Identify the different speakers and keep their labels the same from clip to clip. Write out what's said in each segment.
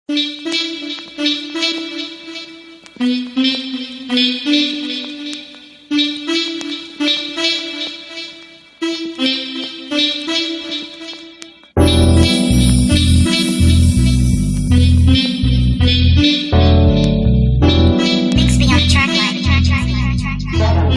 Speaker 1: Mix me on the track line. Mix me on the track line.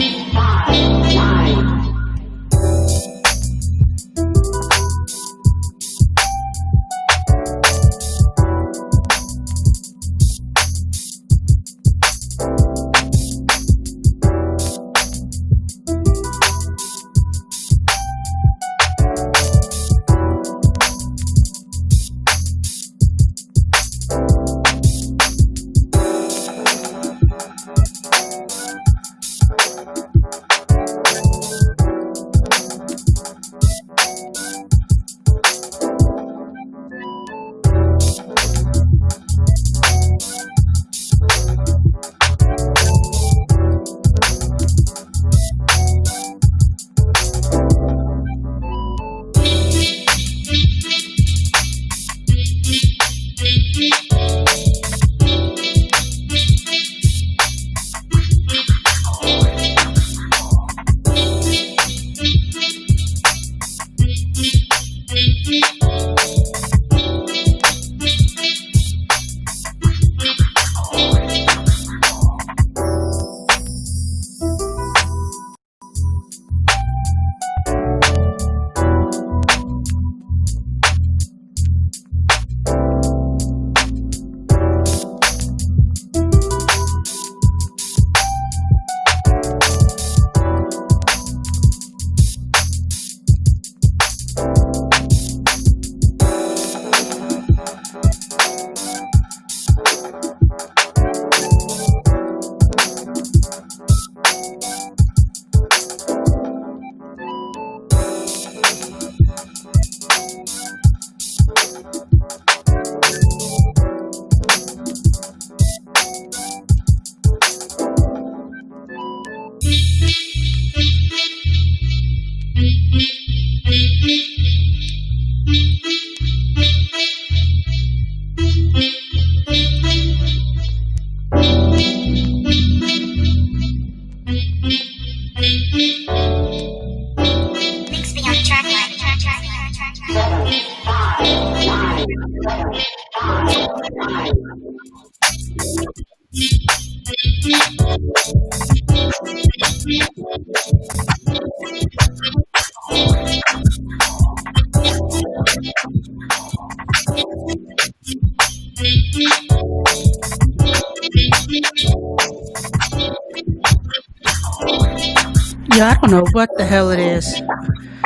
Speaker 2: Yeah, I don't know what the hell it is.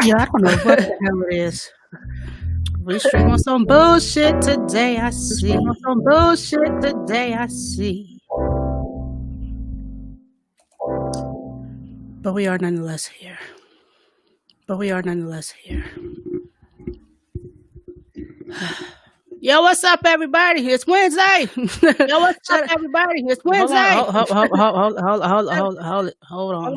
Speaker 2: Yeah, I don't know what the hell it is. We stream on some bullshit today, I see. On some bullshit today, I see. But we are nonetheless here. Yo, what's up, everybody? It's Wednesday. Yo, what's up, everybody? It's Wednesday. Hold on.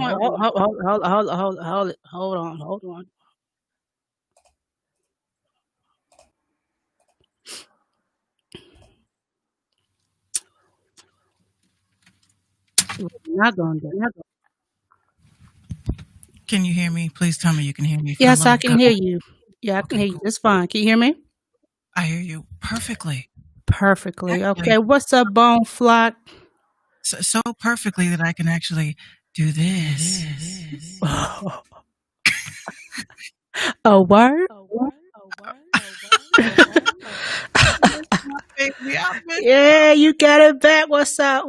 Speaker 2: Not going to.
Speaker 3: Can you hear me? Please tell me you can hear me.
Speaker 2: Yes, I can hear you. Yeah, I can hear you. It's fine. Can you hear me?
Speaker 3: I hear you perfectly.
Speaker 2: Perfectly. Okay. What's up, Bone Flock?
Speaker 3: So perfectly that I can actually do this.
Speaker 2: A word? Yeah, you got it back. What's up?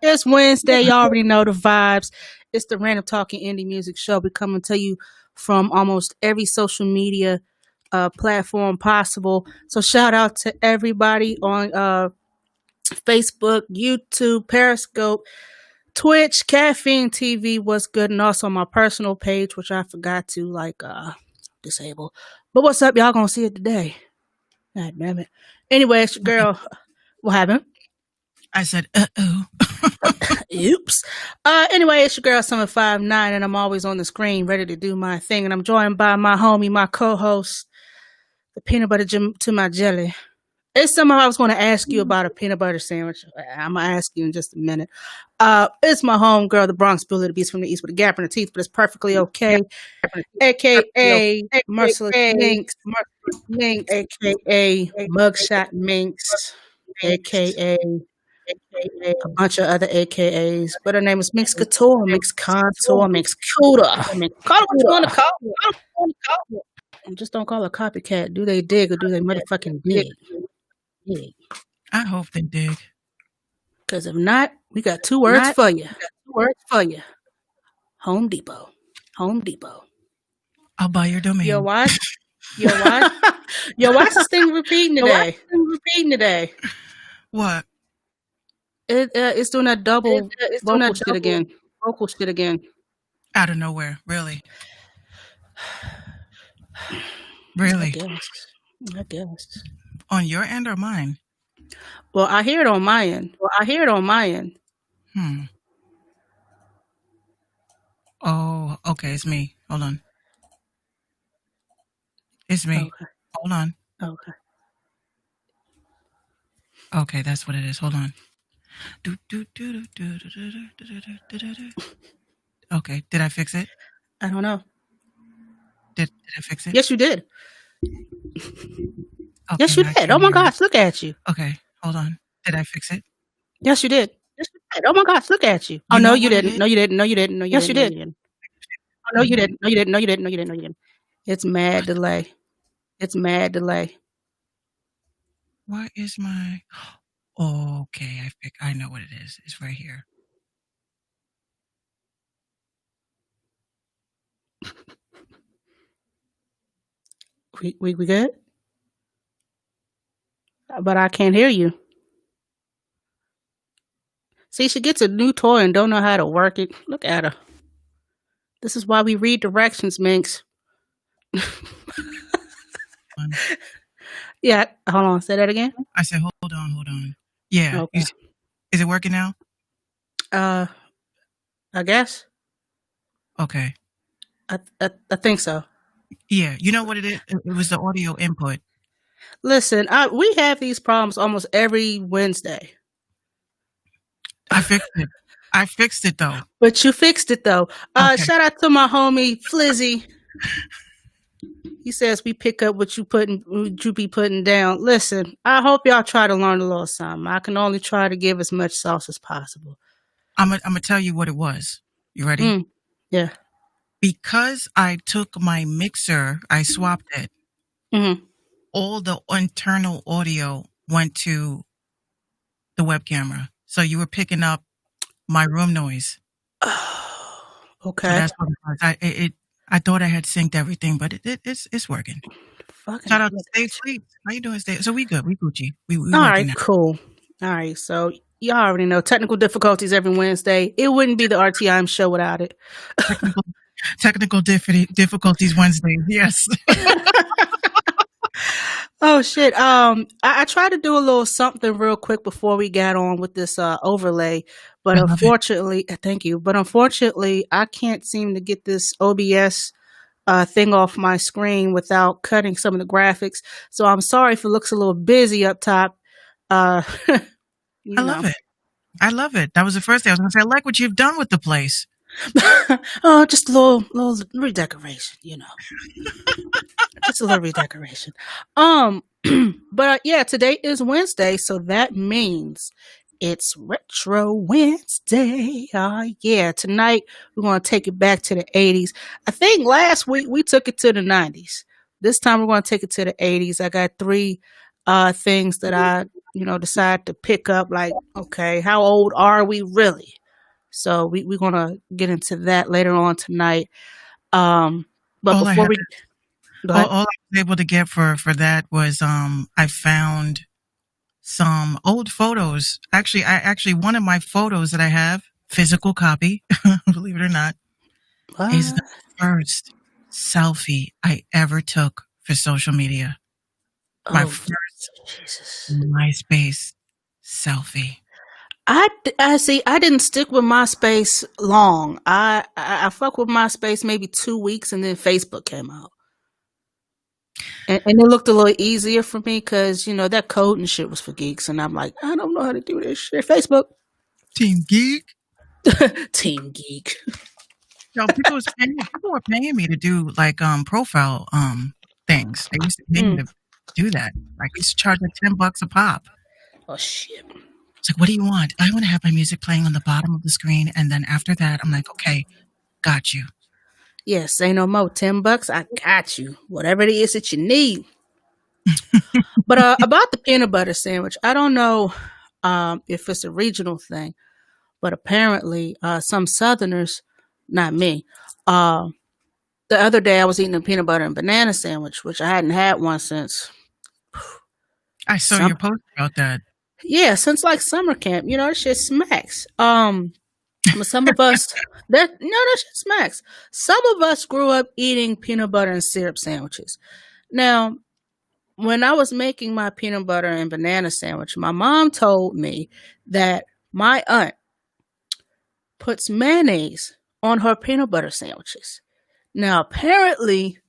Speaker 2: It's Wednesday. You already know the vibes. It's the Random Talking Indie Music Show. We coming to you from almost every social media platform possible. So shout out to everybody on Facebook, YouTube, Periscope, Twitch, Caffeine TV, what's good, and also my personal page, which I forgot to disable. But what's up? Y'all gonna see it today. God damn it. Anyway, it's your girl. What happened?
Speaker 3: I said, uh-oh.
Speaker 2: Oops. Anyway, it's your girl, Summer59, and I'm always on the screen ready to do my thing. And I'm joined by my homie, my co-host, the peanut butter to my jelly, It's something I was going to ask you about a peanut butter sandwich. I'm going to ask you in just a minute. It's my home girl, the Bronx Bully, the beast from the east with a gap in her teeth, but it's perfectly okay. AKA Merciless Minx, AKA Mugshot Minx, AKA a bunch of other AKAs. But her name is Minx Couture, Minx Contour, Minx Cuda. Call it what you want to call it. Just don't call her copycat. Do they dig or do they motherfucking dig?
Speaker 3: I hope they dig.
Speaker 2: Because if not, we got two words for you. Home Depot.
Speaker 3: I'll buy your domain.
Speaker 2: Yo, watch this thing repeating today.
Speaker 3: What?
Speaker 2: It's doing that double vocal shit again.
Speaker 3: Out of nowhere, really. Really?
Speaker 2: I guess.
Speaker 3: On your end or mine?
Speaker 2: Well, I hear it on my end.
Speaker 3: Oh, okay. It's me. Hold on. It's me.
Speaker 2: Okay.
Speaker 3: Hold on.
Speaker 2: Okay.
Speaker 3: Okay, that's what it is. Hold on. Okay, did I fix it?
Speaker 2: I don't know.
Speaker 3: Did I fix it?
Speaker 2: Yes, you did.
Speaker 3: Okay,
Speaker 2: Yes, you
Speaker 3: now I
Speaker 2: did.
Speaker 3: can't
Speaker 2: Oh my
Speaker 3: hear it.
Speaker 2: gosh, look at you.
Speaker 3: Okay, hold on. Did I fix it?
Speaker 2: Yes, you did. Oh my gosh, look at you. Oh
Speaker 3: You
Speaker 2: no,
Speaker 3: know
Speaker 2: you
Speaker 3: what it
Speaker 2: didn't.
Speaker 3: is?
Speaker 2: No, you didn't. Yes, you did. Oh no, you didn't. No, you didn't. It's mad delay.
Speaker 3: Why is my... Okay, I know what it is. It's right here.
Speaker 2: We good? But I can't hear you. See, she gets a new toy and don't know how to work it. Look at her. This is why we read directions, Minx. Yeah, hold on. Say that again.
Speaker 3: I said, hold on. Yeah.
Speaker 2: Okay.
Speaker 3: Is it working now?
Speaker 2: I guess.
Speaker 3: Okay.
Speaker 2: I think so.
Speaker 3: Yeah. You know what it is? It was the audio input.
Speaker 2: Listen, we have these problems almost every Wednesday.
Speaker 3: I fixed it though.
Speaker 2: But you fixed it though.
Speaker 3: Okay.
Speaker 2: Shout out to my homie Flizzy. He says we pick up what you be putting down. Listen, I hope y'all try to learn a little something. I can only try to give as much sauce as possible.
Speaker 3: I'm gonna tell you what it was. You ready?
Speaker 2: Yeah.
Speaker 3: Because I took my mixer, I swapped it.
Speaker 2: Mm-hmm.
Speaker 3: All the internal audio went to the web camera. So you were picking up my room noise.
Speaker 2: Oh, okay.
Speaker 3: So that's what it was. I thought I had synced everything, but it's working.
Speaker 2: Fucking
Speaker 3: Shout out to Stay Sweet. How you doing, Stay? So we good. We Gucci. We
Speaker 2: all
Speaker 3: working
Speaker 2: right,
Speaker 3: now.
Speaker 2: cool. All right, so y'all already know technical difficulties every Wednesday. It wouldn't be the RTIM show without it.
Speaker 3: Technical difficulties Wednesday. Yes.
Speaker 2: Oh shit. I tried to do a little something real quick before we got on with this overlay, but
Speaker 3: I love it.
Speaker 2: unfortunately, thank you. But unfortunately, I can't seem to get this OBS thing off my screen without cutting some of the graphics. So I'm sorry if it looks a little busy up top.
Speaker 3: I love it. I love it. That was the first thing I was going to say. I like what you've done with the place.
Speaker 2: Oh, just a little redecoration, you know. Just a little redecoration. But yeah, today is Wednesday, so that means it's Retro Wednesday. Yeah, tonight we're going to take it back to the 80s. I think last week we took it to the 90s. This time we're going to take it to the 80s. I got 3 things that I, decided to pick up. Like, okay, how old are we really? So we're going to get into that later on tonight. But
Speaker 3: All I
Speaker 2: before
Speaker 3: had
Speaker 2: we... Go ahead.
Speaker 3: All I was able to get for that was I found some old photos. Actually, one of my photos that I have, physical copy, believe it or not, is the first selfie I ever took for social media. My first
Speaker 2: Jesus.
Speaker 3: MySpace selfie.
Speaker 2: I see. I didn't stick with MySpace long. I fuck with MySpace maybe 2 weeks, and then Facebook came out. And it looked a little easier for me because, that code and shit was for geeks. And I'm like, I don't know how to do this shit. Facebook.
Speaker 3: Team Geek.
Speaker 2: Team Geek.
Speaker 3: People were paying me to do like profile things. They used to pay me to do that. Like I used to charge like $10 a pop.
Speaker 2: Oh shit.
Speaker 3: It's like, what do you want? I want to have my music playing on the bottom of the screen, and then after that, I'm like, okay, got you.
Speaker 2: Yeah, say no more. $10, I got you. Whatever it is that you need. But about the peanut butter sandwich, I don't know if it's a regional thing, but apparently some Southerners, not me, the other day I was eating a peanut butter and banana sandwich, which I hadn't had one since.
Speaker 3: I saw your post about that.
Speaker 2: Yeah, since like summer camp, that shit smacks. But some of us, that shit smacks. Some of us grew up eating peanut butter and syrup sandwiches. Now, when I was making my peanut butter and banana sandwich, my mom told me that my aunt puts mayonnaise on her peanut butter sandwiches. Now, apparently,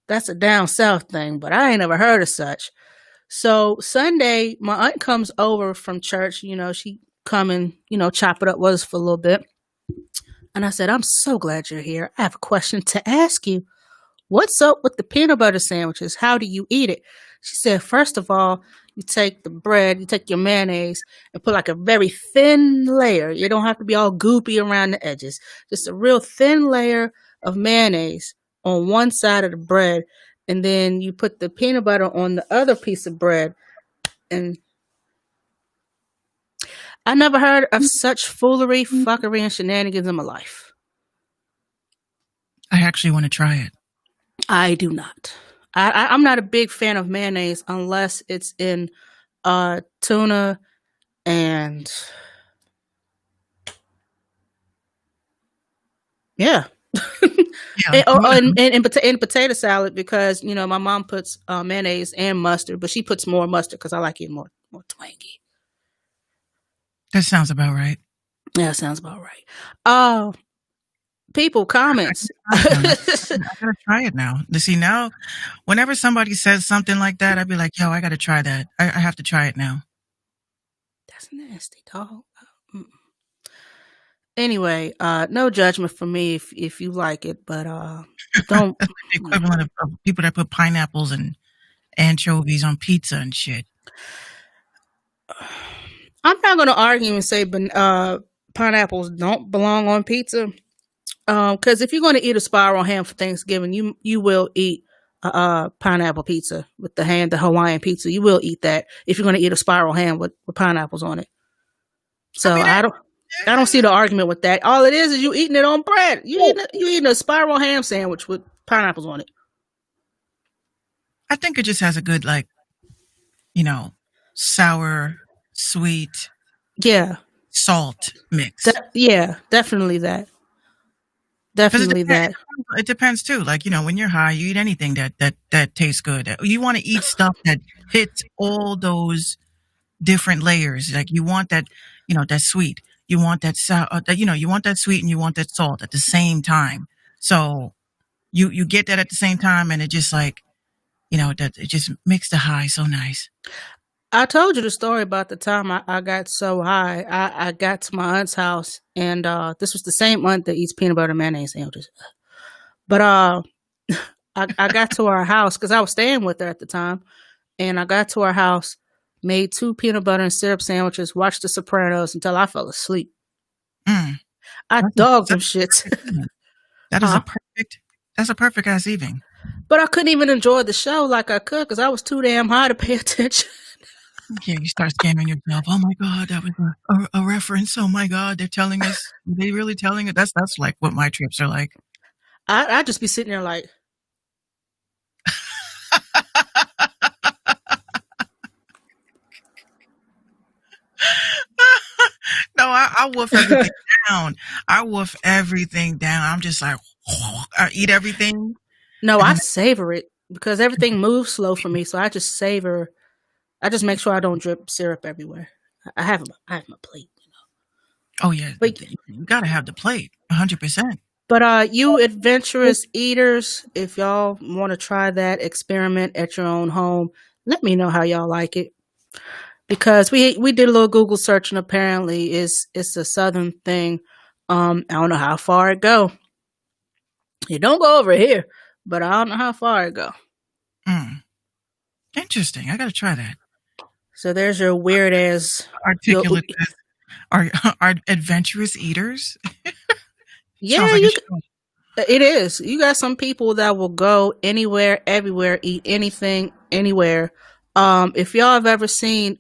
Speaker 2: that's a down south thing, but I ain't never heard of such. So Sunday, my aunt comes over from church. She come and, chop it up with us for a little bit. And I said, I'm so glad you're here. I have a question to ask you. What's up with the peanut butter sandwiches? How do you eat it? She said, first of all, you take the bread, you take your mayonnaise and put like a very thin layer. You don't have to be all goopy around the edges. Just a real thin layer of mayonnaise on one side of the bread. And then you put the peanut butter on the other piece of bread. And I never heard of such foolery, fuckery, and shenanigans in my life.
Speaker 3: I actually want to try it.
Speaker 2: I do not. I'm not a big fan of mayonnaise unless it's in tuna and yeah. And potato salad because my mom puts mayonnaise and mustard, but she puts more mustard because I like it more twangy.
Speaker 3: That sounds about right.
Speaker 2: Yeah, sounds about right. People, comments.
Speaker 3: I gotta try it now. See, now, whenever somebody says something like that, I'd be like, yo, I gotta try that. I have to try it now.
Speaker 2: That's nasty, dog. Anyway, no judgment for me if you like it, but don't.
Speaker 3: That's like the equivalent of people that put pineapples and anchovies on pizza and shit.
Speaker 2: I'm not going to argue and say pineapples don't belong on pizza. Because if you're going to eat a spiral ham for Thanksgiving, you will eat pineapple pizza with the Hawaiian pizza. You will eat that if you're going to eat a spiral ham with pineapples on it. So I don't see the argument with that. All it is you eating it on bread. You eating a spiral ham sandwich with pineapples on it.
Speaker 3: I think it just has a good sour, sweet, salt mix.
Speaker 2: Definitely that. Definitely that.
Speaker 3: It depends too. Like, when you're high, you eat anything that tastes good. You want to eat stuff that hits all those different layers. Like you want that, that sweet. You want that sour, you want that sweet and you want that salt at the same time. So you get that at the same time, and it just like, that it just makes the high so nice.
Speaker 2: I told you the story about the time I got so high. I got to my aunt's house, and this was the same aunt that eats peanut butter and mayonnaise sandwiches. But I got to our house because I was staying with her at the time, and I got to our house, made 2 peanut butter and syrup sandwiches, watched The Sopranos until I fell asleep. I dogged them shits.
Speaker 3: That's a perfect ass evening.
Speaker 2: But I couldn't even enjoy the show like I could because I was too damn high to pay attention.
Speaker 3: Yeah, you start scamming yourself. Oh my God, that was a reference. Oh my God, they're telling us. Are they really telling it? That's like what my trips are like.
Speaker 2: I'd just be sitting there like.
Speaker 3: No, I wolf everything down. I'm just like, I eat everything.
Speaker 2: No, I savor it because everything moves slow for me. So I just savor. I just make sure I don't drip syrup everywhere. I have my plate.
Speaker 3: Oh yeah, but you gotta have the plate, 100%.
Speaker 2: But you adventurous eaters, if y'all want to try that experiment at your own home, let me know how y'all like it. Because we did a little Google search and apparently it's a southern thing. I don't know how far it go. It don't go over here, but I don't know how far it go.
Speaker 3: Interesting. I got to try that.
Speaker 2: So there's your weird ass.
Speaker 3: Articulate. Are adventurous eaters?
Speaker 2: Yeah,
Speaker 3: Sounds like a show.
Speaker 2: it is. You got some people that will go anywhere, everywhere, eat anything, anywhere. If y'all have ever seen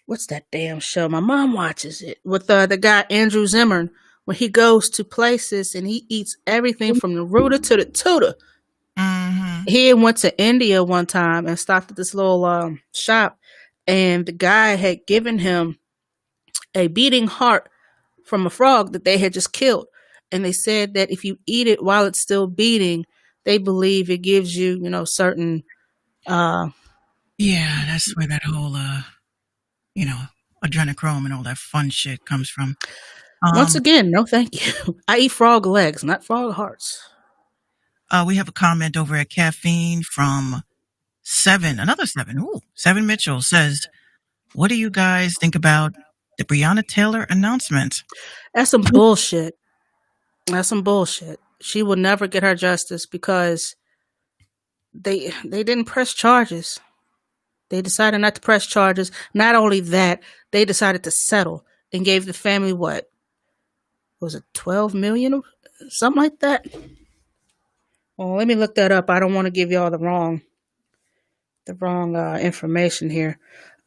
Speaker 2: what's that damn show? My mom watches it with the guy Andrew Zimmern, when he goes to places and he eats everything from the rooter to the tutor.
Speaker 3: Mm-hmm.
Speaker 2: He went to India one time and stopped at this little shop, and the guy had given him a beating heart from a frog that they had just killed. And they said that if you eat it while it's still beating, they believe it gives you, certain.
Speaker 3: Yeah, that's where that whole, adrenochrome and all that fun shit comes from.
Speaker 2: Once again, no thank you. I eat frog legs, not frog hearts.
Speaker 3: We have a comment over at Caffeine from another Seven. Ooh, Seven Mitchell says, what do you guys think about the Breonna Taylor announcement?
Speaker 2: That's some bullshit. She will never get her justice because they didn't press charges. They decided not to press charges. Not only that, they decided to settle and gave the family what? Was it $12 million? Something like that? Well, let me look that up. I don't want to give y'all the wrong information here.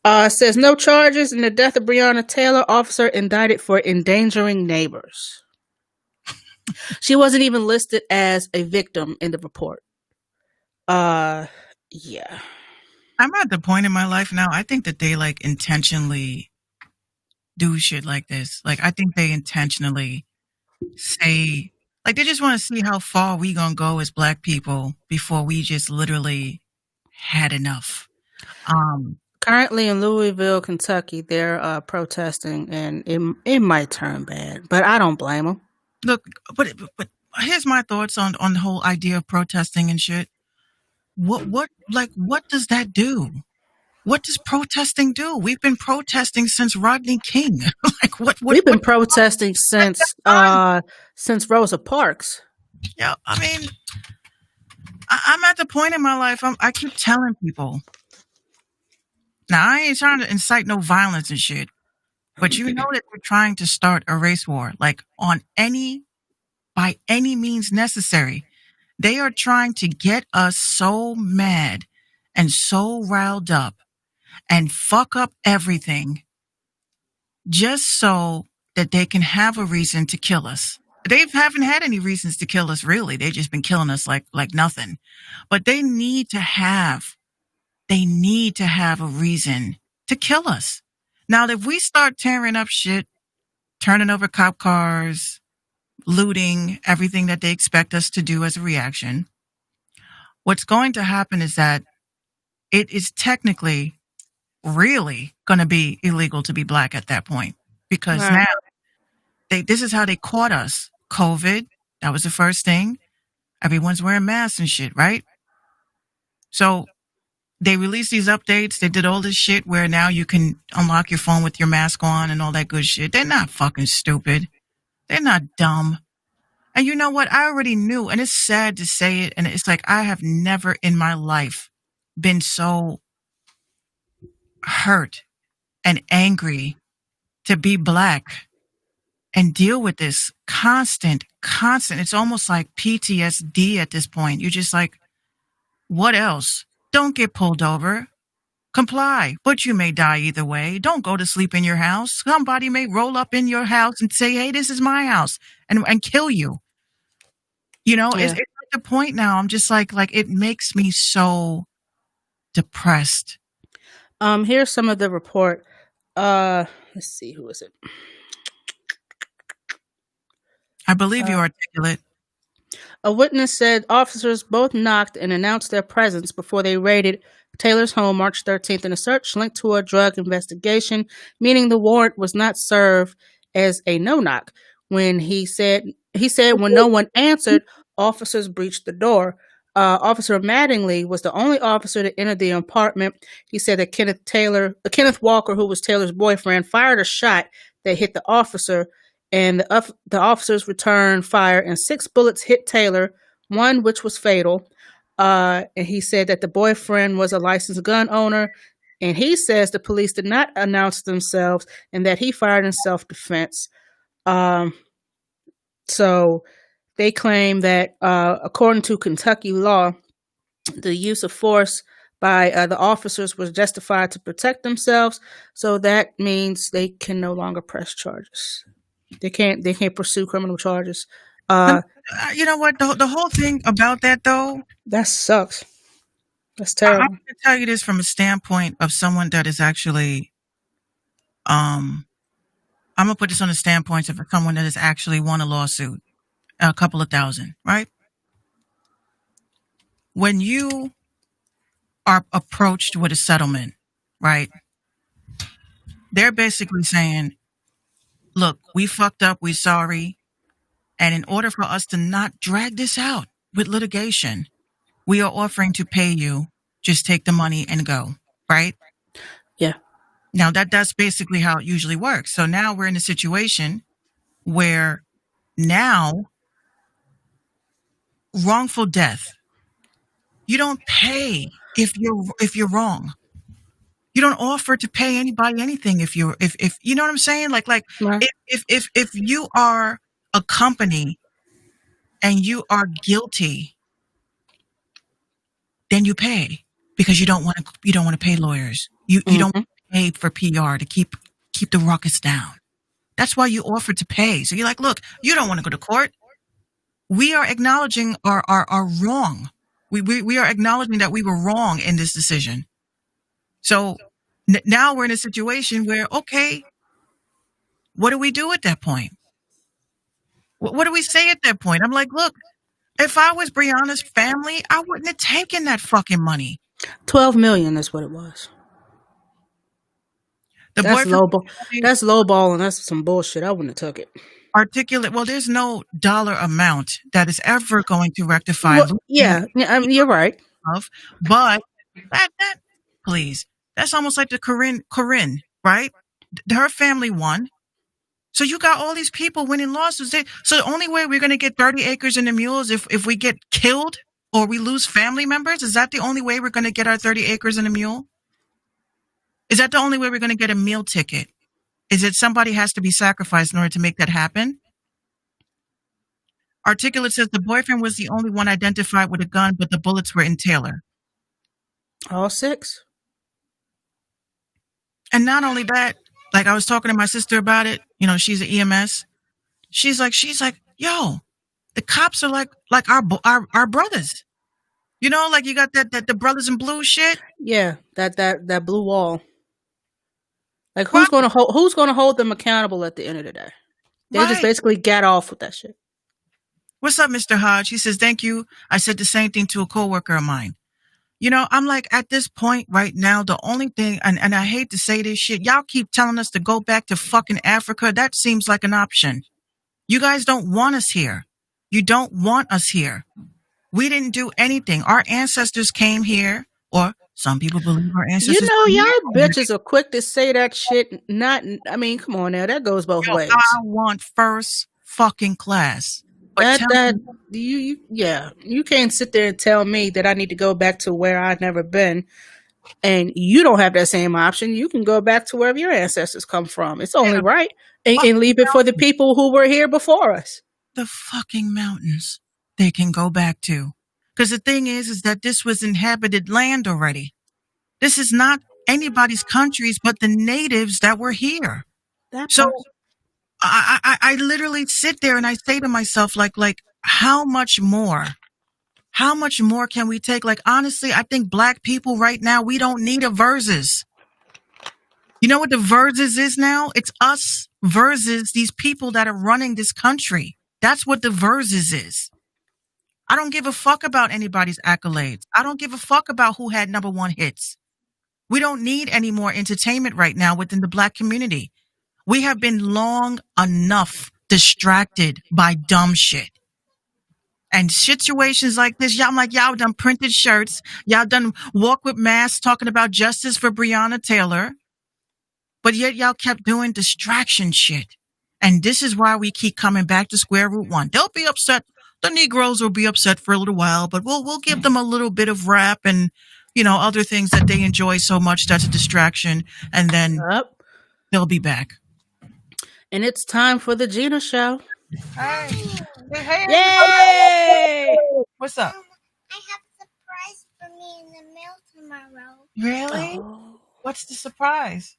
Speaker 2: It says no charges in the death of Breonna Taylor, officer indicted for endangering neighbors. She wasn't even listed as a victim in the report. Yeah.
Speaker 3: I'm at the point in my life now, I think that they intentionally do shit like this. I think they intentionally say, they just want to see how far we gonna go as Black people before we just literally had enough.
Speaker 2: Currently in Louisville, Kentucky, they're protesting, and it might turn bad, but I don't blame them.
Speaker 3: Look, but here's my thoughts on the whole idea of protesting and shit. What does that do? What does protesting do? We've been protesting since Rodney King.
Speaker 2: We've been protesting since Rosa Parks.
Speaker 3: Yeah, I mean, I'm at the point in my life. I keep telling people. Now, I ain't trying to incite no violence and shit, but you know that they're trying to start a race war, by any means necessary. They are trying to get us so mad and so riled up and fuck up everything just so that they can have a reason to kill us. They haven't had any reasons to kill us, really. They've just been killing us like nothing. But they need to have a reason to kill us. Now, if we start tearing up shit, turning over cop cars, looting everything that they expect us to do as a reaction, what's going to happen is that it is technically really going to be illegal to be Black at that point, because now this is how they caught us. COVID, that was the first thing. Everyone's wearing masks and shit, right? So they released these updates. They did all this shit where now you can unlock your phone with your mask on and all that good shit. They're not fucking stupid. They're not dumb. And you know what? I already knew, and it's sad to say it, and it's I have never in my life been so hurt and angry to be Black and deal with this constant. It's almost like PTSD at this point. You're just what else? Don't get pulled over. Comply, but you may die either way. Don't go to sleep in your house. Somebody may roll up in your house and say, hey, this is my house, and kill you. It's at the point now, I'm just it makes me so depressed.
Speaker 2: Here's some of the report. Let's see, who is it?
Speaker 3: I believe you, Articulate.
Speaker 2: A witness said officers both knocked and announced their presence before they raided Taylor's home March 13th in a search linked to a drug investigation, meaning the warrant was not served as a no-knock. When he said He said when no one answered, officers breached the door. Officer Mattingly was the only officer to enter the apartment. He said that Kenneth Walker, who was Taylor's boyfriend, fired a shot that hit the officer, and the officers returned fire, and 6 bullets hit Taylor, one which was fatal. And he said that the boyfriend was a licensed gun owner, and he says the police did not announce themselves and that he fired in self-defense. So they claim that, according to Kentucky law, the use of force by the officers was justified to protect themselves. So that means they can no longer press charges. They can't pursue criminal charges.
Speaker 3: You know what? The whole thing about that, though,
Speaker 2: That sucks. That's
Speaker 3: I'm
Speaker 2: terrible.
Speaker 3: going to tell you this from a standpoint of someone that is actually, I'm going to put this on the standpoint of someone that has actually won a lawsuit, a couple of thousand, right? When you are approached with a settlement, right? They're basically saying, look, we fucked up, we're sorry. And in order for us to not drag this out with litigation, we are offering to pay you, just take the money and go, right?
Speaker 2: Yeah.
Speaker 3: Now that's basically how it usually works. So now we're in a situation where now wrongful death, you don't pay if you're wrong. You don't offer to pay anybody anything if you know what I'm saying? Like
Speaker 2: Right.
Speaker 3: if you are a company and you are guilty, then you pay because you don't want to pay lawyers. You don't pay for PR to keep the ruckus down. That's why you offer to pay. So you're like, look, you don't want to go to court. We are acknowledging our wrong. We are acknowledging that we were wrong in this decision. So now we're in a situation where, okay, what do we do at that point? What do we say at that point? I'm like, look, if I was Brianna's family, I wouldn't have taken that fucking money.
Speaker 2: $12 million is what it was.
Speaker 3: The
Speaker 2: That's
Speaker 3: boyfriend
Speaker 2: lowball. That's lowball, and that's some bullshit. I wouldn't have took it.
Speaker 3: articulate. Well, there's no dollar amount that is ever going to rectify.
Speaker 2: Well, yeah, I mean, you're right.
Speaker 3: But that please, that's almost like the Corinne, right? Her family won. So you got all these people winning lawsuits. So the only way we're going to get 30 acres and a mule is if we get killed or we lose family members. Is that the only way we're going to get our 30 acres and a mule? Is that the only way we're going to get a meal ticket? Is it somebody has to be sacrificed in order to make that happen? Articulate says the boyfriend was the only one identified with a gun, but the bullets were in Taylor.
Speaker 2: All 6.
Speaker 3: And not only that, like I was talking to my sister about it, you know, she's an EMS. She's like, yo, the cops are like our brothers. You know, like you got that the brothers in blue shit.
Speaker 2: Yeah, that blue wall. Like who's gonna hold them accountable at the end of the day? They just
Speaker 3: Right.
Speaker 2: basically got off with that shit.
Speaker 3: What's up, Mr. Hodge? He says, thank you. I said the same thing to a coworker of mine. You know, I'm like, at this point right now, the only thing, and I hate to say this shit, y'all keep telling us to go back to fucking Africa. That seems like an option. You guys don't want us here. You don't want us here. We didn't do anything. Our ancestors came here, or some people believe our ancestors.
Speaker 2: You know,
Speaker 3: came
Speaker 2: y'all
Speaker 3: here.
Speaker 2: bitches are quick to say that shit. I mean, come on now, that goes both
Speaker 3: Yo,
Speaker 2: ways.
Speaker 3: I want first fucking class. But
Speaker 2: You can't sit there and tell me that I need to go back to where I've never been, and you don't have that same option. You can go back to wherever your ancestors come from. It's only right, and leave it for the people who were here before us.
Speaker 3: The fucking mountains they can go back to. Because the thing is that this was inhabited land already. This is not anybody's countries, but the natives that were here. So I literally sit there and I say to myself, like, how much more? How much more can we take? Like, honestly, I think black people right now, we don't need a versus. You know what the versus is now? It's us versus these people that are running this country. That's what the versus is. I don't give a fuck about anybody's accolades. I don't give a fuck about who had #1 hits. We don't need any more entertainment right now within the black community. We have been long enough distracted by dumb shit. And situations like this, I'm like, y'all done printed shirts. Y'all done walk with masks talking about justice for Breonna Taylor. But yet y'all kept doing distraction shit. And this is why we keep coming back to square root one. They'll be upset. The Negroes will be upset for a little while, but we'll give them a little bit of rap and, other things that they enjoy so much that's a distraction. And then
Speaker 2: Yep.
Speaker 3: they'll be back.
Speaker 2: And it's time for the Gina Show.
Speaker 3: Hi. Hey,
Speaker 2: Yay!
Speaker 3: what's up?
Speaker 1: I have a surprise for me in the mail tomorrow.
Speaker 3: Really?
Speaker 2: Oh.
Speaker 3: What's the surprise?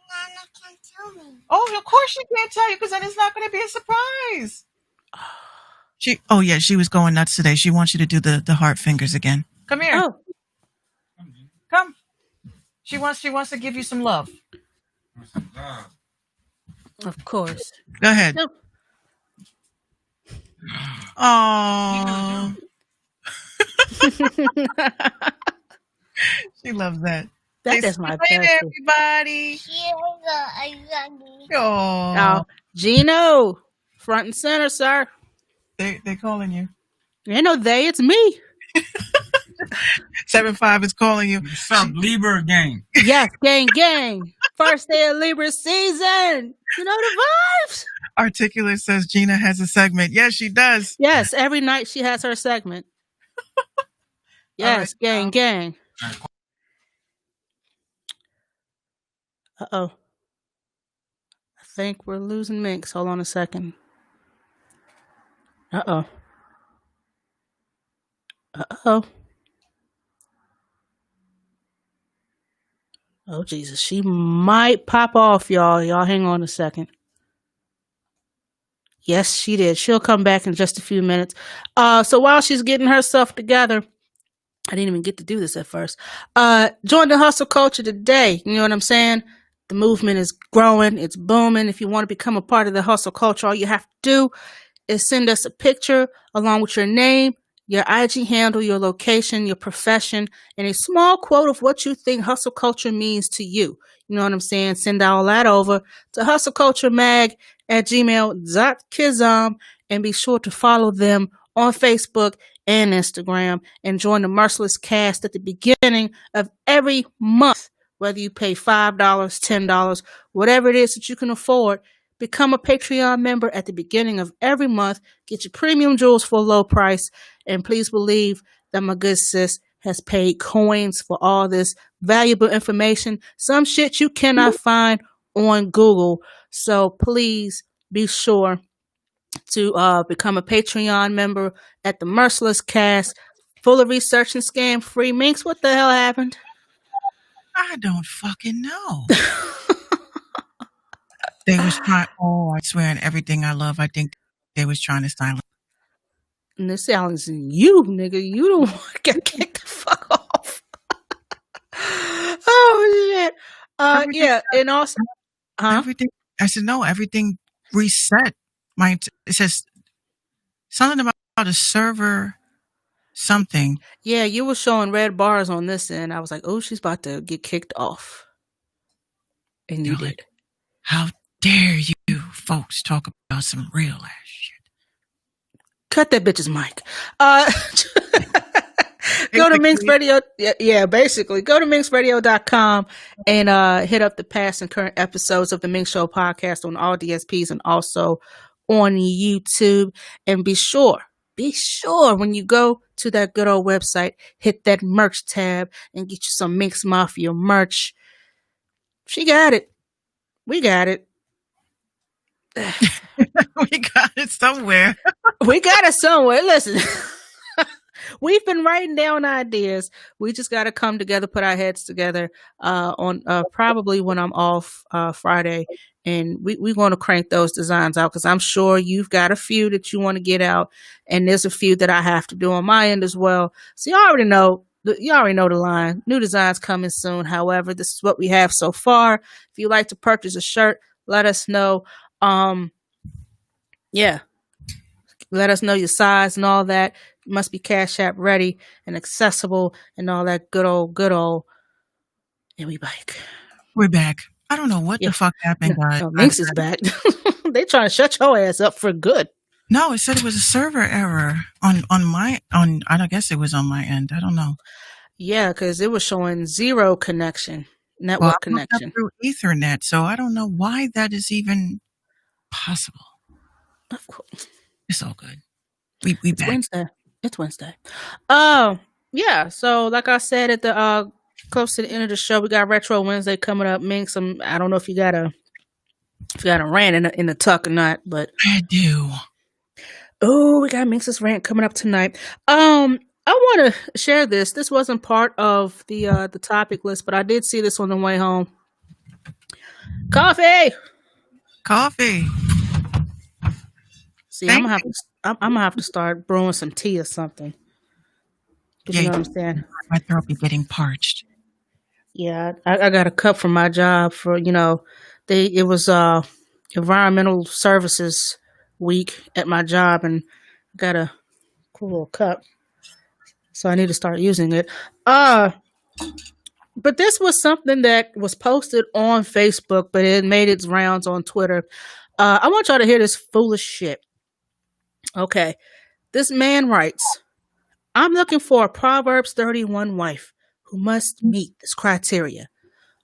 Speaker 1: Nana can't tell me.
Speaker 3: Oh, of course she can't tell you because then it's not going to be a surprise. She was going nuts today. She wants you to do the heart fingers again. Come here.
Speaker 2: Oh.
Speaker 3: Come. She wants to give you some love.
Speaker 2: Of course.
Speaker 3: Go ahead.
Speaker 2: No.
Speaker 3: Oh, she loves that.
Speaker 2: That is my
Speaker 3: Hey,
Speaker 2: best.
Speaker 3: everybody.
Speaker 1: Here's a yogi.
Speaker 3: Oh,
Speaker 2: Oh, Gino, front and center, sir.
Speaker 3: they calling you.
Speaker 2: Ain't no they, it's me.
Speaker 3: 7-5 is calling you.
Speaker 4: What's up, Libra gang?
Speaker 2: Yes, gang. First day of Libra season. You know the vibes.
Speaker 3: Articulate says Gina has a segment. Yes, she does.
Speaker 2: Yes, every night she has her segment. Yes,
Speaker 3: right,
Speaker 2: gang. Uh-oh. I think we're losing Minx. Hold on a second. Uh-oh. Oh, Jesus. She might pop off, y'all. Y'all hang on a second. Yes, she did. She'll come back in just a few minutes. So while she's getting herself together, I didn't even get to do this at first. Join the hustle culture today. You know what I'm saying? The movement is growing. It's booming. If you want to become a part of the hustle culture, all you have to do is send us a picture along with your name, your IG handle, your location, your profession, and a small quote of what you think hustle culture means to you. You know what I'm saying? Send all that over to hustleculturemag@gmail.com and be sure to follow them on Facebook and Instagram and join the Merciless Cast at the beginning of every month. Whether you pay $5, $10, whatever it is that you can afford, become a Patreon member at the beginning of every month. Get your premium jewels for a low price. And please believe that my good sis has paid coins for all this valuable information. Some shit you cannot find on Google. So please be sure to become a Patreon member at the Merciless Cast, full of research and scam free. Minx, what the hell happened?
Speaker 3: I don't fucking know. They was trying. Oh, I swear on everything I love. I think they was trying to silence.
Speaker 2: And this sounds you, nigga. You don't want to get kicked the fuck off. Oh shit.
Speaker 3: Everything-
Speaker 2: Yeah, and also,
Speaker 3: Everything. I said no. Everything reset. It says something about a server. Something.
Speaker 2: Yeah, you were showing red bars on this end. I was like, oh, she's about to get kicked off. And you
Speaker 3: You're
Speaker 2: did.
Speaker 3: like, how dare you folks talk about some real ass shit?
Speaker 2: Cut that bitch's mic. Go to Minx Radio. Yeah, basically. Go to minxradio.com and hit up the past and current episodes of the Minx Show podcast on all DSPs and also on YouTube. And be sure when you go to that good old website, hit that merch tab and get you some Minx Mafia merch. She got it. We got it.
Speaker 3: We got it somewhere.
Speaker 2: We got it somewhere. Listen, we've been writing down ideas. We just got to come together, put our heads together on probably when I'm off Friday. And we're going to crank those designs out because I'm sure you've got a few that you want to get out. And there's a few that I have to do on my end as well. So you already know the line. New designs coming soon. However, this is what we have so far. If you like to purchase a shirt, let us know. Yeah. Let us know your size and all that. You must be Cash App ready and accessible and all that good old. And we back.
Speaker 3: We're back. I don't know what
Speaker 2: Yeah.
Speaker 3: the fuck happened, guys.
Speaker 2: No, Minx is back. They trying to shut your ass up for good.
Speaker 3: No, it said it was a server error on I don't guess it was on my end. I don't know.
Speaker 2: Yeah, because it was showing zero connection,
Speaker 3: Well,
Speaker 2: network
Speaker 3: I looked up
Speaker 2: connection.
Speaker 3: through Ethernet, so I don't know why that is even possible.
Speaker 2: Of course.
Speaker 3: It's all good. We
Speaker 2: It's
Speaker 3: back.
Speaker 2: Wednesday. It's Wednesday. Yeah. So like I said at the close to the end of the show, we got Retro Wednesday coming up. Minx, I don't know if you got a rant in the tuck or not, but
Speaker 3: I do.
Speaker 2: oh, we got Minx's rant coming up tonight. I want to share this. This wasn't part of the topic list, but I did see this on the way home. Coffee. See,
Speaker 3: Thank
Speaker 2: I'm gonna have to start brewing some tea or something. You know what I'm saying?
Speaker 3: My throat be getting parched.
Speaker 2: Yeah, I got a cup from my job for it was environmental services week at my job, and got a cool little cup, so I need to start using it. But this was something that was posted on Facebook, but it made its rounds on Twitter. I want y'all to hear this foolish shit. Okay, this man writes, "I'm looking for a Proverbs 31 wife who must meet this criteria."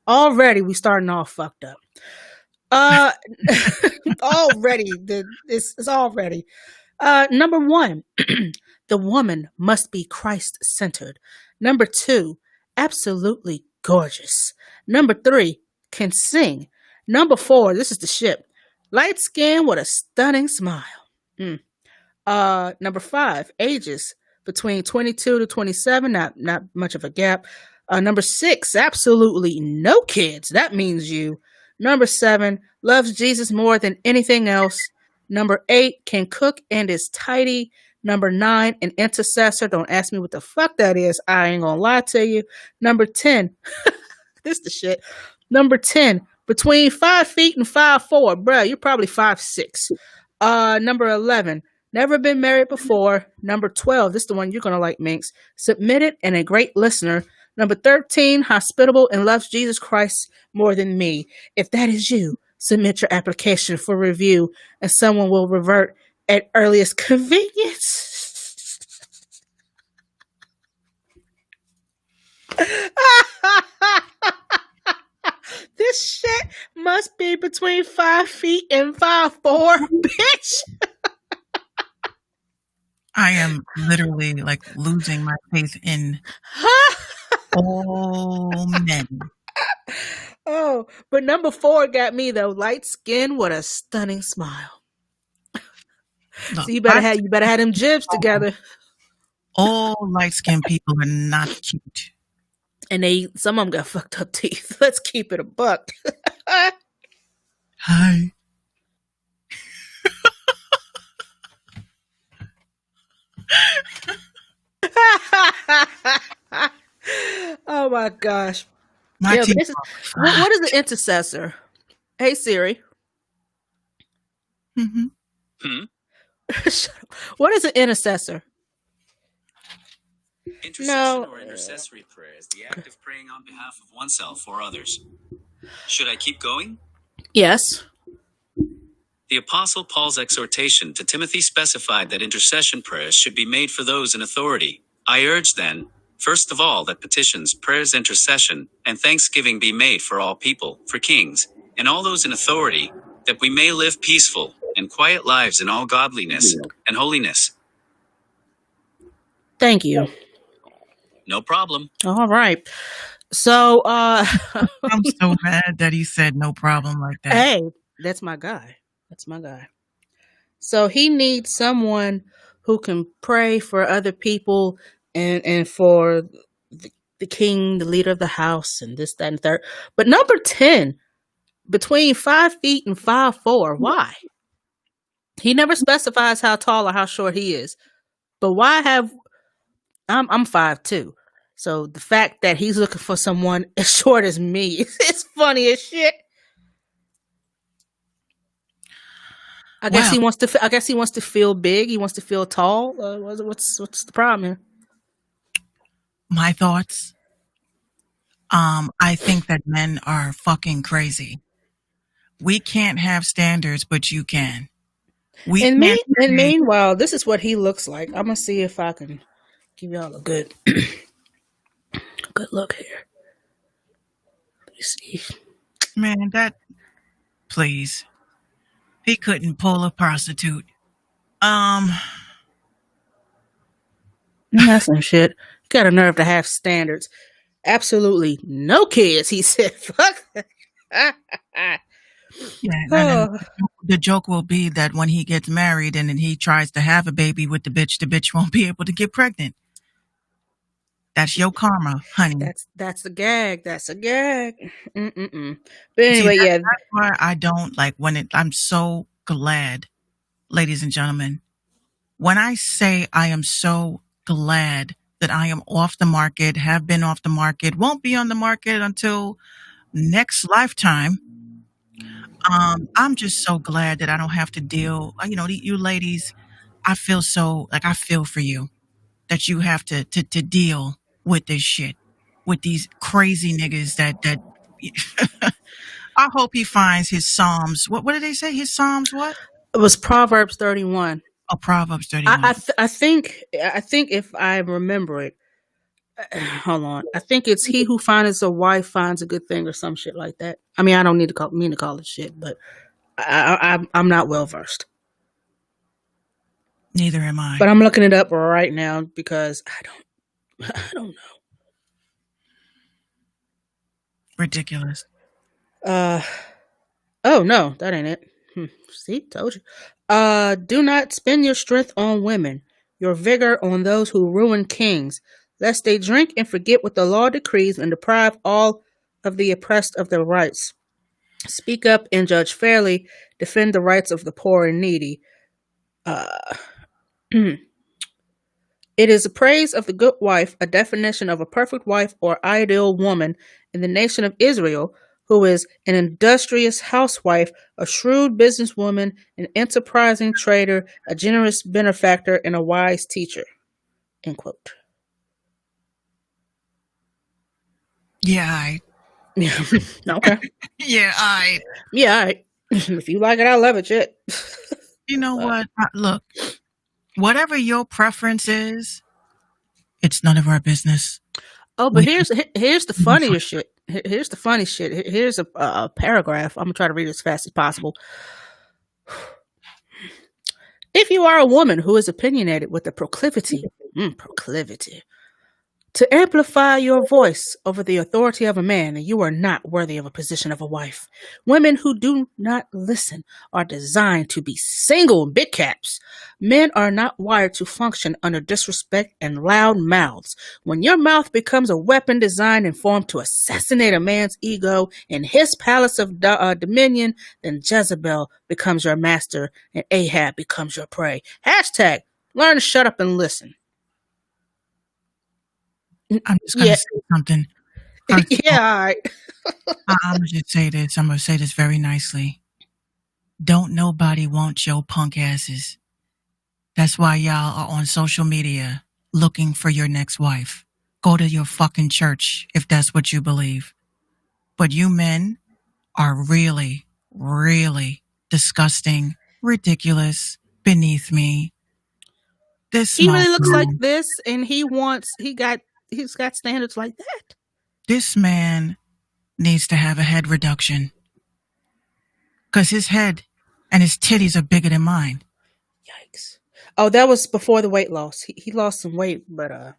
Speaker 2: Already, we starting off fucked up. Already, it's already. Number one, the woman must be Christ-centered. Number two, absolutely gorgeous. Number three, can sing. Number four, this is the shit. Light skin with a stunning smile. Number five, ages between 22 to 27, not much of a gap. Number six, absolutely no kids. That means you. Number seven, loves Jesus more than anything else. Number eight, can cook and is tidy. Number nine, an intercessor. Don't ask me what the fuck that is. I ain't gonna lie to you. Number 10, this the shit. Number 10, between 5 feet and 5'4". Bruh, you're probably 5'6". Number 11, never been married before. Number 12, this is the one you're gonna like, Minx. Submitted and a great listener. Number 13, hospitable and loves Jesus Christ more than me. If that is you, submit your application for review and someone will revert at earliest convenience. This shit must be between 5 feet and 5'4", bitch.
Speaker 3: I am literally like losing my faith in all men.
Speaker 2: Oh, but number 4 got me though. Light skin with a stunning smile.
Speaker 3: Look,
Speaker 2: So you better have them jibs together.
Speaker 3: all light skinned people are not cute.
Speaker 2: And some of them got fucked up teeth. Let's keep it a buck.
Speaker 3: Hi.
Speaker 2: Oh my gosh.
Speaker 3: My
Speaker 2: Yeah, but
Speaker 3: teeth
Speaker 2: this is,
Speaker 3: are
Speaker 2: what is an intercessor? Hey Siri.
Speaker 3: Mhm.
Speaker 2: Shut up. What is an intercessor?
Speaker 4: Intercession
Speaker 2: No.
Speaker 4: or intercessory prayer is the act of praying on behalf of oneself or others. Should I keep going?
Speaker 2: Yes.
Speaker 4: The Apostle Paul's exhortation to Timothy specified that intercession prayers should be made for those in authority. I urge then, first of all, that petitions, prayers, intercession, and thanksgiving be made for all people, for kings, and all those in authority, that we may live peaceful and quiet lives in all godliness and holiness.
Speaker 2: Thank you.
Speaker 4: No problem.
Speaker 2: All right. So
Speaker 3: I'm so mad that he said no problem like that.
Speaker 2: hey, that's my guy. That's my guy. So he needs someone who can pray for other people and for the king, the leader of the house, and this, that, and third. But number 10, between 5 feet and 5'4". Why? He never specifies how tall or how short he is. But why have I'm 5'2". So the fact that he's looking for someone as short as me is funny as shit. I guess
Speaker 3: Wow.
Speaker 2: he wants to. I guess he wants to feel big. He wants to feel tall. What's the problem here?
Speaker 3: My thoughts. I think that men are fucking crazy. We can't have standards, but you can.
Speaker 2: And
Speaker 3: Can't
Speaker 2: meanwhile, this is what he looks like. I'm gonna see if I can give y'all a good look here. Let me see.
Speaker 3: Man, please. He couldn't pull a prostitute.
Speaker 2: That's some shit. You got a nerve to have standards. Absolutely no kids, he said. Fuck.
Speaker 3: Yeah, and then the joke will be that when he gets married and then he tries to have a baby with the bitch won't be able to get pregnant. That's your karma, honey.
Speaker 2: That's the gag. That's a gag. Mm-mm-mm. But anyway,
Speaker 3: that's why I don't like I'm so glad, ladies and gentlemen, when I say I am so glad that I am off the market, have been off the market, won't be on the market until next lifetime. I'm just so glad that I don't have to deal, you ladies, I feel for you that you have to deal with this shit, with these crazy niggas that I hope he finds his Psalms. What did they say? His Psalms what?
Speaker 2: It was Proverbs 31.
Speaker 3: Oh, Proverbs 31.
Speaker 2: I think if I remember it, hold on. I think it's he who finds a wife finds a good thing or some shit like that. I mean, I don't need to call it shit, but I'm not well versed.
Speaker 3: Neither am I.
Speaker 2: But I'm looking it up right now because I don't know.
Speaker 3: Ridiculous.
Speaker 2: Oh no, that ain't it. See, told you. Do not spend your strength on women, your vigor on those who ruin kings, lest they drink and forget what the law decrees and deprive all of the oppressed of their rights. Speak up and judge fairly. Defend the rights of the poor and needy. It is a praise of the good wife, a definition of a perfect wife or ideal woman in the nation of Israel, who is an industrious housewife, a shrewd businesswoman, an enterprising trader, a generous benefactor, and a wise teacher. End quote.
Speaker 3: Yeah,
Speaker 2: Yeah. Okay.
Speaker 3: Yeah,
Speaker 2: Yeah, if you like it, I love it. Shit.
Speaker 3: You know what? Look, whatever your preference is, it's none of our business.
Speaker 2: Oh, but here's the funniest shit. Here's the funny shit. Here's a paragraph. I'm gonna try to read it as fast as possible. If you are a woman who is opinionated with a proclivity to amplify your voice over the authority of a man, then you are not worthy of a position of a wife. Women who do not listen are designed to be single, big caps. Men are not wired to function under disrespect and loud mouths. When your mouth becomes a weapon designed and formed to assassinate a man's ego in his palace of dominion, then Jezebel becomes your master and Ahab becomes your prey. Hashtag learn to shut up and listen.
Speaker 3: I'm just going to say something.
Speaker 2: Yeah, all right.
Speaker 3: I'm going to just say this. I'm going to say this very nicely. Don't nobody want your punk asses. That's why y'all are on social media looking for your next wife. Go to your fucking church if that's what you believe. But you men are really, really disgusting, ridiculous, beneath me.
Speaker 2: He really looks like this, and he's got standards like that.
Speaker 3: This man needs to have a head reduction. Because his head and his titties are bigger than mine.
Speaker 2: Yikes. Oh, that was before the weight loss. He lost some weight, but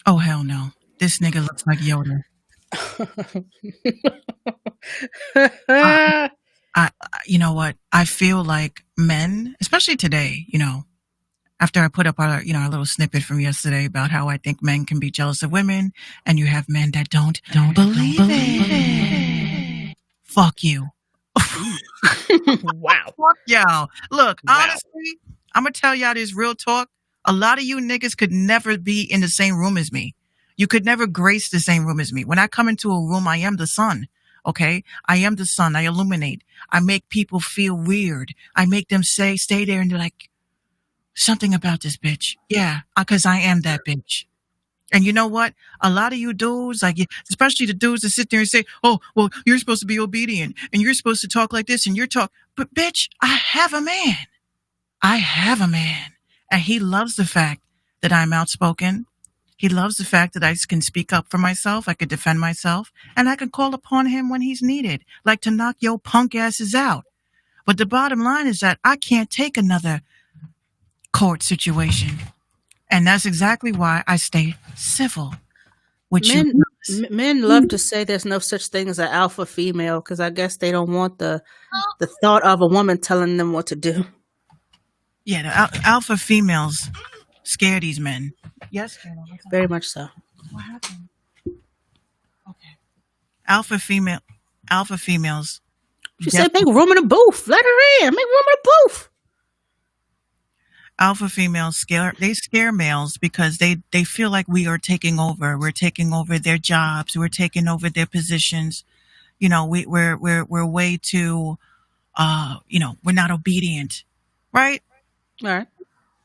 Speaker 3: oh, hell no. This nigga looks like Yoda. You know what? I feel like men, especially today, after I put up our little snippet from yesterday about how I think men can be jealous of women, and you have men that don't believe it. Fuck you.
Speaker 2: Wow.
Speaker 3: Fuck y'all. Look, honestly, I'm gonna tell y'all this real talk. A lot of you niggas could never be in the same room as me. You could never grace the same room as me. When I come into a room, I am the sun. Okay? I am the sun. I illuminate. I make people feel weird. I make them stay there, and they're like, something about this bitch. Yeah, because I am that bitch. And you know what? A lot of you dudes, like, especially the dudes that sit there and say, oh, well, you're supposed to be obedient and you're supposed to talk like this and you're talk. But bitch, I have a man. I have a man. And he loves the fact that I'm outspoken. He loves the fact that I can speak up for myself. I can defend myself and I can call upon him when he's needed, like to knock your punk asses out. But the bottom line is that I can't take another court situation. And that's exactly why I stay civil with
Speaker 2: Men,
Speaker 3: you.
Speaker 2: men love to say there's no such thing as an alpha female because I guess they don't want the thought of a woman telling them what to do.
Speaker 3: Yeah, the alpha females scare these men. Yes, Kayla, what's up?
Speaker 2: Very much so.
Speaker 3: What happened? Okay. Alpha females.
Speaker 2: She said, make room in the booth. Let her in. Make room in the booth.
Speaker 3: Alpha females scare males because they feel like we are taking over. We're taking over their jobs. We're taking over their positions. You know, we're way too, we're not obedient, right?
Speaker 2: All right.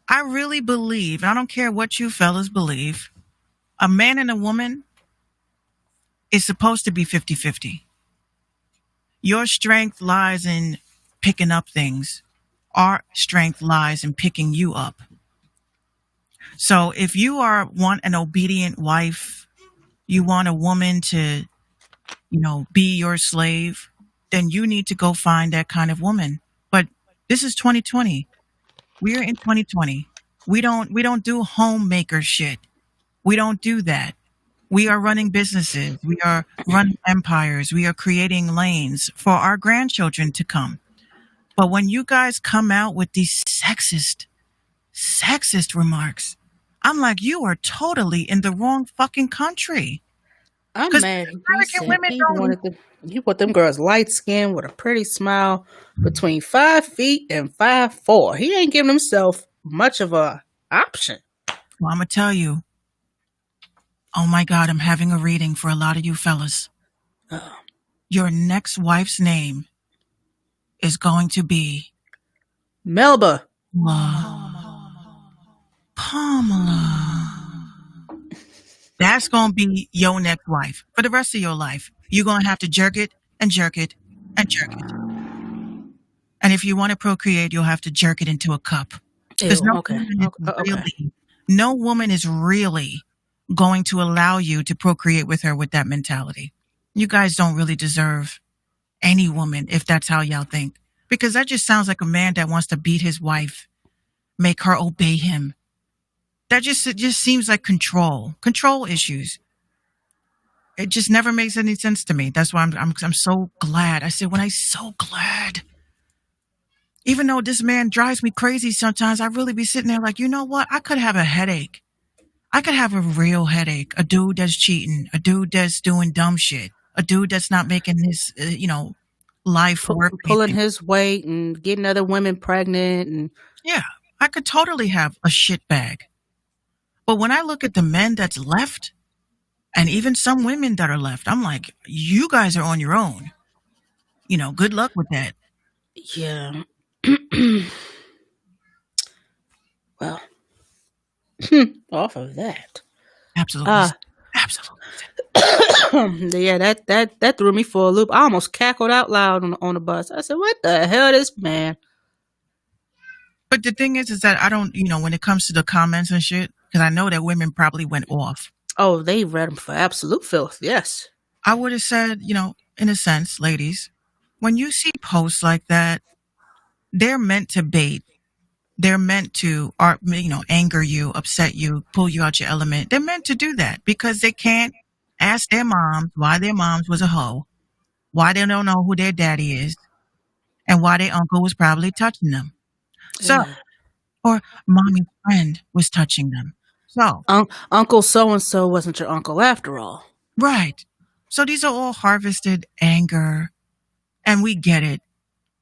Speaker 3: I really believe, I don't care what you fellas believe, a man and a woman is supposed to be 50-50. Your strength lies in picking up things. Our strength lies in picking you up. So if you want an obedient wife, you want a woman to, be your slave, then you need to go find that kind of woman. But this is 2020. We're in 2020. We don't do homemaker shit. We don't do that. We are running businesses. We are running empires. We are creating lanes for our grandchildren to come. But when you guys come out with these sexist remarks, I'm like, you are totally in the wrong fucking country.
Speaker 2: I'm
Speaker 3: 'Cause
Speaker 2: mad.
Speaker 3: American women don't.
Speaker 2: You want them girls light skinned with a pretty smile between 5 feet and 5'4". He ain't giving himself much of a option.
Speaker 3: Well, I'm gonna tell you. Oh my God, I'm having a reading for a lot of you fellas.
Speaker 2: Oh,
Speaker 3: Your next wife's name is going to be
Speaker 2: Melba.
Speaker 3: Pamela. That's going to be your next wife for the rest of your life. You're going to have to jerk it and jerk it and jerk it. And if you want to procreate, you'll have to jerk it into a cup. Because
Speaker 2: Okay.
Speaker 3: no woman is really going to allow you to procreate with her with that mentality. You guys don't really deserve any woman if that's how y'all think. Because that just sounds like a man that wants to beat his wife, make her obey him. It just seems like control issues. It just never makes any sense to me. That's why I'm so glad. I said, when I'm so glad. Even though this man drives me crazy sometimes, I really be sitting there like, you know what? I could have a headache. I could have a real headache. A dude that's cheating, a dude that's doing dumb shit, a dude that's not making his, life work.
Speaker 2: Pulling his weight and getting other women pregnant. And
Speaker 3: yeah, I could totally have a shit bag. But when I look at the men that's left, and even some women that are left, I'm like, you guys are on your own. Good luck with that.
Speaker 2: yeah. Well, off of that.
Speaker 3: Absolutely. Absolutely.
Speaker 2: Yeah, that threw me for a loop. I almost cackled out loud on the bus. I said, "What the hell, this man?"
Speaker 3: But the thing is that I don't, when it comes to the comments and shit, because I know that women probably went off.
Speaker 2: Oh, they read them for absolute filth. Yes.
Speaker 3: I would have said, in a sense, ladies, when you see posts like that, they're meant to bait. They're meant to, anger you, upset you, pull you out your element. They're meant to do that because they can't ask their moms why their moms was a hoe, why they don't know who their daddy is, and why their uncle was probably touching them. So,
Speaker 2: Yeah.
Speaker 3: or mommy's friend was touching them. So,
Speaker 2: Uncle so-and-so wasn't your uncle after all.
Speaker 3: right. So these are all harvested anger, and we get it.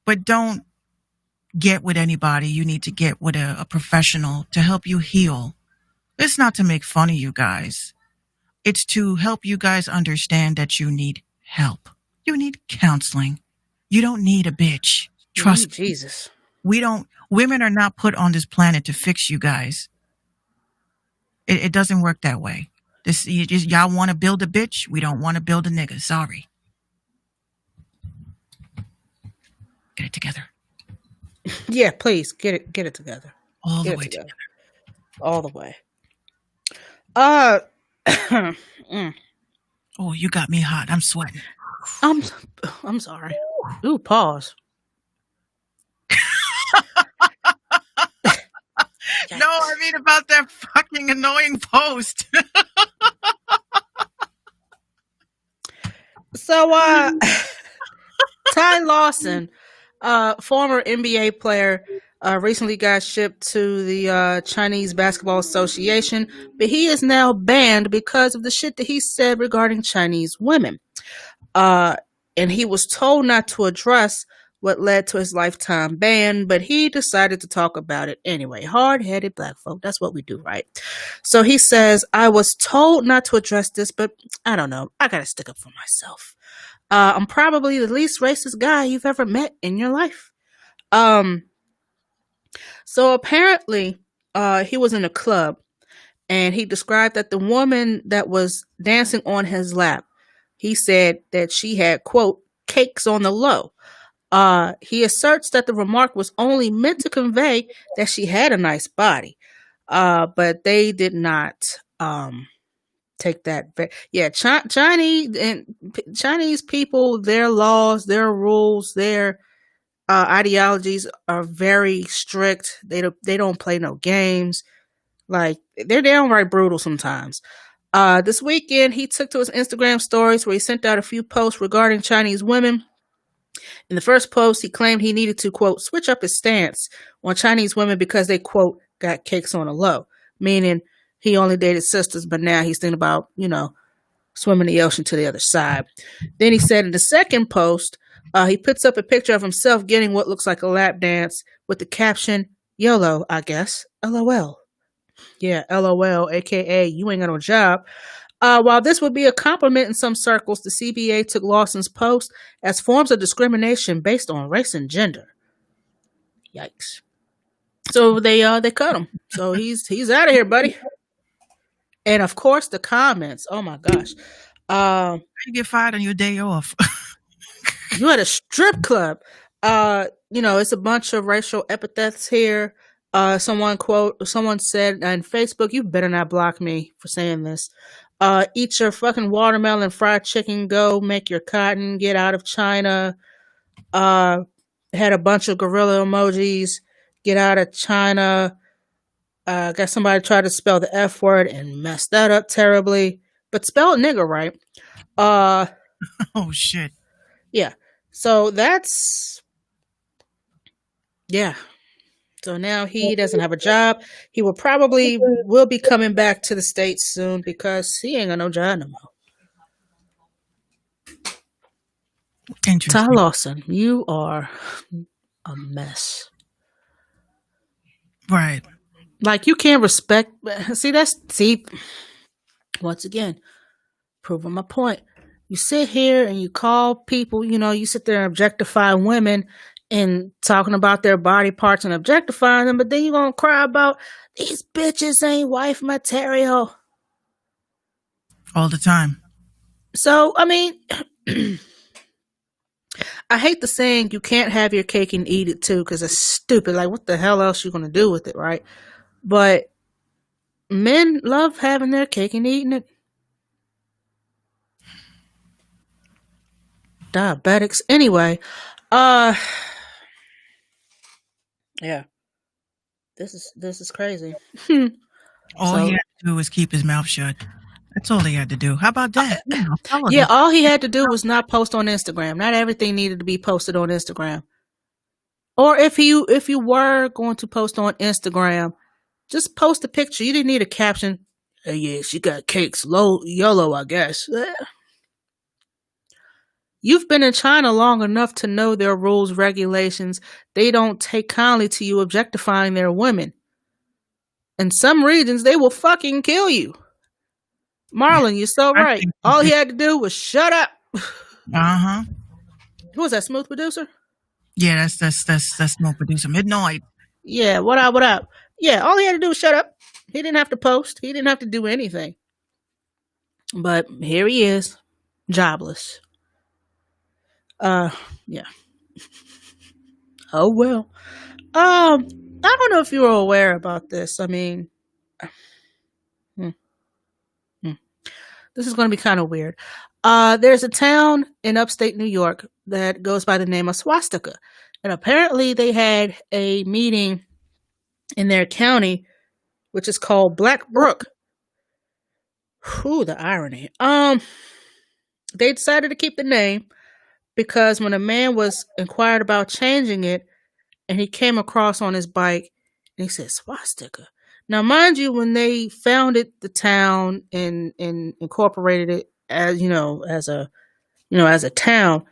Speaker 3: But don't get with anybody. You need to get with a professional to help you heal. It's not to make fun of you guys. It's to help you guys understand that you need help. You need counseling. You don't need a bitch. Trust me.
Speaker 2: Jesus.
Speaker 3: Women are not put on this planet to fix you guys. It doesn't work that way. Y'all want to build a bitch? We don't want to build a nigga. Sorry. Get it together.
Speaker 2: Yeah, please get it together.
Speaker 3: All
Speaker 2: Get
Speaker 3: the
Speaker 2: it
Speaker 3: way
Speaker 2: together.
Speaker 3: together.
Speaker 2: All the way. Mm,
Speaker 3: Oh, you got me hot. I'm sweating.
Speaker 2: I'm sorry. Ooh, pause.
Speaker 3: No, I mean about that fucking annoying post.
Speaker 2: So, Ty Lawson, former NBA player, recently got shipped to the Chinese Basketball Association, but he is now banned because of the shit that he said regarding Chinese women. And he was told not to address what led to his lifetime ban, but he decided to talk about it anyway. Hard-headed black folk, that's what we do, right? So he says, I was told not to address this, but I don't know. I gotta stick up for myself. I'm probably the least racist guy you've ever met in your life. So apparently, he was in a club, and he described that the woman that was dancing on his lap, he said that she had, quote, cakes on the low. He asserts that the remark was only meant to convey that she had a nice body, but they did not take that. Chinese people, their laws, their rules, their ideologies are very strict. They don't play no games. Like, they're downright brutal sometimes. This weekend, he took to his Instagram stories where he sent out a few posts regarding Chinese women. In the first post, he claimed he needed to, quote, switch up his stance on Chinese women because they, quote, got cakes on the low, meaning he only dated sisters, but now he's thinking about, swimming the ocean to the other side. Then he said in the second post, he puts up a picture of himself getting what looks like a lap dance with the caption, YOLO, I guess, LOL. Yeah, LOL, aka you ain't got no job. While this would be a compliment in some circles, the CBA took Lawson's post as forms of discrimination based on race and gender. Yikes! So they cut him. So he's out of here, buddy. And of course, the comments. Oh my gosh!
Speaker 3: You get fired on your day off.
Speaker 2: You at a strip club. It's a bunch of racial epithets here. Someone said on Facebook, "You better not block me for saying this. Eat your fucking watermelon, fried chicken, go make your cotton, get out of China." Had a bunch of gorilla emojis, get out of China. Got somebody tried to spell the F word and messed that up terribly, but spell nigger right.
Speaker 3: Oh shit.
Speaker 2: Yeah. So yeah. So now he doesn't have a job. He will be coming back to the States soon because he ain't got no job no more. Ty Lawson, you are a mess.
Speaker 3: Right.
Speaker 2: Like, you can't respect. See, once again, proving my point. You sit here and you call people, you sit there and objectify women and talking about their body parts and objectifying them, but then you're going to cry about these bitches ain't wife material.
Speaker 3: All the time.
Speaker 2: So, I mean, I hate the saying you can't have your cake and eat it too, because it's stupid. Like, what the hell else you going to do with it, right? But men love having their cake and eating it. Diabetics. Anyway, yeah. This is crazy.
Speaker 3: All he had to do was keep his mouth shut. That's all he had to do. How about that?
Speaker 2: Yeah, all he had to do was not post on Instagram. Not everything needed to be posted on Instagram. Or if you were going to post on Instagram, just post a picture. You didn't need a caption. Hey, yeah, she got cakes, YOLO, I guess. You've been in China long enough to know their rules, regulations. They don't take kindly to you objectifying their women. In some regions, they will fucking kill you. Marlon, you're so right. All he had to do was shut up.
Speaker 3: Uh-huh.
Speaker 2: Who was that, Smooth Producer?
Speaker 3: Yeah, that's Smooth Producer. Midnight.
Speaker 2: Yeah, what up? Yeah, all he had to do was shut up. He didn't have to post. He didn't have to do anything. But here he is, jobless. Yeah. Oh well. I don't know if you were aware about this. I mean, hmm, hmm. This is going to be kind of weird. There's a town in upstate New York that goes by the name of Swastika. And apparently they had a meeting in their county, which is called Black Brook. Whew, the irony. They decided to keep the name because when a man was inquired about changing it, and he came across on his bike, and he said swastika. Now, mind you, when they founded the town and incorporated it as as a town,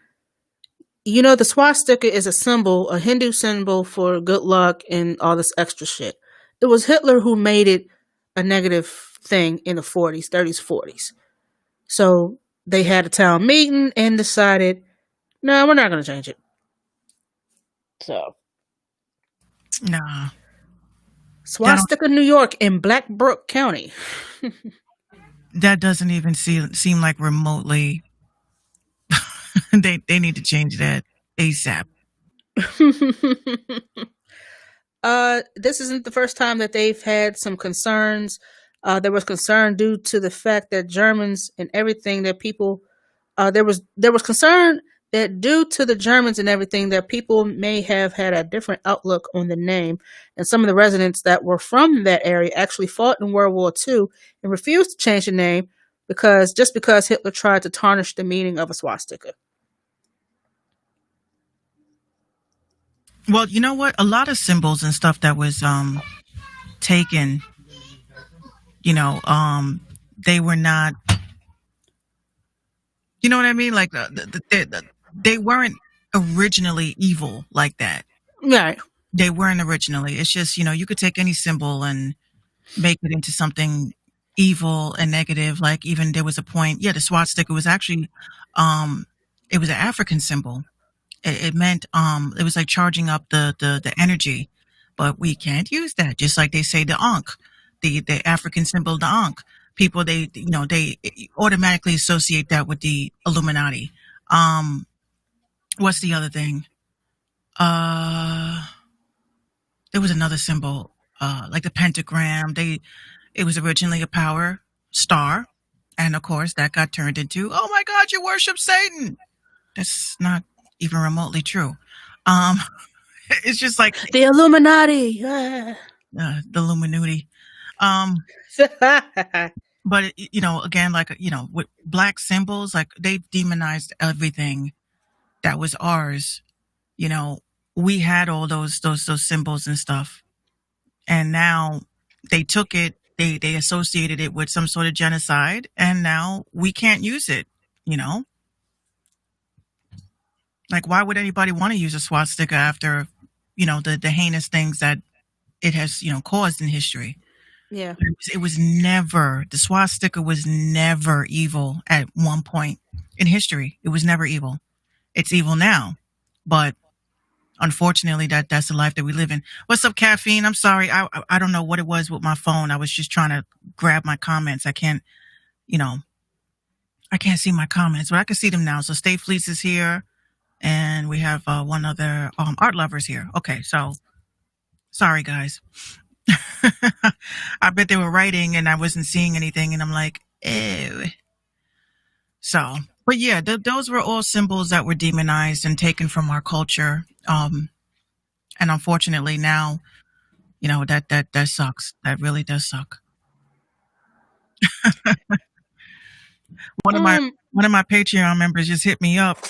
Speaker 2: the swastika is a symbol, a Hindu symbol for good luck and all this extra shit. It was Hitler who made it a negative thing in the 40s, 30s, 40s. So they had a town meeting and decided, no, we're not going to change it. So,
Speaker 3: Nah,
Speaker 2: Swastika, New York, in Black Brook County.
Speaker 3: that doesn't even seem like remotely. They need to change that ASAP.
Speaker 2: This isn't the first time that they've had some concerns. There was concern due to the fact that Germans and everything that people there was concern that due to the Germans and everything that people may have had a different outlook on the name, and some of the residents that were from that area actually fought in World War II and refused to change the name because Hitler tried to tarnish the meaning of a swastika.
Speaker 3: Well, you know what? A lot of symbols and stuff that was taken, they were not. You know what I mean? Like they weren't originally evil like that.
Speaker 2: Right.
Speaker 3: They weren't originally. It's just you could take any symbol and make it into something evil and negative. Like even there was a point. Yeah, the swastika was actually, it was an African symbol. It meant it was like charging up the energy, but we can't use that. Just like they say the Ankh, the African symbol, the Ankh. People they automatically associate that with the Illuminati. What's the other thing? There was another symbol, like the pentagram. It was originally a power star, and of course that got turned into, oh my God, you worship Satan. That's not even remotely true. It's just like
Speaker 2: the Illuminati.
Speaker 3: the Illuminati. But again, like with black symbols, like they've demonized everything that was ours. We had all those symbols and stuff, and now they took it, they associated it with some sort of genocide, and now we can't use it. Like, why would anybody want to use a swastika after, the heinous things that it has, caused in history?
Speaker 2: Yeah.
Speaker 3: It was never, the swastika was never evil at one point in history. It was never evil. It's evil now. But unfortunately, that's the life that we live in. What's up, Caffeine? I'm sorry. I don't know what it was with my phone. I was just trying to grab my comments. I can't see my comments, but I can see them now. So Stay Fleece is here. And we have one other art lovers here. Okay, so sorry guys. I bet they were writing and I wasn't seeing anything, and I'm like, ew. So, but yeah, those were all symbols that were demonized and taken from our culture. And unfortunately now, that sucks. That really does suck. One of my Patreon members just hit me up.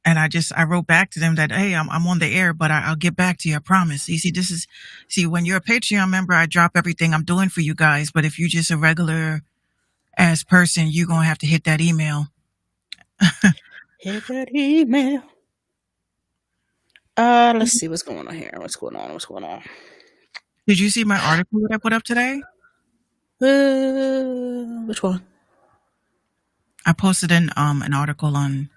Speaker 3: And I wrote back to them that, hey, I'm on the air, but I'll get back to you. I promise. You see, when you're a Patreon member, I drop everything I'm doing for you guys. But if you're just a regular ass person, you're going to have to hit that email.
Speaker 2: Hit that email. Let's see what's going on here. What's going on?
Speaker 3: Did you see my article that I put up today?
Speaker 2: Which one?
Speaker 3: I posted an article on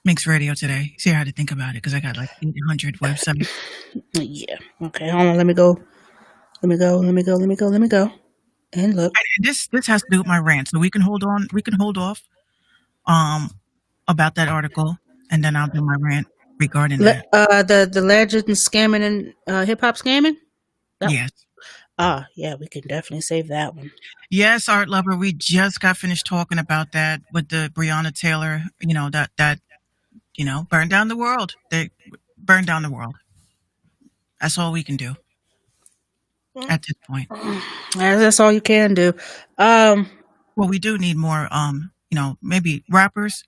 Speaker 3: Mix Radio today. See, I had to think about it because I got like 800 websites.
Speaker 2: Yeah. Okay. Hold on. Let me go. And look,
Speaker 3: This has to do with my rant, so we can hold on. We can hold off about that article, and then I'll do my rant regarding that.
Speaker 2: the legend scamming and hip hop scamming. That-
Speaker 3: Yes.
Speaker 2: Yeah, we can definitely save that one.
Speaker 3: Yes, Art Lover, we just got finished talking about that with the Breonna Taylor, that burned down the world. They burned down the world. That's all we can do at this point.
Speaker 2: That's all you can do.
Speaker 3: Well, we do need more, maybe rappers,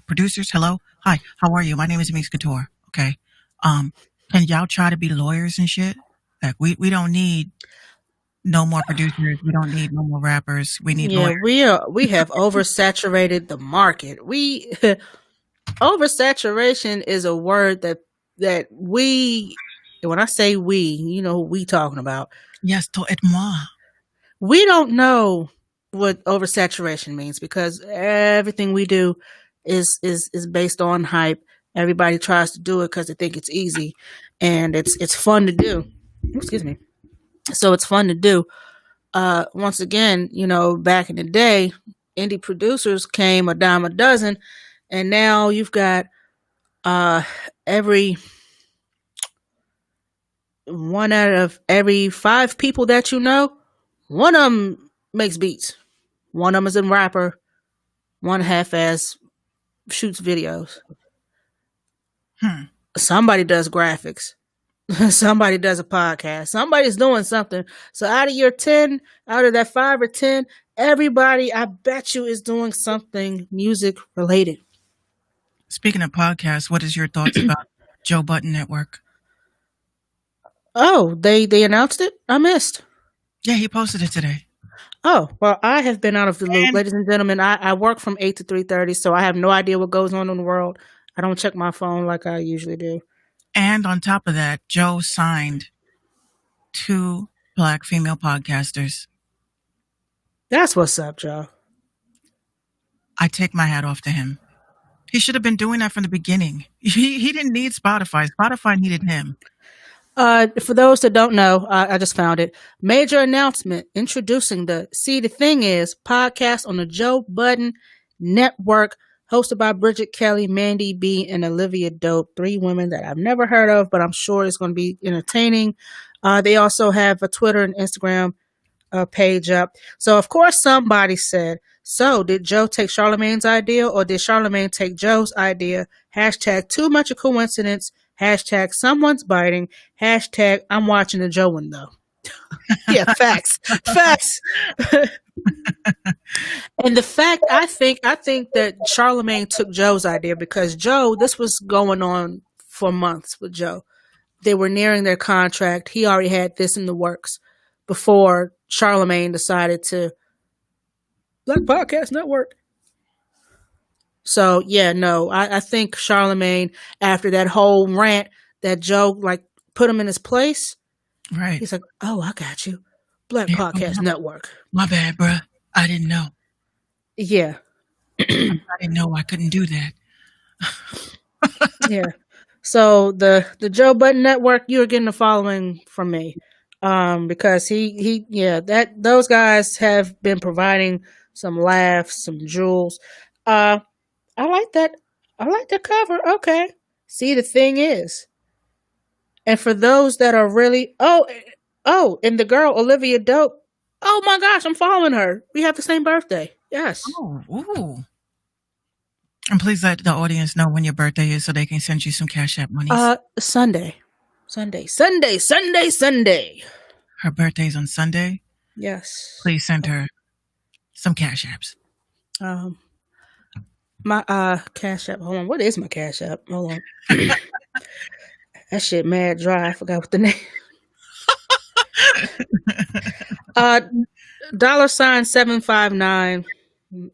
Speaker 3: producers. Hello. Hi, how are you? My name is Mix Couture. Okay. Can y'all try to be lawyers and shit? Like, we don't need no more producers. We don't need no more rappers. We need lawyers.
Speaker 2: we have oversaturated the market. Oversaturation is a word that we, when I say we, you know who we talking about.
Speaker 3: Yes, to et moi.
Speaker 2: We don't know what oversaturation means because everything we do is based on hype. Everybody tries to do it because they think it's easy and it's fun to do. Excuse me. So it's fun to do. Once again, back in the day, indie producers came a dime a dozen, and now you've got every one out of every 5 people that you know, one of them makes beats. One of them is a rapper. One half-ass shoots videos. Somebody does graphics. Somebody does a podcast. Somebody's doing something. So out of that 5 or 10, everybody, I bet you, is doing something music related.
Speaker 3: Speaking of podcasts, what is your thoughts about Joe Budden Network?
Speaker 2: Oh, they announced it? I missed.
Speaker 3: Yeah, he posted it today.
Speaker 2: Oh, well, I have been out of the loop. Ladies and gentlemen, I work from 8 to 3:30, so I have no idea what goes on in the world. I don't check my phone like I usually do.
Speaker 3: And on top of that, Joe signed 2 Black female podcasters.
Speaker 2: That's what's up, Joe.
Speaker 3: I take my hat off to him. He should have been doing that from the beginning. He didn't need Spotify. Spotify needed him.
Speaker 2: For those that don't know, I just found it. Major announcement introducing the Thing Is podcast on the Joe Budden Network, hosted by Bridget Kelly, Mandy B, and Olivia Dope. 3 women that I've never heard of, but I'm sure it's going to be entertaining. They also have a Twitter and Instagram page up. So, of course, somebody said, so did Joe take Charlamagne's idea or did Charlamagne take Joe's idea? Hashtag too much a coincidence. Hashtag someone's biting. Hashtag I'm watching the Joe one though. Yeah, facts. Facts. And the fact, I think that Charlamagne took Joe's idea because Joe, this was going on for months with Joe. They were nearing their contract. He already had this in the works before Charlamagne decided to Black Podcast Network. So yeah, no, I think Charlamagne, after that whole rant that Joe put him in his place,
Speaker 3: right?
Speaker 2: He's like, "Oh, I got you, Black Podcast Network."
Speaker 3: My bad, bruh. I didn't know.
Speaker 2: Yeah,
Speaker 3: I didn't know I couldn't do that.
Speaker 2: Yeah. So the Joe Budden Network, you're getting the following from me, because those guys have been providing some laughs, some jewels. I like that. I like the cover. Okay. See, the thing is, and for those that are really, and the girl, Olivia Dope, oh my gosh, I'm following her. We have the same birthday. Yes.
Speaker 3: Oh, ooh. And please let the audience know when your birthday is so they can send you some Cash App money.
Speaker 2: Sunday.
Speaker 3: Her birthday's on Sunday.
Speaker 2: Yes.
Speaker 3: Please send her some Cash Apps.
Speaker 2: My Cash App. Hold on. What is my Cash App? Hold on. That shit mad dry. I forgot what the name. $759.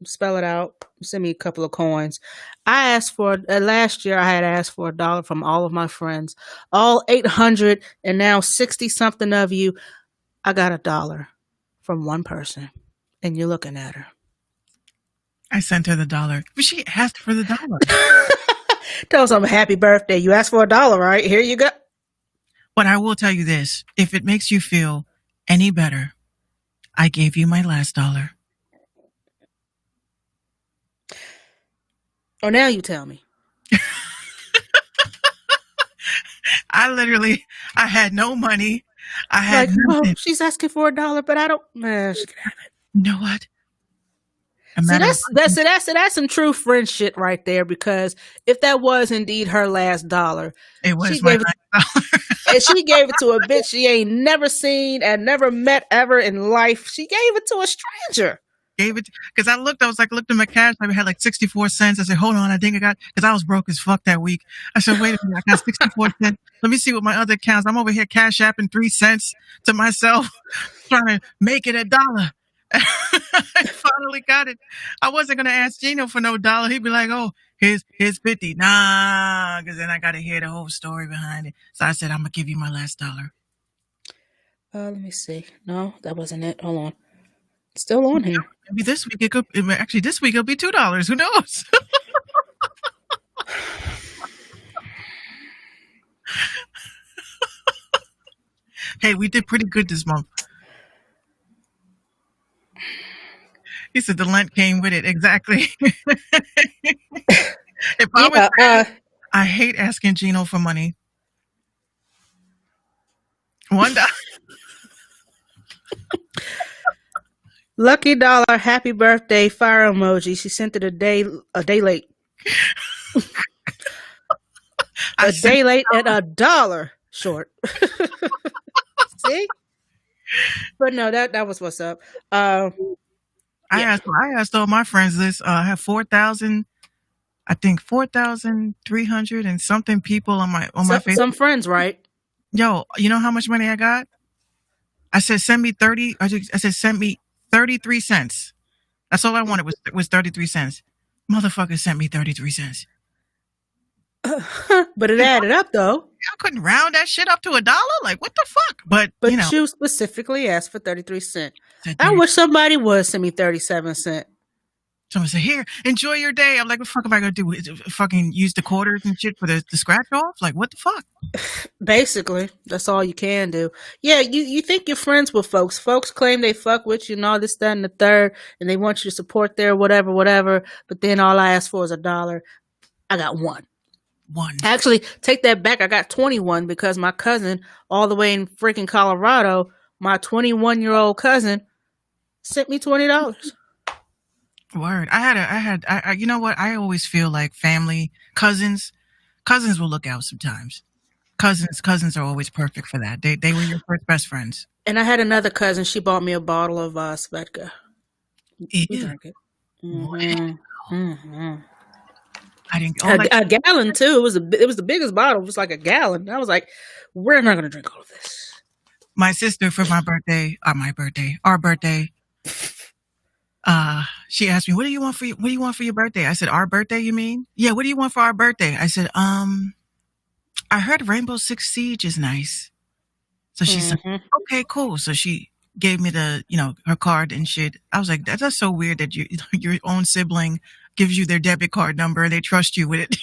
Speaker 2: Spell it out. Send me a couple of coins. I asked for last year. I had asked for $1 from all of my friends, all 800, and now 60 something of you. I got $1 from one person, and you're looking at her.
Speaker 3: I sent her the $1, but she asked for the $1.
Speaker 2: Tell us I'm happy birthday. You asked for $1, right? Here you go.
Speaker 3: But I will tell you this: if it makes you feel any better, I gave you my last dollar.
Speaker 2: Oh, now you tell me.
Speaker 3: I had no money. I had
Speaker 2: Like, oh,
Speaker 3: nothing.
Speaker 2: she's asking for $1, but I don't. Man, she can have it.
Speaker 3: You know what? A
Speaker 2: See,
Speaker 3: matter of
Speaker 2: that's some true friend shit right there. Because if that was indeed her last dollar,
Speaker 3: it was
Speaker 2: she
Speaker 3: my
Speaker 2: gave it,
Speaker 3: last dollar.
Speaker 2: and she gave it to a bitch she ain't never seen and never met ever in life. She gave it to a stranger.
Speaker 3: Gave it because I looked at my cash. I had like 64 cents. I said, hold on, I think I got, because I was broke as fuck that week. I said, wait a minute, I got 64 cents. Let me see what my other accounts. I'm over here cash apping 3 cents to myself, trying to make it $1. I finally got it. I wasn't gonna ask Gino for no dollar. He'd be like, oh, here's 50. Nah, because then I gotta hear the whole story behind it. So I said, I'm gonna give you my last dollar.
Speaker 2: Let me see. No, that wasn't it. Hold on. It's still on here.
Speaker 3: Maybe this week this week it'll be $2. Who knows? Hey, we did pretty good this month. He said the Lent came with it. Exactly. If I was, I hate asking Gino for money. $1.
Speaker 2: Lucky dollar, happy birthday, fire emoji. She sent it a day late. A day late and $1 short. See? But no, that was what's up.
Speaker 3: I asked all my friends this. I have 4,000, I think 4,300 and something people on my Facebook.
Speaker 2: Some friends, right?
Speaker 3: Yo, you know how much money I got? I said send me 30. I said send me 33 cents. That's all I wanted was 33 cents. Motherfucker sent me 33 cents.
Speaker 2: But it added up though.
Speaker 3: I couldn't round that shit up to $1. Like what the fuck? But you know,
Speaker 2: you specifically asked for 33 cents.
Speaker 3: said
Speaker 2: I
Speaker 3: 30.
Speaker 2: wish somebody would send me 37 cents.
Speaker 3: Someone said, here, enjoy your day. I'm like, what the fuck am I going to do? Fucking use the quarters and shit for the scratch off? Like, what the fuck?
Speaker 2: Basically, that's all you can do. Yeah, you think you're friends with folks. Folks claim they fuck with you and all this, that, and the third, and they want you to support their whatever. But then all I ask for is $1. I got one. Actually, take that back. I got 21 because my cousin, all the way in freaking Colorado, my 21-year-old cousin, sent me $20.
Speaker 3: Word. I you know what? I always feel like family, cousins will look out sometimes. Cousins are always perfect for that. They were your first best friends.
Speaker 2: And I had another cousin. She bought me a bottle of Svedka. We drank it. Mm-hmm. Mm-hmm.
Speaker 3: I didn't.
Speaker 2: A gallon too. It was the biggest bottle. It was like a gallon. I was like, we're not gonna drink all of this.
Speaker 3: My sister for our birthday, she asked me, what do you want for your birthday? I said, our birthday, you mean? Yeah, what do you want for our birthday? I said, I heard Rainbow Six Siege is nice. So she said, okay, cool. So she gave me her card and shit. I was like, that's so weird that your own sibling gives you their debit card number and they trust you with it.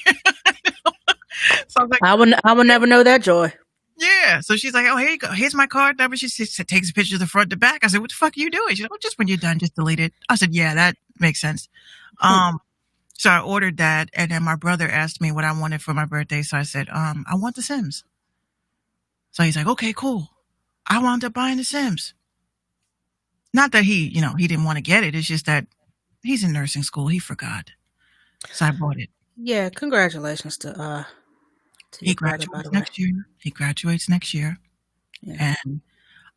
Speaker 3: So I was like,
Speaker 2: I would never know that joy.
Speaker 3: Yeah. So she's like, oh, here you go. Here's my card number. She takes a picture of the front to back. I said, what the fuck are you doing? She's like, oh, just when you're done, just delete it. I said, yeah, that makes sense. So I ordered that. And then my brother asked me what I wanted for my birthday. So I said, I want The Sims. So he's like, okay, cool. I wound up buying The Sims. Not that he didn't want to get it. It's just that he's in nursing school. He forgot. So I bought it.
Speaker 2: Yeah. Congratulations to
Speaker 3: he graduates next year. He graduates next year. Yeah. And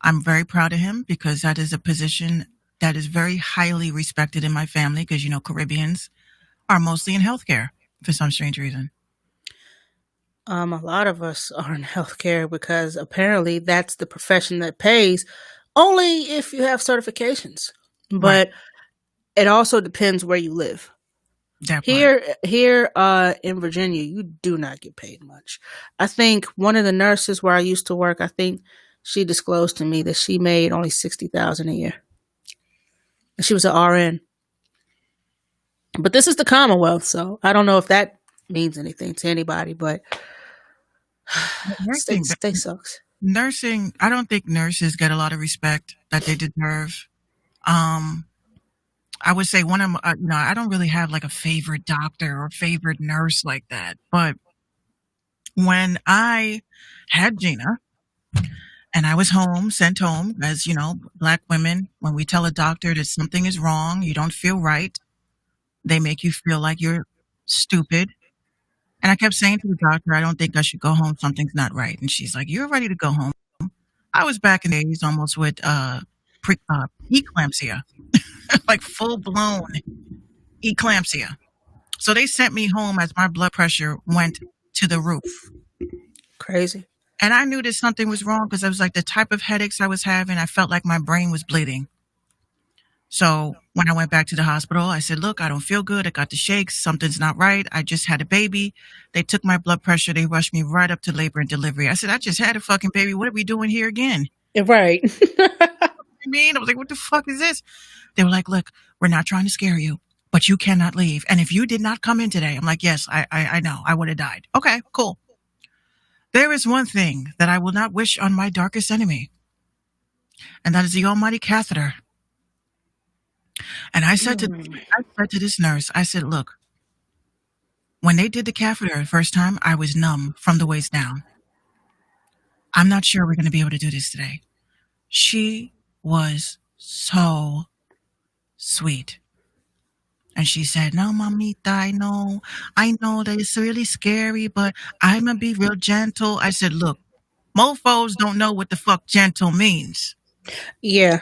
Speaker 3: I'm very proud of him because that is a position that is very highly respected in my family because, Caribbeans are mostly in healthcare for some strange reason.
Speaker 2: A lot of us are in healthcare because apparently that's the profession that pays only if you have certifications. But it also depends where you live. Here in Virginia, you do not get paid much. I think one of the nurses where I used to work, I think she disclosed to me that she made only $60,000 a year. And she was an RN. But this is the Commonwealth, so I don't know if that means anything to anybody, but state sucks.
Speaker 3: Nursing, I don't think nurses get a lot of respect that they deserve. I would say one of my, I don't really have like a favorite doctor or favorite nurse like that. But when I had Gina and I was sent home, as Black women, when we tell a doctor that something is wrong, you don't feel right, they make you feel like you're stupid. And I kept saying to the doctor, I don't think I should go home. Something's not right. And she's like, you're ready to go home. I was back in the days almost with eclampsia, like full blown eclampsia. So they sent me home as my blood pressure went to the roof.
Speaker 2: Crazy.
Speaker 3: And I knew that something was wrong because I was like the type of headaches I was having, I felt like my brain was bleeding. So when I went back to the hospital, I said, look, I don't feel good. I got the shakes. Something's not right. I just had a baby. They took my blood pressure. They rushed me right up to labor and delivery. I said, I just had a fucking baby. What are we doing here again?
Speaker 2: Right.
Speaker 3: I was like, what the fuck is this? They were like, look, we're not trying to scare you, but you cannot leave. And if you did not come in today, I'm like, yes, I know. I would have died. Okay, cool. There is one thing that I will not wish on my darkest enemy, and that is the almighty catheter. And I said to this nurse, I said, look, when they did the catheter the first time, I was numb from the waist down. I'm not sure we're going to be able to do this today. She was so sweet. And she said, no, mamita, I know that it's really scary, but I'm going to be real gentle. I said, look, mofos don't know what the fuck gentle means.
Speaker 2: Yeah.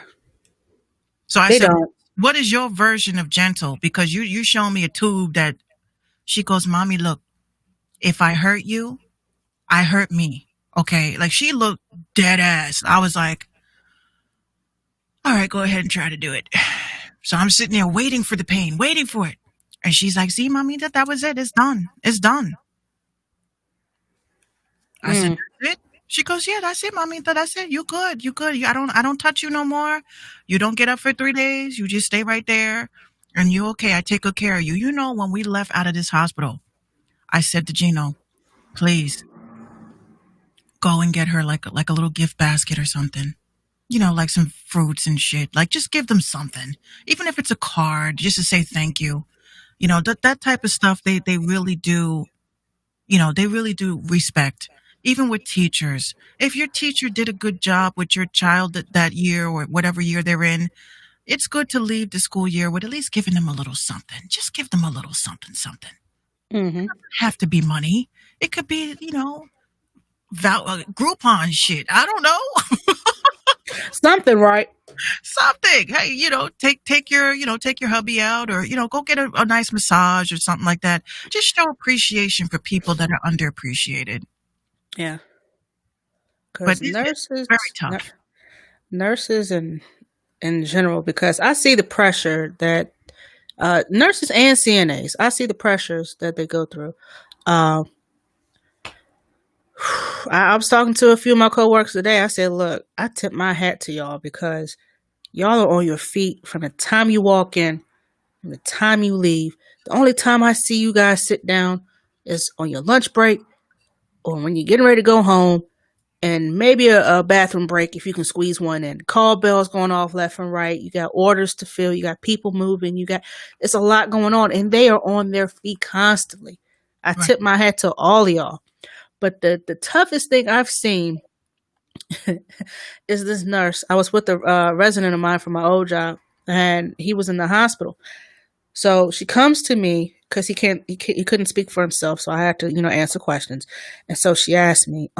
Speaker 3: So I
Speaker 2: They
Speaker 3: said,
Speaker 2: don't.
Speaker 3: what is your version of gentle? Because you show me a tube that she goes, mommy, look, if I hurt you, I hurt me. Okay. Like she looked dead ass. I was like, all right, go ahead and try to do it. So I'm sitting there waiting for the pain, waiting for it. And she's like, see, mommy, that was it. It's done. It's done. I said, that's it? She goes, yeah, that's it, mommy. That's it. You good. You good. I don't touch you no more. You don't get up for 3 days. You just stay right there. And you okay. I take good care of you. You know, when we left out of this hospital, I said to Gino, please go and get her like a little gift basket or something. You know, like some fruits and shit. Like just give them something. Even if it's a card, just to say thank you. You know, that type of stuff they really do, they really do respect. Even with teachers, if your teacher did a good job with your child that year or whatever year they're in, it's good to leave the school year with at least giving them a little something. Just give them a little something.
Speaker 2: Mm-hmm.
Speaker 3: It doesn't have to be money. It could be, Groupon shit. I don't know.
Speaker 2: Something, right?
Speaker 3: Something. Hey, take your hubby out or, go get a nice massage or something like that. Just show appreciation for people that are underappreciated.
Speaker 2: Yeah.
Speaker 3: But
Speaker 2: Because nurses,
Speaker 3: very tough.
Speaker 2: Nurses in general, because I see the pressure that nurses and CNAs, I see the pressures that they go through. I was talking to a few of my coworkers today. I said, look, I tip my hat to y'all because y'all are on your feet from the time you walk in, from the time you leave. The only time I see you guys sit down is on your lunch break or when you're getting ready to go home, and maybe a bathroom break if you can squeeze one in. Call bells going off left and right. You got orders to fill. You got people moving. It's a lot going on, and they are on their feet constantly. I tip my hat to all of y'all. But the toughest thing I've seen is this nurse. I was with a resident of mine from my old job, and he was in the hospital. So she comes to me because he couldn't speak for himself. So I had to, answer questions. And so she asked me,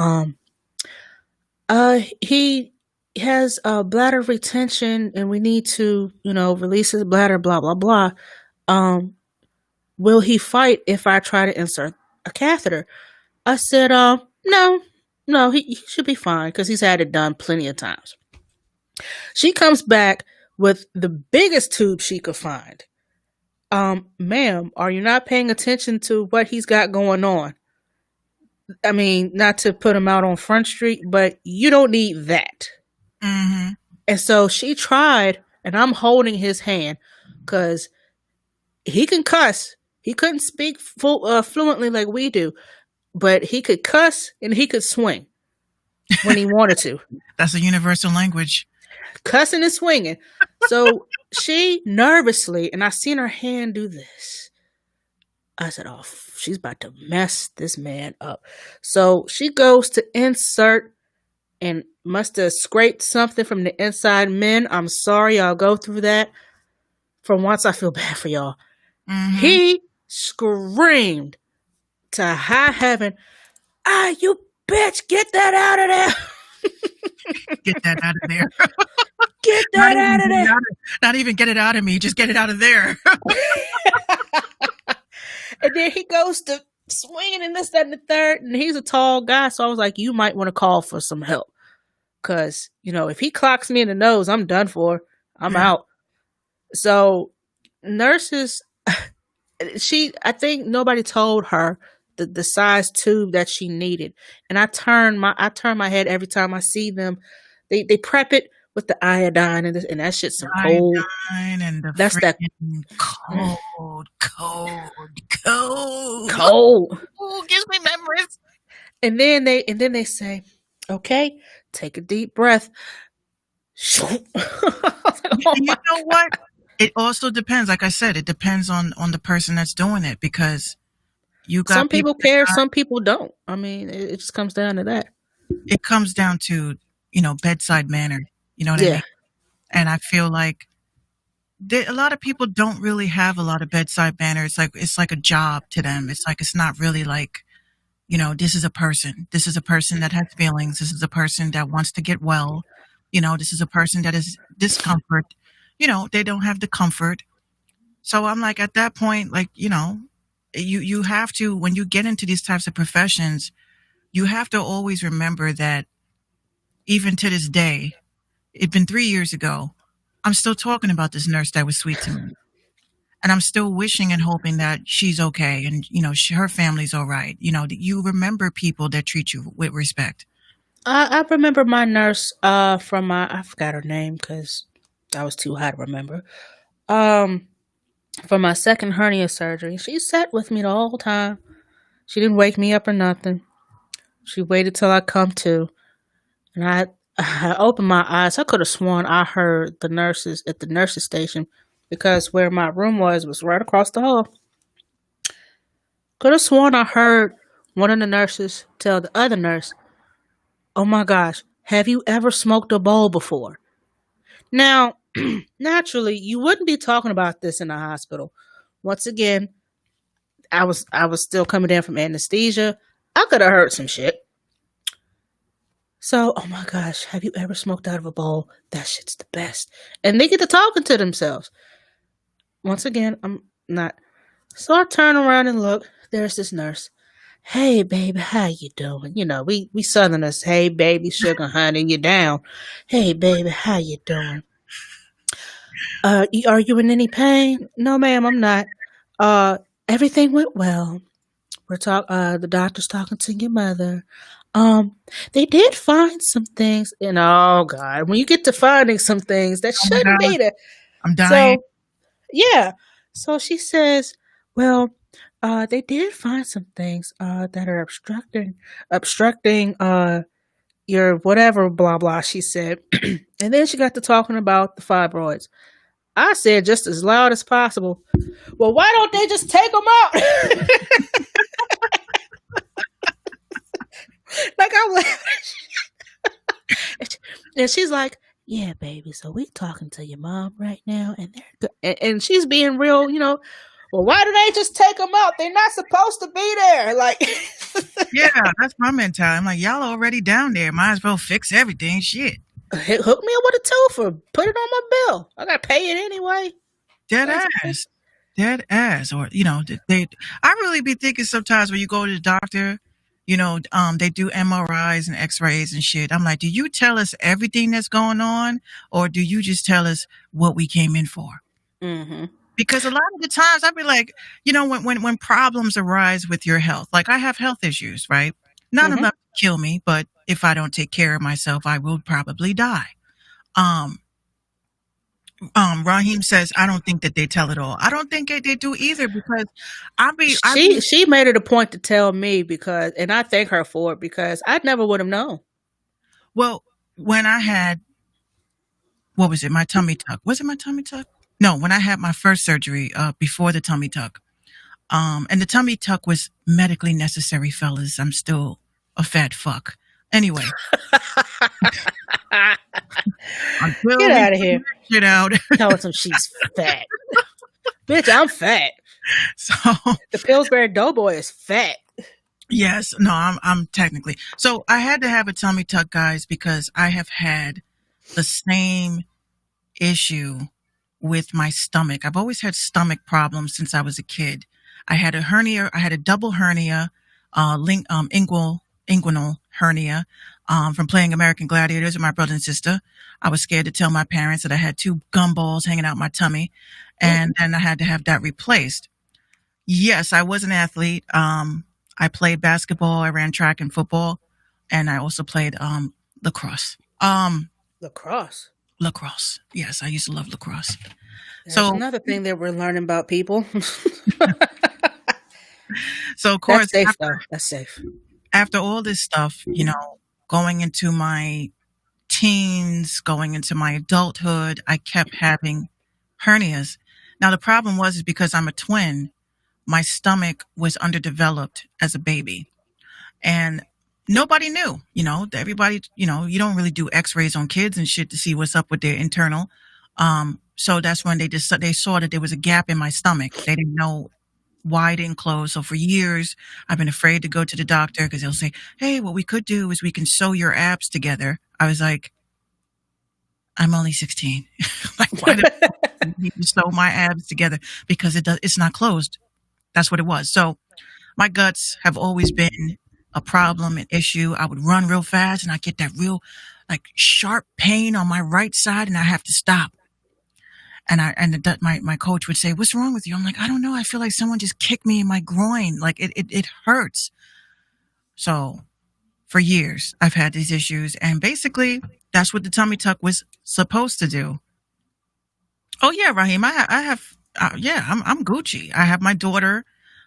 Speaker 2: he has bladder retention and we need to, release his bladder, blah, blah, blah. Will he fight if I try to insert a catheter? I said, no, he should be fine because he's had it done plenty of times. She comes back with the biggest tube she could find. Ma'am, are you not paying attention to what he's got going on? I mean, not to put him out on Front Street, but you don't need that.
Speaker 3: Mm-hmm.
Speaker 2: And so she tried, and I'm holding his hand because he can cuss. He couldn't speak fluently like we do, but he could cuss and he could swing when he wanted to.
Speaker 3: That's a universal language.
Speaker 2: Cussing and swinging. So she nervously, and I seen her hand do this. I said, "Oh, she's about to mess this man up." So she goes to insert and must have scraped something from the inside. Men, I'm sorry, I'll go through that. For once, I feel bad for y'all.
Speaker 3: Mm-hmm.
Speaker 2: He screamed to high heaven, "Ah, you bitch, get that out of there!
Speaker 3: Get that out of there.
Speaker 2: Get that out of there!"
Speaker 3: Not even get it out of me. Just get it out of there.
Speaker 2: And then he goes to swinging and this, that, and the third. And he's a tall guy. So I was like, you might want to call for some help. Because, if he clocks me in the nose, I'm done for. I'm out. So nurses, I think nobody told her the size tube that she needed. And I turn my head every time I see them. They prep it with the iodine and that shit's some cold.
Speaker 3: And
Speaker 2: that's that
Speaker 3: cold.
Speaker 2: Oh,
Speaker 3: gives me memories.
Speaker 2: And then they say, "Okay, take a deep breath."
Speaker 3: You know what? It also depends. Like I said, it depends on the person that's doing it, because you got
Speaker 2: some people care, some people don't. I mean, it just comes down to that.
Speaker 3: It comes down to bedside manner. You know what I mean? And I feel like a lot of people don't really have a lot of bedside manner. It's like a job to them. It's not really like, this is a person. This is a person that has feelings. This is a person that wants to get well. This is a person that is discomfort. They don't have the comfort. So I'm like, at that point, like, you have to, when you get into these types of professions, you have to always remember that even to this day, it's been 3 years ago, I'm still talking about this nurse that was sweet to me. And I'm still wishing and hoping that she's okay and, her family's all right. You remember people that treat you with respect.
Speaker 2: I remember my nurse I forgot her name because I was too high to remember. For my second hernia surgery, she sat with me the whole time. She didn't wake me up or nothing. She waited till I come to. And I opened my eyes. I could have sworn I heard the nurses at the nurses station, because where my room was right across the hall. Could have sworn I heard one of the nurses tell the other nurse, "Oh my gosh, have you ever smoked a bowl before?" Now, naturally, you wouldn't be talking about this in a hospital. Once again, I was still coming down from anesthesia. I could have heard some shit. So, "Oh my gosh, have you ever smoked out of a bowl? That shit's the best." And they get to talking to themselves. Once again, I'm not. So I turn around and look. There's this nurse. "Hey, baby, how you doing?" We Southerners. "Hey, baby, sugar, honey, you down? Hey, baby, how you doing? Are you in any pain?" "No, ma'am, I'm not. Everything went well. The doctor's talking to your mother. They did find some things." And oh God, when you get to finding some things that shouldn't be there.
Speaker 3: I'm dying.
Speaker 2: So, yeah. So she says, "Well, they did find some things that are obstructing your whatever, blah blah," she said. And then she got to talking about the fibroids. I said just as loud as possible, "Well, why don't they just take them out?" Like I'm laughing. And she's like, "Yeah, baby. So we talking to your mom right now, and and she's being real, Well, why do they just take them out? They're not supposed to be there." Like,
Speaker 3: yeah, that's my mentality. I'm like, y'all already down there. Might as well fix everything. Shit.
Speaker 2: Hook me up with a tooth, put it on my bill. I gotta pay it anyway.
Speaker 3: Dead ass. Or I really be thinking sometimes when you go to the doctor, they do MRIs and X-rays and shit. I'm like, do you tell us everything that's going on, or do you just tell us what we came in for?
Speaker 2: Mm-hmm.
Speaker 3: Because a lot of the times I'd be like, when problems arise with your health, like I have health issues, right? Not enough to kill me, but if I don't take care of myself, I will probably die. Raheem says, I don't think that they tell it all. I don't think they do either, because she
Speaker 2: made it a point to tell me, and I thank her for it, because I never would have known.
Speaker 3: Well, when I had what was it? My tummy tuck. Was it my tummy tuck? No, when I had my first surgery, before the tummy tuck. And the tummy tuck was medically necessary, fellas. I'm still a fat fuck. Anyway, until
Speaker 2: Get
Speaker 3: we
Speaker 2: out of here.
Speaker 3: get out.
Speaker 2: Telling some she's fat. Bitch, I'm fat.
Speaker 3: So
Speaker 2: The Pillsbury Doughboy is fat.
Speaker 3: yes, no, I'm technically. So I had to have a tummy tuck, guys, because I have had the same issue with my stomach. I've always had stomach problems since I was a kid. I had a hernia. I had a double hernia, inguinal hernia, from playing American Gladiators with my brother and sister. I was scared to tell my parents that I had two gumballs hanging out my tummy, and then I had to have that replaced. Yes, I was an athlete. I played basketball. I ran track and football, and I also played lacrosse.
Speaker 2: Lacrosse.
Speaker 3: Lacrosse. Yes, I used to love lacrosse.
Speaker 2: That's
Speaker 3: So,
Speaker 2: another thing that we're learning about people.
Speaker 3: so of course,
Speaker 2: That's safe, though. That's safe.
Speaker 3: after all this stuff, going into my teens, going into my adulthood, I kept having hernias. Now, the problem is because I'm a twin, my stomach was underdeveloped as a baby. And nobody knew, everybody, you don't really do x-rays on kids and shit to see what's up with their internal. So that's when they saw that there was a gap in my stomach. They didn't know why it didn't close. So for years, I've been afraid to go to the doctor because they'll say, hey, what we could do is we can sew your abs together. I was like, I'm only 16. Like, why do you need to sew my abs together? Because it's not closed. That's what it was. So my guts have always been a problem, an issue. I would run real fast and I get that real like sharp pain on my right side and I have to stop. And my coach would say, what's wrong with you? I'm like, I don't know. I feel like someone just kicked me in my groin. Like it hurts. So for years I've had these issues, and basically that's what the tummy tuck was supposed to do. Oh yeah, Raheem, I have, I'm Gucci. I have my daughter,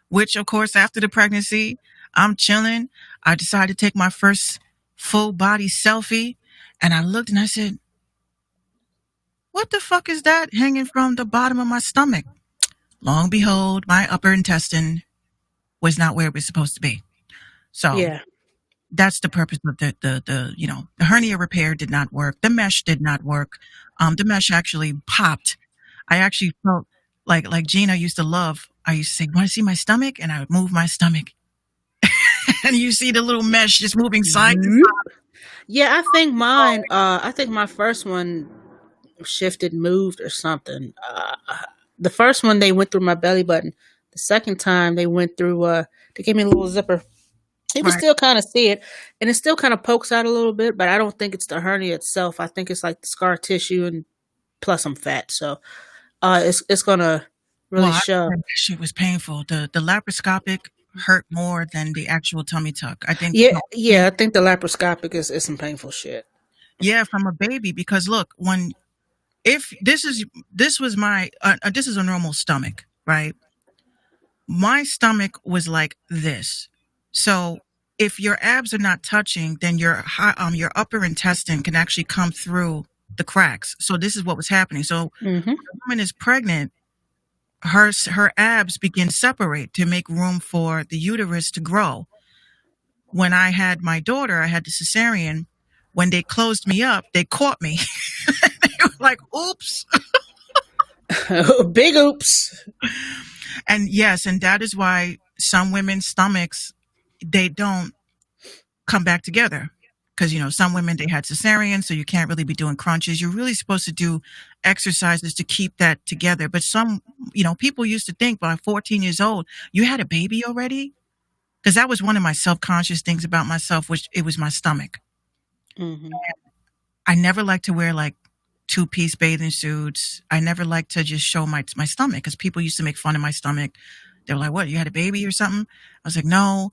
Speaker 3: which of course after the pregnancy, I'm chilling. I decided to take my first full body selfie, and I looked and I said, what the fuck is that hanging from the bottom of my stomach? Long and behold, my upper intestine was not where it was supposed to be. So
Speaker 2: Yeah.
Speaker 3: that's the purpose of the hernia repair did not work. The mesh did not work. The mesh actually popped. I actually felt like Gina used to love. I used to say, want to see my stomach? And I would move my stomach. And you see the little mesh just moving side to side.
Speaker 2: Yeah, I think my first one shifted, moved or something. The first one, they went through my belly button. The second time they went through, they gave me a little zipper. You can
Speaker 3: Right.
Speaker 2: still kind of see it, and it still kind of pokes out a little bit, but I don't think it's the hernia itself. I think it's like the scar tissue, and plus I'm fat, so it's gonna really
Speaker 3: Well,
Speaker 2: show.
Speaker 3: that shit was painful. The laparoscopic hurt more than the actual tummy tuck. I think,
Speaker 2: Yeah, I think the laparoscopic is some painful shit.
Speaker 3: yeah, from a baby, because look, if this is a normal stomach, right? My stomach was like this. So if your abs are not touching, then your upper intestine can actually come through the cracks. So this is what was happening. So
Speaker 2: Hmm.
Speaker 3: when a woman is pregnant, her abs begin separate to make room for the uterus to grow. When I had my daughter, I had the cesarean. When they closed me up, they caught me. They were like, oops.
Speaker 2: Big oops.
Speaker 3: And yes, and that is why some women's stomachs, they don't come back together. Because, some women, they had cesarean, so you can't really be doing crunches. You're really supposed to do exercises to keep that together. But some, people used to think by 14 years old, you had a baby already? Because that was one of my self-conscious things about myself, which it was my stomach.
Speaker 2: Hmm.
Speaker 3: I never liked to wear like 2-piece bathing suits. I never liked to just show my stomach because people used to make fun of my stomach. They were like, what, you had a baby or something? I was like, no.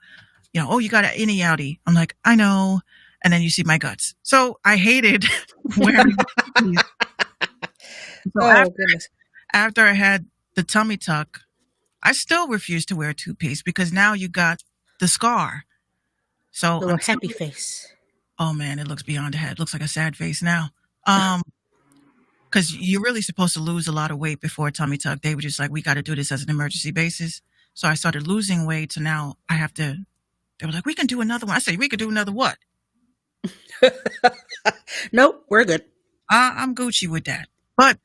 Speaker 3: Oh, you got an innie outie. I'm like, I know. And then you see my guts. So I hated wearing these. So
Speaker 2: Goodness.
Speaker 3: after I had the tummy tuck, I still refused to wear a 2-piece because now you got the scar. So
Speaker 2: Little
Speaker 3: until-
Speaker 2: happy face.
Speaker 3: oh man, it looks beyond a head. It looks like a sad face now. because you're really supposed to lose a lot of weight before a tummy tuck. They were just like, we got to do this as an emergency basis. So I started losing weight. So now I have to, they were like, we can do another one. I said, we could do another what?
Speaker 2: Nope, we're good.
Speaker 3: I'm Gucci with that. But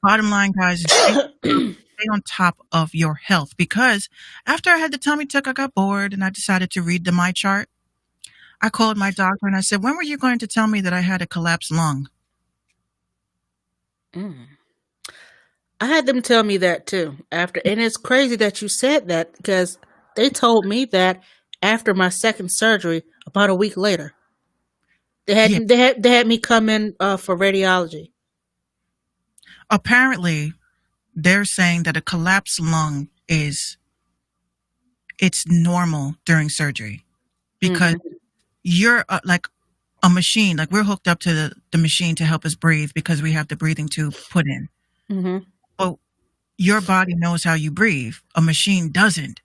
Speaker 3: bottom line, guys, is stay on top of your health, because after I had the tummy tuck, I got bored and I decided to read the My Chart. I called my doctor and I said, when were you going to tell me that I had a collapsed lung?
Speaker 2: Mm. I had them tell me that too after, and it's crazy that you said that because they told me that after my second surgery, about a week later.
Speaker 3: Yeah.
Speaker 2: They had me come in for radiology.
Speaker 3: Apparently, they're saying that a collapsed lung it's normal during surgery, because you're like a machine. Like, we're hooked up to the machine to help us breathe because we have the breathing tube put in.
Speaker 2: Mm-hmm.
Speaker 3: But your body knows how you breathe. A machine doesn't.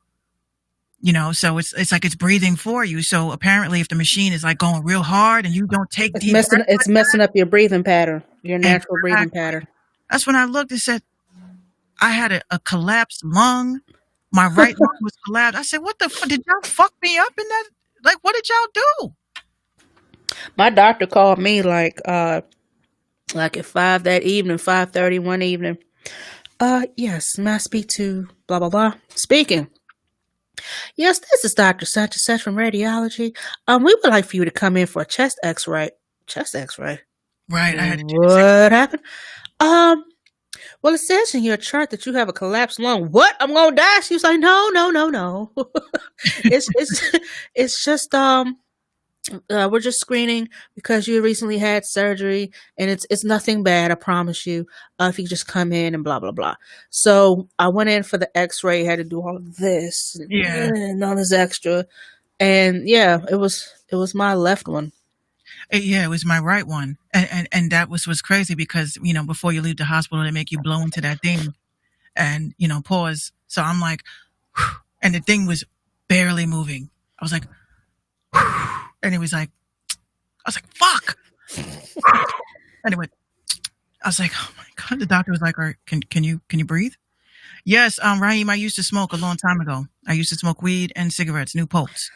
Speaker 3: You know, so it's like it's breathing for you. So apparently, if the machine is like going real hard and you don't take deep breaths,
Speaker 2: It's messing up your breathing pattern, your natural breathing
Speaker 3: Exactly.
Speaker 2: pattern.
Speaker 3: That's when I looked and said, I had a collapsed lung. My right lung was collapsed. I said, what the fuck? Did y'all fuck me up in that? Like, what did y'all do?
Speaker 2: My doctor called me like at 5 that evening, 5:30 one evening. Yes, may I speak to blah blah blah? Speaking. Yes, this is Dr. Such and Such from radiology. We would like for you to come in for a chest X-ray. Chest X-ray.
Speaker 3: Right. I had to
Speaker 2: What happened? Well, it says in your chart that you have a collapsed lung. What? I'm gonna die. She was like, no. It's just we're just screening because you recently had surgery, and it's nothing bad, I promise you. If you just come in and blah blah blah. So I went in for the X-ray, had to do all of this, and all this extra, and yeah, it was my left one.
Speaker 3: Yeah, it was my right one, and that was crazy because, you know, before you leave the hospital, they make you blow into that thing, and, you know, pause. So I'm like, whew, and the thing was barely moving. I was like, whew, and it was like, I was like, fuck. Anyway, I was like, oh my god. The doctor was like, all right, can you breathe? Yes, Raheem, I used to smoke a long time ago. I used to smoke weed and cigarettes, new pokes.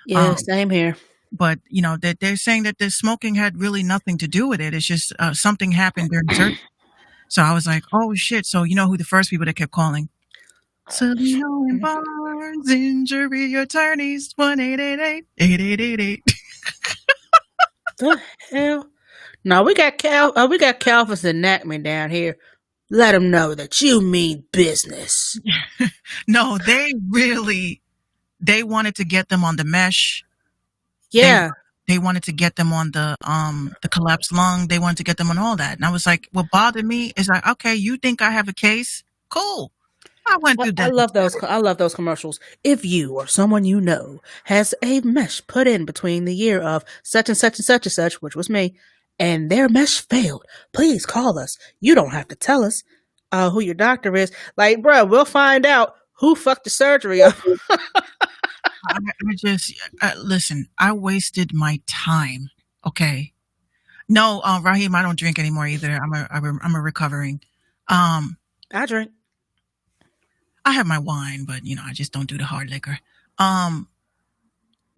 Speaker 2: Yeah, same here.
Speaker 3: But, you know, that they're saying that the smoking had really nothing to do with it. It's just something happened during surgery. So I was like, oh shit. So you know who the first people that kept calling? Savino and Barnes, injury attorneys, 1-888-8888.
Speaker 2: The hell? No, we got Calvins and Nackman down here. Let them know that you mean business.
Speaker 3: No, they wanted to get them on the mesh.
Speaker 2: Yeah.
Speaker 3: They wanted to get them on the collapsed lung. They wanted to get them on all that. And I was like, what bothered me is like, okay, you think I have a case? Cool. I went through that.
Speaker 2: I love those commercials. If you or someone you know has a mesh put in between the year of such and such and such and such, which was me, and their mesh failed, please call us. You don't have to tell us who your doctor is. Like, bro, we'll find out who fucked the surgery up.
Speaker 3: I just listen. I wasted my time. Okay. No, Raheem, I don't drink anymore either. I'm a recovering.
Speaker 2: I drink.
Speaker 3: I have my wine, but you know, I just don't do the hard liquor.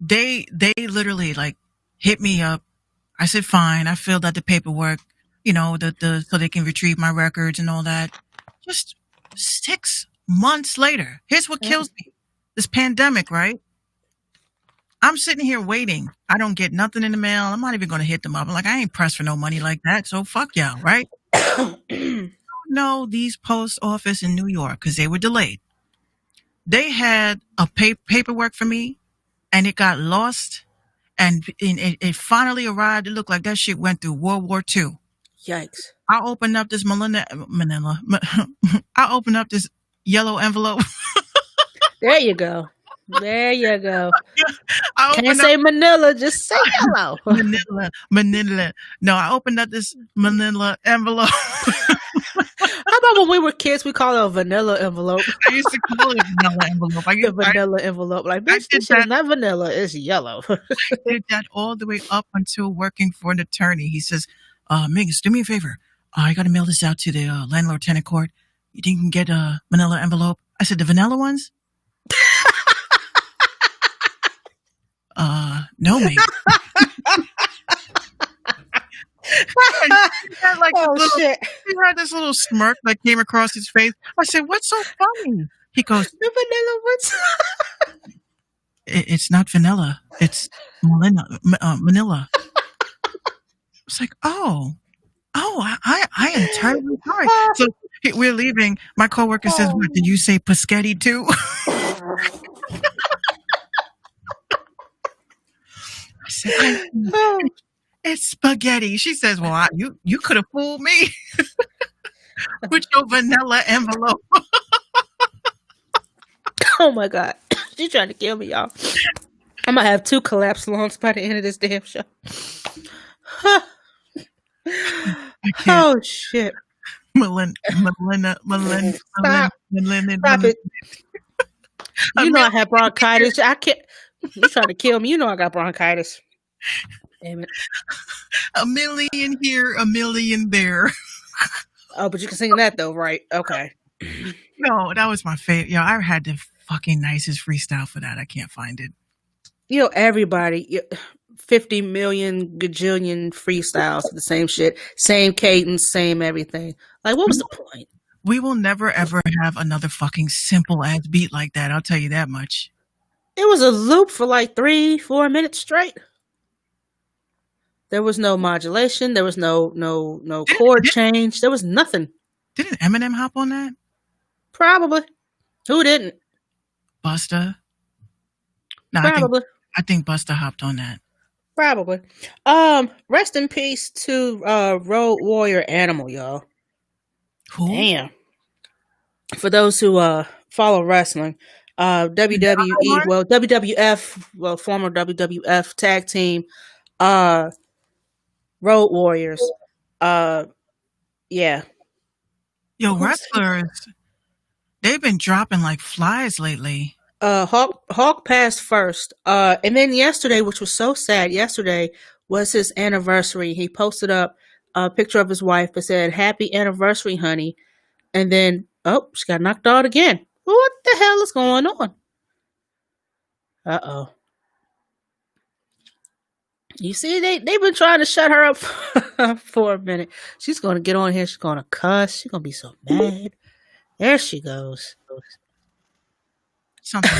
Speaker 3: They literally like hit me up. I said fine. I filled out the paperwork, you know, so they can retrieve my records and all that. Just 6 months later. Here's what kills me: this pandemic, right? I'm sitting here waiting. I don't get nothing in the mail. I'm not even going to hit them up. I'm like, I ain't pressed for no money like that. So fuck y'all, right? No, these post office in New York, because they were delayed. They had a paperwork for me, and it got lost, and it finally arrived. It looked like that shit went through World War II.
Speaker 2: Yikes.
Speaker 3: I opened up this I opened up this yellow envelope.
Speaker 2: There you go. There you go.
Speaker 3: I
Speaker 2: Can't
Speaker 3: opened
Speaker 2: say Manila, just say yellow.
Speaker 3: Manila. No, I opened up this Manila envelope.
Speaker 2: How about when we were kids, we called it a vanilla envelope?
Speaker 3: I used to call it vanilla envelope.
Speaker 2: The vanilla envelope. Like, bitch, this shit is not vanilla, it's yellow.
Speaker 3: I did that all the way up until working for an attorney. He says, Megan, do me a favor. I got to mail this out to the landlord tenant court. You think you can get a manila envelope? I said, the vanilla ones? No, mate. He had like
Speaker 2: Oh,
Speaker 3: this little,
Speaker 2: shit.
Speaker 3: he had this little smirk that came across his face. I said, what's so funny? He goes,
Speaker 2: The vanilla ones.
Speaker 3: it's not vanilla. It's manila. It's like, oh, I am terribly sorry. So we're leaving. My coworker says, what, did you say Paschetti too? I said,
Speaker 2: Oh.
Speaker 3: it's spaghetti. She says, well, you could have fooled me with your vanilla envelope.
Speaker 2: Oh my God. She's trying to kill me, y'all. I'm gonna have 2 collapse lungs by the end of this damn show. Oh shit.
Speaker 3: Melinda.
Speaker 2: Stop it. You know I have bronchitis. I can't. You trying to kill me. You know I got bronchitis. Damn it.
Speaker 3: A million here, a million there.
Speaker 2: Oh, but you can sing that though, right? Okay.
Speaker 3: No, that was my favorite. Yo, I had the fucking nicest freestyle for that. I can't find it.
Speaker 2: You know, everybody, 50 million gajillion freestyles of the same shit, same cadence, same everything. Like, what was the point?
Speaker 3: We will never ever have another fucking simple ass beat like that. I'll tell you that much.
Speaker 2: It was a loop for like 3-4 minutes straight. There was no modulation. There was no chord change. There was nothing.
Speaker 3: Didn't Eminem hop on that?
Speaker 2: Probably. Who didn't?
Speaker 3: Busta. No,
Speaker 2: Probably.
Speaker 3: I think Busta hopped on that.
Speaker 2: Probably. Rest in peace to Road Warrior Animal, y'all.
Speaker 3: Who?
Speaker 2: Damn. For those who follow wrestling, WWE, well, WWF, well, former WWF tag team, Road Warriors. Yeah.
Speaker 3: Yo, wrestlers, they've been dropping like flies lately.
Speaker 2: Hawk passed first. And then yesterday, which was so sad, yesterday was his anniversary. He posted up a picture of his wife that said, "Happy anniversary, honey." And then, oh, she got knocked out again. What the hell is going on? Uh-oh. You see, they've been trying to shut her up for a minute. She's going to get on here. She's going to cuss. She's going to be so mad. There she goes.
Speaker 3: Something.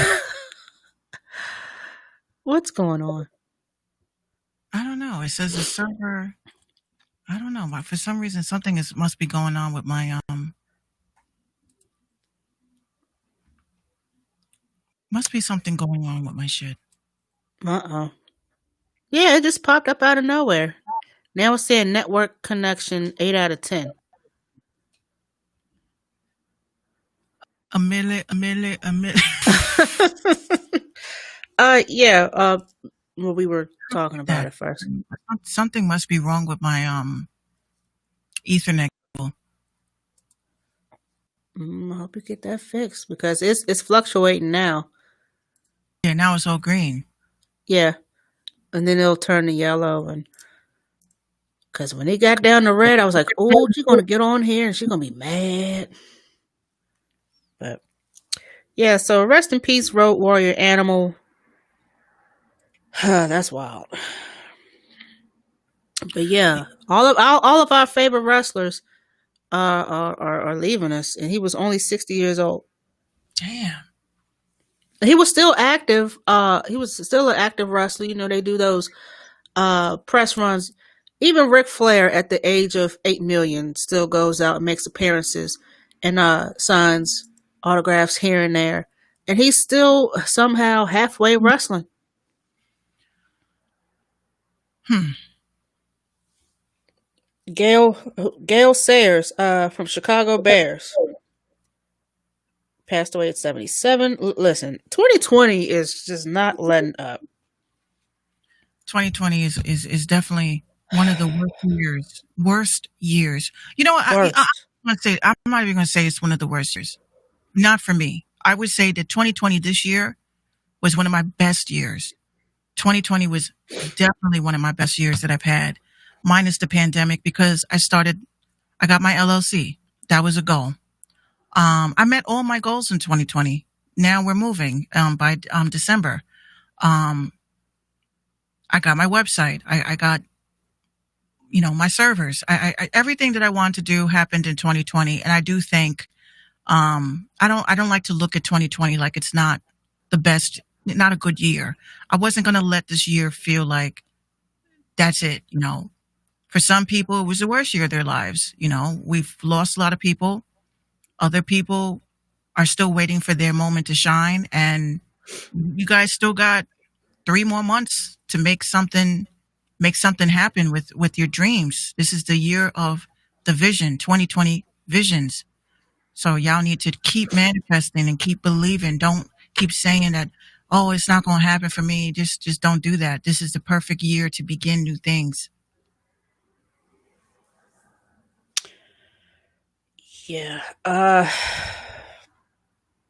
Speaker 2: What's going on?
Speaker 3: I don't know. It says the server. I don't know. For some reason, something must be going on with my Must be something going on with my shit.
Speaker 2: Uh-oh. Yeah, it just popped up out of nowhere. Now it's saying network connection 8 out of 10.
Speaker 3: A minute.
Speaker 2: Yeah, what we were talking about at first.
Speaker 3: Something must be wrong with my Ethernet cable.
Speaker 2: I hope you get that fixed because it's fluctuating now.
Speaker 3: Yeah, now it's all green.
Speaker 2: Yeah, and then it'll turn to yellow, and because when it got down to red, I was like, "Oh, she's gonna get on here and she's gonna be mad." But yeah, so rest in peace, Road Warrior Animal. That's wild. But yeah, all of our favorite wrestlers are leaving us, and he was only 60 years old.
Speaker 3: Damn.
Speaker 2: He was still active. He was still an active wrestler. You know, they do those press runs. Even Ric Flair, at the age of 8 million, still goes out and makes appearances and signs autographs here and there. And he's still somehow halfway wrestling. Gail Sayers from Chicago Bears passed away at 77. Listen, 2020 is just not letting up.
Speaker 3: 2020 is definitely one of the worst years. You know what? I'm not even going to say it's one of the worst years. Not for me. I would say that 2020 this year was one of my best years. 2020 was definitely one of my best years that I've had, minus the pandemic, because I started I got my LLC. That was a goal. I met all my goals in 2020. Now we're moving by December. I got my website. I got, my servers. Everything that I wanted to do happened in 2020. And I do think, I don't like to look at 2020 like it's not the best, not a good year. I wasn't going to let this year feel like that's it. For some people, it was the worst year of their lives. We've lost a lot of people. Other people are still waiting for their moment to shine. And you guys still got 3 more months to make something happen with your dreams. This is the year of the vision, 2020 visions. So y'all need to keep manifesting and keep believing. Don't keep saying that, oh, it's not going to happen for me. Just don't do that. This is the perfect year to begin new things.
Speaker 2: Yeah.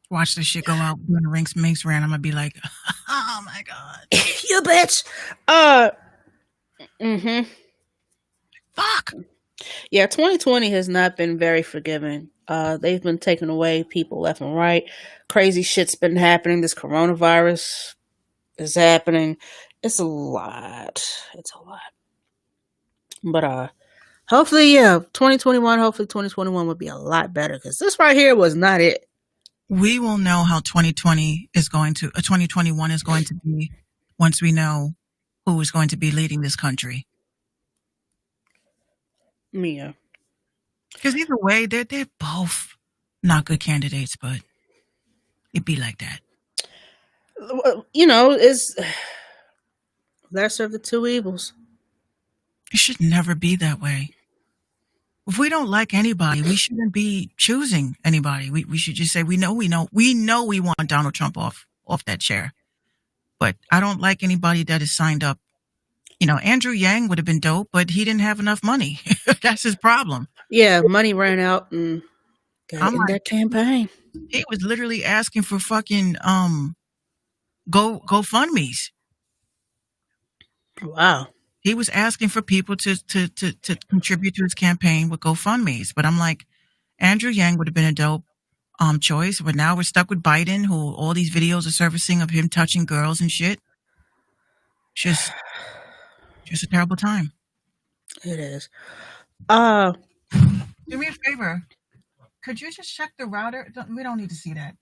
Speaker 3: Watch this shit go out when the Minx ran. I'm gonna be like, oh my God.
Speaker 2: You bitch.
Speaker 3: Fuck.
Speaker 2: Yeah, 2020 has not been very forgiving. They've been taking away people left and right. Crazy shit's been happening. This coronavirus is happening. It's a lot. But hopefully 2021 will be a lot better, because this right here was not it.
Speaker 3: We will know how 2021 is going to be once we know who is going to be leading this country.
Speaker 2: Yeah.
Speaker 3: Because either way, they're both not good candidates, but it'd be like that.
Speaker 2: It's lesser of the two evils.
Speaker 3: It should never be that way. If we don't like anybody, we shouldn't be choosing anybody. We should just say, we know we want Donald Trump off that chair. But I don't like anybody that is signed up. Andrew Yang would have been dope, but he didn't have enough money. That's his problem.
Speaker 2: Yeah, money ran out and got in that campaign.
Speaker 3: He was literally asking for fucking GoFundMes.
Speaker 2: Wow.
Speaker 3: He was asking for people to contribute to his campaign with GoFundMes. But I'm like, Andrew Yang would have been a dope choice. But now we're stuck with Biden, who all these videos are surfacing of him touching girls and shit. Just a terrible time.
Speaker 2: It is.
Speaker 3: Do me a favor. Could you just check the router? We don't need to see that.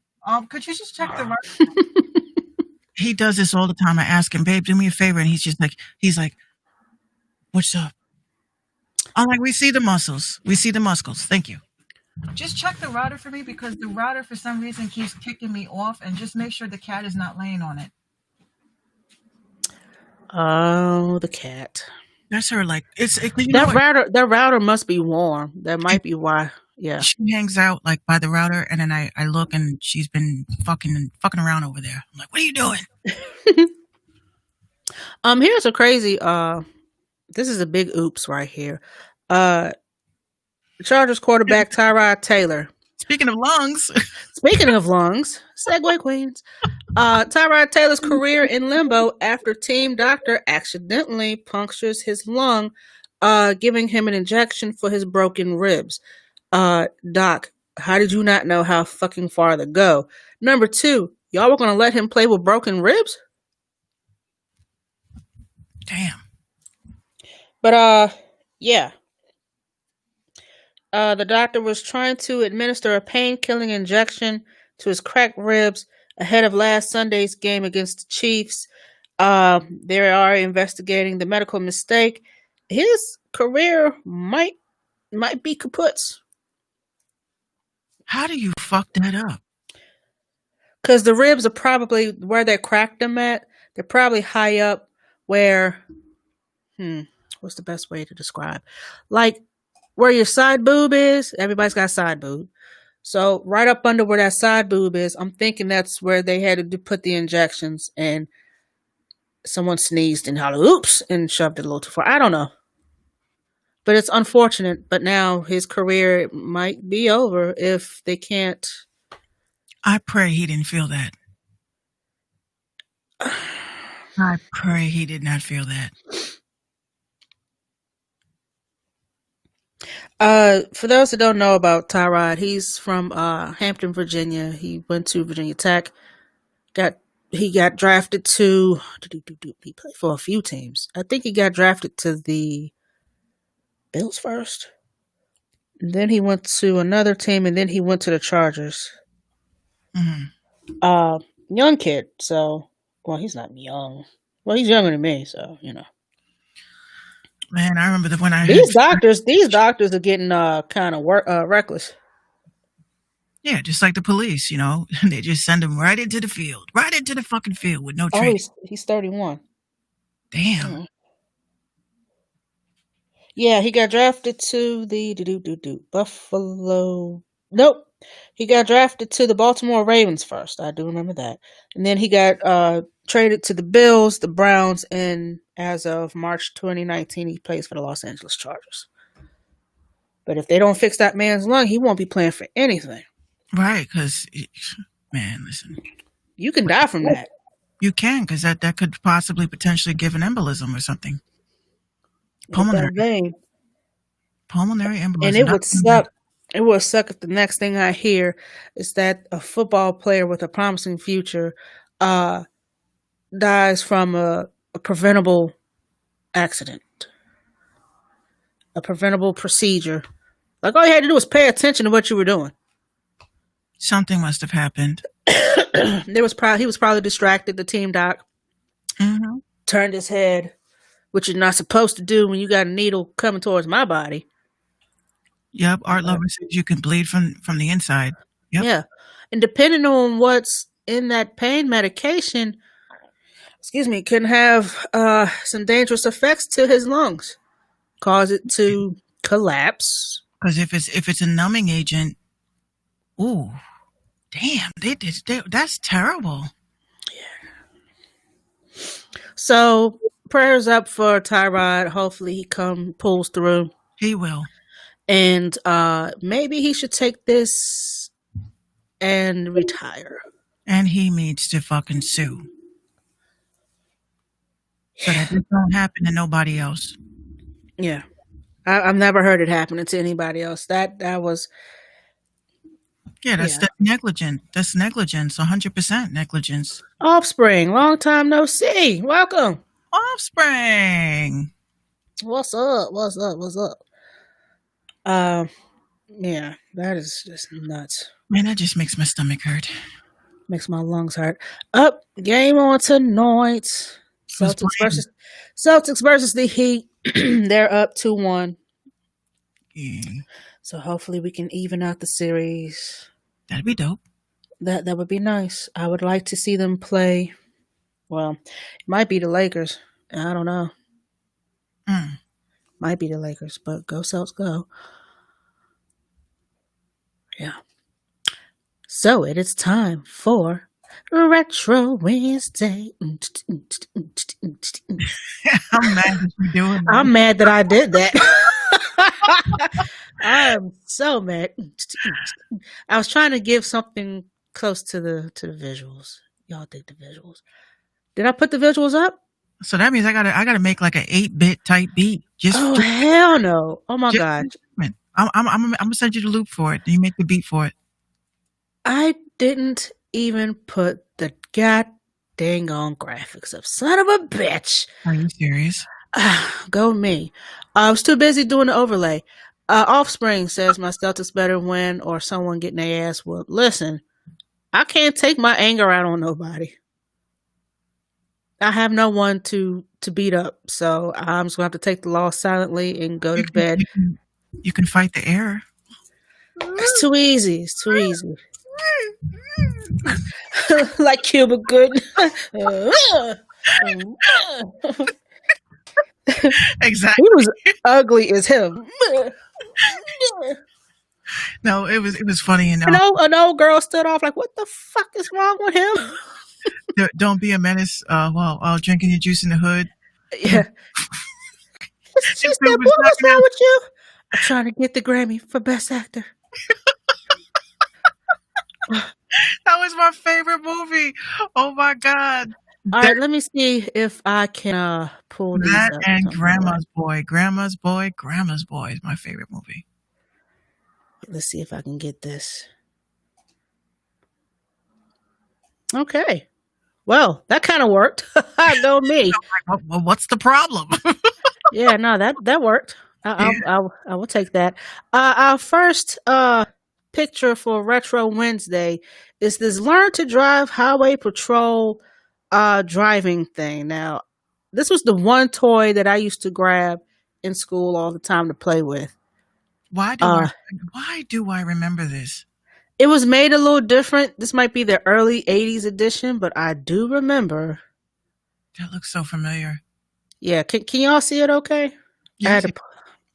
Speaker 3: Could you just check the router? He does this all the time. I ask him, babe, do me a favor. And he's like, what's up? I'm like, we see the muscles. Thank you. Just check the router for me, because the router for some reason keeps kicking me off, and just make sure the cat is not laying on it.
Speaker 2: Oh, the cat.
Speaker 3: That's her. Like,
Speaker 2: that router must be warm. That might be why. Yeah.
Speaker 3: She hangs out like by the router, and then I look, and she's been fucking around over there. I'm like, what are you doing?
Speaker 2: Here's a crazy this is a big oops right here. Chargers quarterback Tyrod Taylor.
Speaker 3: Speaking of lungs,
Speaker 2: segue queens. Tyrod Taylor's career in limbo after team doctor accidentally punctures his lung, giving him an injection for his broken ribs. Doc, how did you not know how fucking far to go? Number 2, y'all were gonna let him play with broken ribs?
Speaker 3: Damn.
Speaker 2: But yeah. The doctor was trying to administer a pain-killing injection to his cracked ribs ahead of last Sunday's game against the Chiefs. They are investigating the medical mistake. His career might be kaput.
Speaker 3: How do you fuck that up?
Speaker 2: Because the ribs are probably where they cracked them at. They're probably high up where, what's the best way to describe? Like where your side boob is. Everybody's got a side boob. So right up under where that side boob is, I'm thinking that's where they had to put the injections, and someone sneezed and hollered, oops, and shoved it a little too far. I don't know. But it's unfortunate. But now his career might be over if they can't.
Speaker 3: I pray he didn't feel that. I pray he did not feel that.
Speaker 2: For those that don't know about Tyrod, he's from Hampton, Virginia. He went to Virginia Tech. He got drafted to. He played for a few teams. I think he got drafted to the Bills first. And then he went to another team, and then he went to the Chargers.
Speaker 3: Mhm.
Speaker 2: Young kid. So, well, he's not young. Well, he's younger than me, so
Speaker 3: Man, I remember when I had
Speaker 2: These doctors are getting kind of reckless.
Speaker 3: yeah, just like the police, they just send them right into the field, right into the fucking field with no
Speaker 2: Oh,
Speaker 3: training.
Speaker 2: he's 31.
Speaker 3: Damn.
Speaker 2: Mm. Yeah, he got drafted to the Buffalo. Nope, he got drafted to the Baltimore Ravens first. I do remember that, and then he got traded to the Bills, the Browns, and as of March 2019, he plays for the Los Angeles Chargers. But if they don't fix that man's lung, he won't be playing for anything.
Speaker 3: Right, because, man, listen.
Speaker 2: You can die from that.
Speaker 3: You can, because that could possibly potentially give an embolism or something.
Speaker 2: With that
Speaker 3: Pulmonary
Speaker 2: vein.
Speaker 3: Pulmonary embolism.
Speaker 2: And it would suck. It would suck if the next thing I hear is that a football player with a promising future dies from a preventable accident, a preventable procedure. Like all you had to do was pay attention to what you were doing.
Speaker 3: Something must have happened.
Speaker 2: He was probably distracted. The team doc
Speaker 3: Mm-hmm.
Speaker 2: turned his head, which you're not supposed to do when you got a needle coming towards my body.
Speaker 3: Yep, Art Lover says you can bleed from the inside. Yep.
Speaker 2: Yeah, and depending on what's in that pain medication, can have some dangerous effects to his lungs, cause it to collapse.
Speaker 3: Because if it's a numbing agent, ooh, damn, that's terrible.
Speaker 2: So prayers up for Tyrod. Hopefully he pulls through.
Speaker 3: He will.
Speaker 2: And maybe he should take this and retire.
Speaker 3: And he needs to fucking sue. So that this don't happen to nobody else.
Speaker 2: Yeah. I've never heard it happening to anybody else. That was...
Speaker 3: Yeah, that's negligent. That's negligence, 100% negligence.
Speaker 2: Offspring, long time no see. Welcome.
Speaker 3: Offspring.
Speaker 2: What's up? Yeah, that is just nuts.
Speaker 3: Man, that just makes my stomach hurt.
Speaker 2: Makes my lungs hurt. Up, game on tonight. Celtics versus the Heat. They're up 2-1.
Speaker 3: Yeah.
Speaker 2: So hopefully we can even out the series.
Speaker 3: That'd be dope.
Speaker 2: That would be nice. I would like to see them play. Well, it might be the Lakers. I don't know. Might be the Lakers, but go Celtics, go. Yeah. So it is time for Retro Wednesday.
Speaker 3: I'm mad that you're doing that.
Speaker 2: I'm mad that I did that. I'm so mad. I was trying to give something close to the visuals. Y'all dig the visuals. Did I put the visuals up?
Speaker 3: So that means I gotta make like an 8-bit type beat.
Speaker 2: Oh hell no! Oh my god!
Speaker 3: I'm gonna send you the loop for it. And you make the beat for it.
Speaker 2: I didn't even put the god dang on graphics up. Son of a bitch!
Speaker 3: Are you serious?
Speaker 2: Go me. I was too busy doing the overlay. Offspring says my Celtics better win or someone getting their ass whooped. Listen, I can't take my anger out on nobody. I have no one to beat up, so I'm just going to have to take the loss silently and go to bed.
Speaker 3: You can fight the error.
Speaker 2: It's too easy. It's too easy. Like Cuba Gooding.
Speaker 3: Exactly.
Speaker 2: He was ugly as him.
Speaker 3: No, it was funny. And
Speaker 2: an old girl stood off like, what the fuck is wrong with him?
Speaker 3: Don't be a menace while drinking your juice in the hood.
Speaker 2: Yeah. She said, what's wrong with you? I'm trying to get the Grammy for Best Actor.
Speaker 3: That was my favorite movie. Oh my God.
Speaker 2: All
Speaker 3: That,
Speaker 2: right, let me see if I can pull these
Speaker 3: that
Speaker 2: up
Speaker 3: and
Speaker 2: somewhere.
Speaker 3: Grandma's Boy is my favorite movie.
Speaker 2: Let's see if I can get this. Okay. Well, that kind of worked. Know me.
Speaker 3: Well, what's the problem?
Speaker 2: Yeah, no, that worked. I will take that. Our first picture for Retro Wednesday is this Learn to Drive Highway Patrol driving thing. Now, this was the one toy that I used to grab in school all the time to play with.
Speaker 3: Why do I remember this?
Speaker 2: It was made a little different. This might be the early 80s edition, but I do remember.
Speaker 3: That looks so familiar.
Speaker 2: Yeah, can y'all see it okay?
Speaker 3: Yes,
Speaker 2: I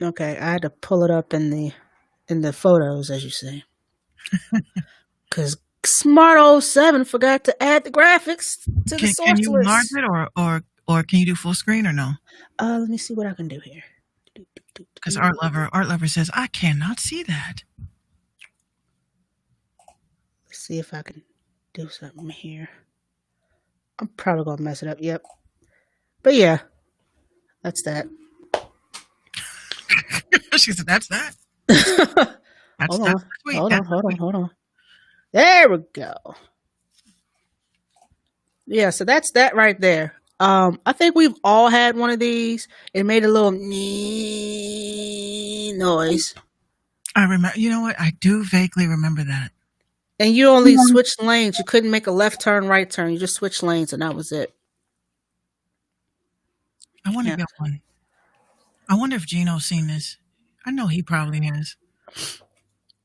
Speaker 2: had to pull it up in the photos, as you see. Cuz Smart 07 forgot to add the graphics to the source
Speaker 3: can you enlarge
Speaker 2: list.
Speaker 3: it or can you do full screen or no?
Speaker 2: Let me see what I can do here.
Speaker 3: Because Art Lover says I cannot see that.
Speaker 2: Let's see if I can do something here. I'm probably gonna mess it up. Yep. But yeah, that's that.
Speaker 3: She said, "That's that."
Speaker 2: Hold
Speaker 3: That's
Speaker 2: on.
Speaker 3: sweet.
Speaker 2: Hold on. There we go. Yeah, so that's that right there. I think we've all had one of these. It made a little noise.
Speaker 3: I remember. You know what? I do vaguely remember that.
Speaker 2: And you only switched lanes. You couldn't make a left turn, right turn. You just switched lanes, and that was it.
Speaker 3: I want to get one. I wonder if Gino's seen this. I know he probably has.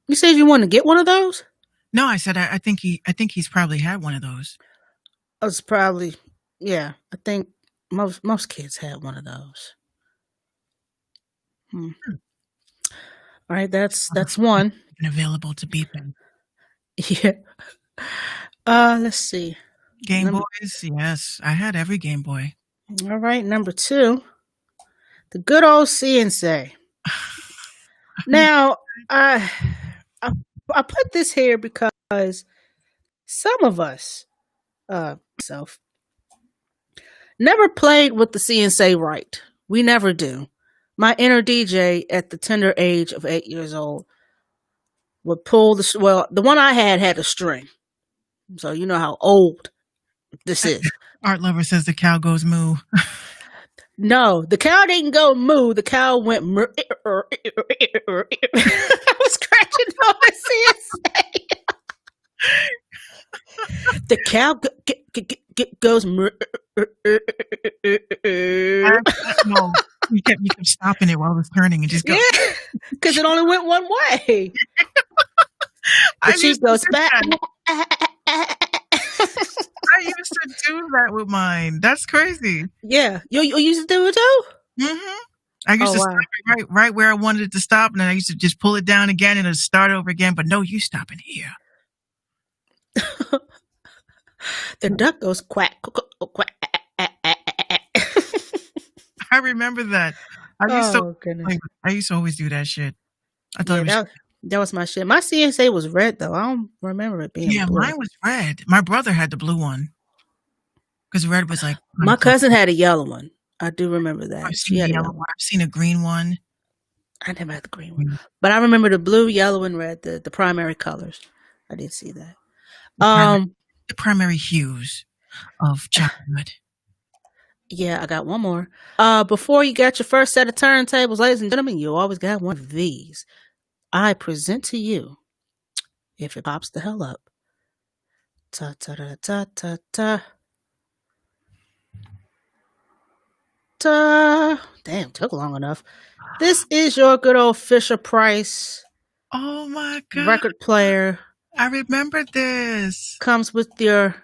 Speaker 2: You said you wanted to get one of those?
Speaker 3: No, I said I think he's probably had one of those.
Speaker 2: It's probably, yeah. I think most kids had one of those. All right, that's one.
Speaker 3: And available to beeping.
Speaker 2: Yeah. Let's see.
Speaker 3: Game Boys, yes, I had every Game Boy.
Speaker 2: All right, number 2, the good old CNC. Now, I put this here because some of us, myself, never played with the CNC right. We never do. My inner DJ at the tender age of 8 years old would pull the one I had a string. So you know how old this is.
Speaker 3: Art Lover says the cow goes moo.
Speaker 2: No, the cow didn't go moo. The cow went moo. I was scratching on the CNC. The cow goes moo.
Speaker 3: No, you kept stopping it while it was turning and just go.
Speaker 2: Yeah, because it only went one way. The cheek goes back.
Speaker 3: I used to do that with mine. That's crazy.
Speaker 2: Yeah, you used to do it too.
Speaker 3: Mm-hmm. I used to stop it right where I wanted it to stop, and then I used to just pull it down again and it'd start over again. But no, you stopping here.
Speaker 2: The duck goes quack, quack.
Speaker 3: I remember that. I used to always do that shit. I thought
Speaker 2: that was my shit. My CNC was red though. I don't remember it being blue.
Speaker 3: Mine was red. My brother had the blue one because red was like.
Speaker 2: My cousin had a yellow one. I do remember that.
Speaker 3: I've seen a yellow one. I've seen a green one.
Speaker 2: I never had the green one, but I remember the blue, yellow, and red, the primary colors. I did see that.
Speaker 3: The primary hues of childhood.
Speaker 2: Yeah, I got one more. Before you got your first set of turntables, ladies and gentlemen, you always got one of these. I present to you, if it pops the hell up. Ta ta ta ta ta ta. Ta. Damn, took long enough. This is your good old Fisher-Price.
Speaker 3: Oh my God.
Speaker 2: Record player.
Speaker 3: I remember this.
Speaker 2: Comes with your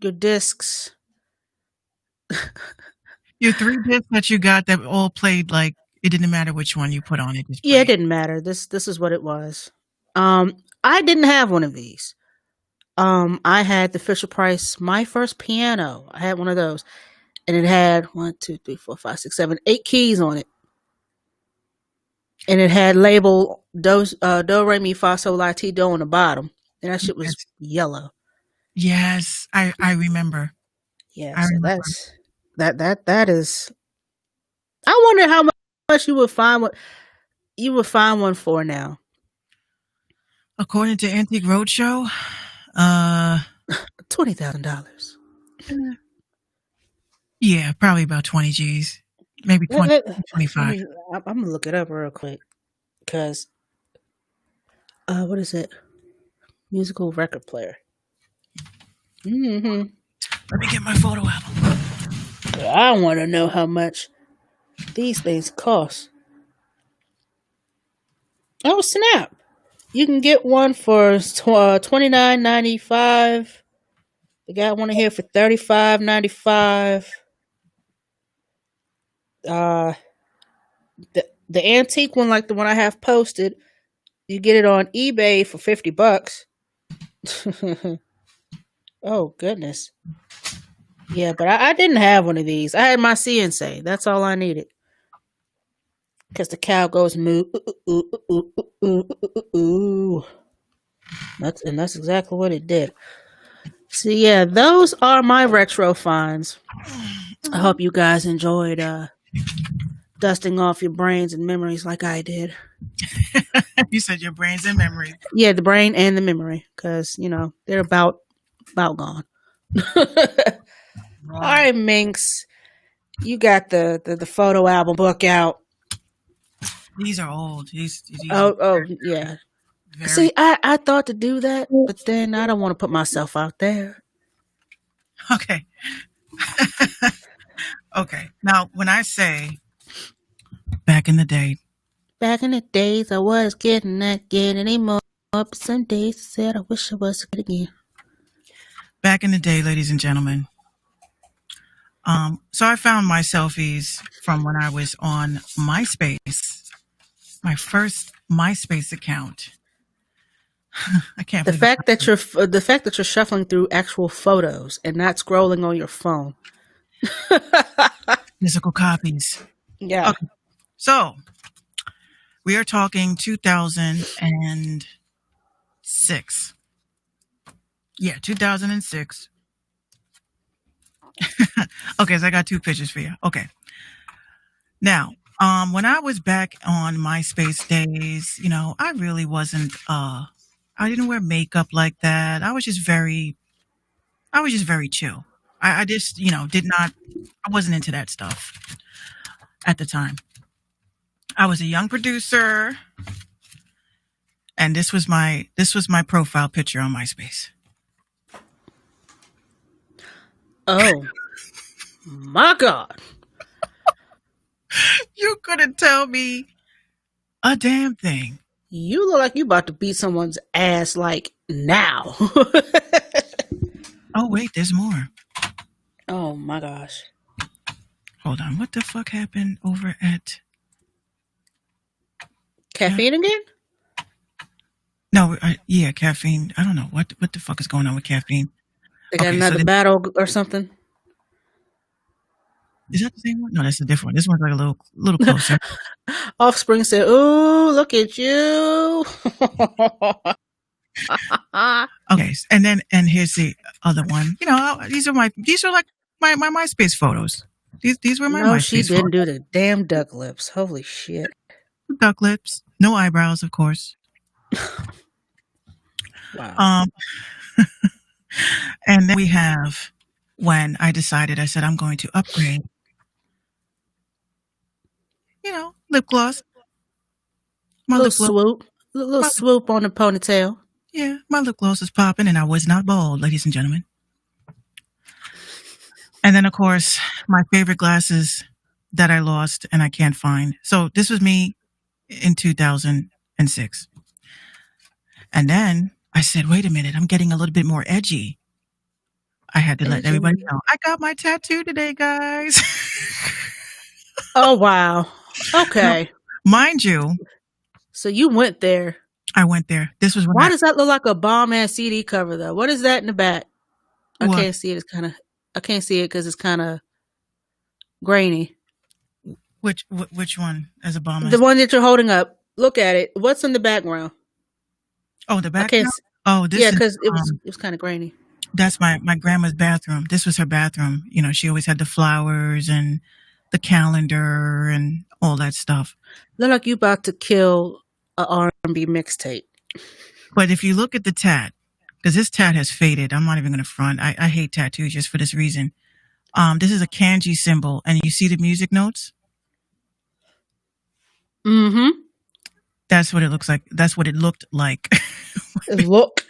Speaker 2: discs.
Speaker 3: Your 3 discs that you got that all played like it didn't matter which one you put on it.
Speaker 2: Yeah, it didn't matter. This is what it was. I didn't have one of these. I had the Fisher-Price, my first piano. I had one of those. And it had 1, 2, 3, 4, 5, 6, 7, 8 keys on it. And it had labeled do, re, mi, fa, sol, la, ti, do on the bottom. And that shit was yellow.
Speaker 3: Yes, I remember.
Speaker 2: Yeah,
Speaker 3: I
Speaker 2: so
Speaker 3: remember.
Speaker 2: that is. I wonder how much you would find one for now.
Speaker 3: According to Antique Roadshow, uh,
Speaker 2: $20,000.
Speaker 3: yeah, probably about 20 G's, maybe
Speaker 2: Let,
Speaker 3: 20,
Speaker 2: let, let
Speaker 3: 25.
Speaker 2: me. I'm gonna look it up real quick because what is it? Musical record player. Mm-hmm.
Speaker 3: Let me get my photo album.
Speaker 2: I want to know how much these things cost. Oh snap! You can get one for $29.95. They got one in here for $35.95. The antique one, like the one I have posted, you get it on eBay for $50. Oh goodness. Yeah, but I didn't have one of these. I had my CNC. That's all I needed. Because the cow goes moo. Ooh. That's exactly what it did. So yeah, those are my retro finds. I hope you guys enjoyed dusting off your brains and memories like I did.
Speaker 3: You said your brains and memory.
Speaker 2: Yeah, the brain and the memory, because they're about gone. All right, Minx, you got the photo album book out.
Speaker 3: These are old. These
Speaker 2: Oh yeah.
Speaker 3: very,
Speaker 2: See, I thought to do that, but then I don't want to put myself out there.
Speaker 3: okay. Okay. Now, when I say back in the day,
Speaker 2: Back in the days, I was getting not getting anymore. But some days I said I wish I was good again.
Speaker 3: back in the day, ladies and gentlemen. So I found my selfies from when I was on MySpace, my first MySpace account. I can't
Speaker 2: The
Speaker 3: believe
Speaker 2: fact that you're shuffling through actual photos and not scrolling on your phone.
Speaker 3: physical copies.
Speaker 2: Yeah.
Speaker 3: Okay. So we are talking 2006. Yeah, 2006. Okay, so I got two pictures for you. Okay. Now, when I was back on MySpace days, I really wasn't I didn't wear makeup like that. I was just very chill. I just, I wasn't into that stuff at the time. I was a young producer, and this was my profile picture on MySpace.
Speaker 2: Oh my God.
Speaker 3: You couldn't tell me a damn thing.
Speaker 2: You look like you about to beat someone's ass like now.
Speaker 3: Oh wait, there's more.
Speaker 2: Oh my gosh.
Speaker 3: Hold on, what the fuck happened over at?
Speaker 2: Caffeine again?
Speaker 3: No, yeah, caffeine. I don't know what the fuck is going on with caffeine.
Speaker 2: They got
Speaker 3: Okay,
Speaker 2: another battle or something?
Speaker 3: Is that the same one? No, that's a different one. This one's like a little closer.
Speaker 2: Offspring said, "Ooh, look at you."
Speaker 3: Okay, and here's the other one. These are like my MySpace photos. These were my
Speaker 2: No,
Speaker 3: MySpace
Speaker 2: she didn't
Speaker 3: photos.
Speaker 2: do the damn duck lips. Holy shit.
Speaker 3: Duck lips, no eyebrows, of course.
Speaker 2: Wow.
Speaker 3: And then we have when I said I'm going to upgrade. Lip gloss. My
Speaker 2: Little
Speaker 3: lip gloss.
Speaker 2: swoop. Little swoop on the ponytail.
Speaker 3: Yeah, my lip gloss is popping, and I was not bald, ladies and gentlemen. And then, of course, my favorite glasses that I lost and I can't find. So this was me in 2006. And then I said, wait a minute, I'm getting a little bit more edgy. I had to let everybody know. I got my tattoo today, guys.
Speaker 2: Oh, wow. Okay.
Speaker 3: Mind you,
Speaker 2: So you went there.
Speaker 3: I went there. This was when
Speaker 2: Why does that look like a bomb ass CD cover though? What is that in the back? I
Speaker 3: What?
Speaker 2: can't see it. I can't see it because it's kind of grainy.
Speaker 3: which one as a bomb?
Speaker 2: The one that you're holding up. Look at it. What's in the background?
Speaker 3: Oh, the
Speaker 2: I
Speaker 3: back.
Speaker 2: can't.
Speaker 3: Oh, this
Speaker 2: Yeah,
Speaker 3: is
Speaker 2: because it was kind of grainy.
Speaker 3: That's my grandma's bathroom. This was her bathroom. You know, she always had the flowers and the calendar and all that stuff.
Speaker 2: Look like you about to kill a R&B mixtape.
Speaker 3: But if you look at the tat, because this tat has faded, I'm not even going to front. I hate tattoos just for this reason. This is a kanji symbol, and you see the music notes.
Speaker 2: Mm-hmm.
Speaker 3: That's what it looks like. That's what it looked like.
Speaker 2: Look.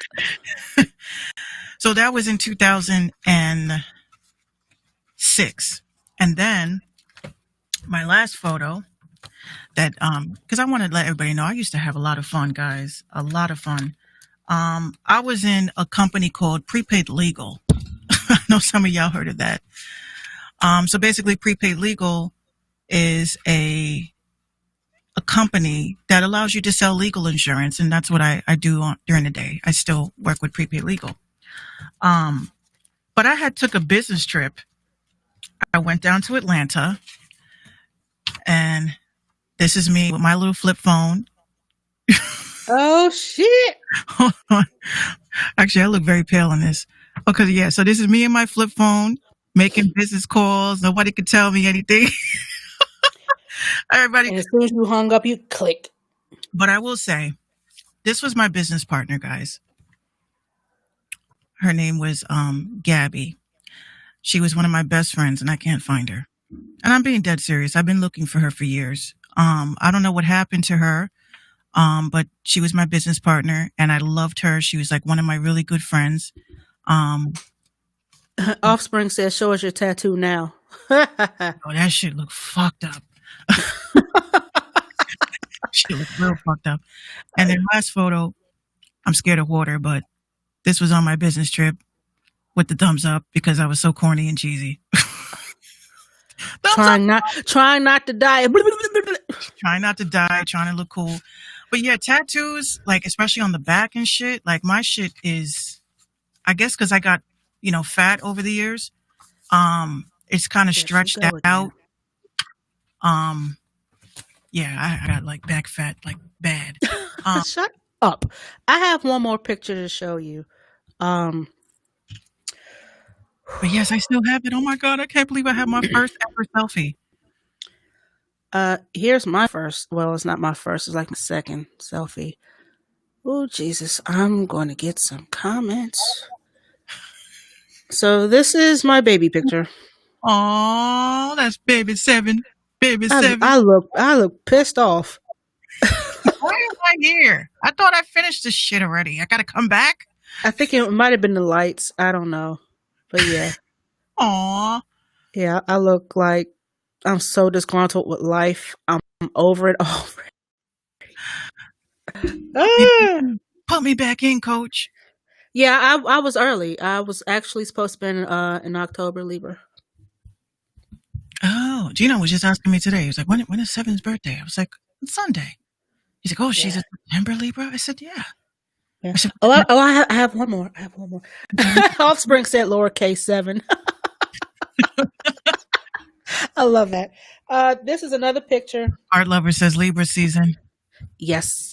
Speaker 3: So that was in 2006. And then my last photo that, because I want to let everybody know, I used to have a lot of fun, guys. A lot of fun. I was in a company called Prepaid Legal. I know some of y'all heard of that. So basically, Prepaid Legal is a company that allows you to sell legal insurance, and that's what I do during the day. I still work with Prepaid Legal. But I had took a business trip. I went down to Atlanta, and this is me with my little flip phone.
Speaker 2: Oh, shit.
Speaker 3: Hold on. Actually, I look very pale in this. Okay, yeah. So this is me and my flip phone making business calls. Nobody could tell me anything. Everybody.
Speaker 2: And as soon as you hung up, you click.
Speaker 3: But I will say, this was my business partner, guys. Her name was Gabby. She was one of my best friends, and I can't find her. And I'm being dead serious. I've been looking for her for years. I don't know what happened to her, but she was my business partner, and I loved her. She was like one of my really good friends.
Speaker 2: Offspring says, show us your tattoo now.
Speaker 3: Oh, that shit looked fucked up. She looked real fucked up. And then last photo, I'm scared of water, but this was on my business trip with the thumbs up because I was so corny and cheesy.
Speaker 2: trying not to die.
Speaker 3: Trying not to die, trying to look cool. But yeah, tattoos, like especially on the back and shit, like my shit is, I guess because I got, fat over the years. It's kind of stretched out. Yeah, I got like back fat, like bad.
Speaker 2: Shut up. I have one more picture to show you.
Speaker 3: But yes, I still have it. Oh my God, I can't believe I have my first ever selfie.
Speaker 2: Here's my first. Well, it's not my first. It's like my second selfie. Oh, Jesus. I'm going to get some comments. So this is my baby picture.
Speaker 3: Oh, that's baby 7. Baby 7.
Speaker 2: I look pissed off.
Speaker 3: Why am I here? I thought I finished this shit already. I got to come back?
Speaker 2: I think it might have been the lights. I don't know. But yeah.
Speaker 3: Aw.
Speaker 2: Yeah, I look like I'm so disgruntled with life. I'm over it already.
Speaker 3: Put me back in, coach.
Speaker 2: Yeah, I was early. I was actually supposed to be in October Libra.
Speaker 3: Oh, Gino was just asking me today. He was like, when is 7's birthday? I was like, it's Sunday. He's like, oh, she's a September Libra? I said, yeah.
Speaker 2: Yeah.
Speaker 3: I said,
Speaker 2: I have one more. Offspring said lowercase 7. I love that. This is another picture.
Speaker 3: Art Lover says Libra season.
Speaker 2: Yes.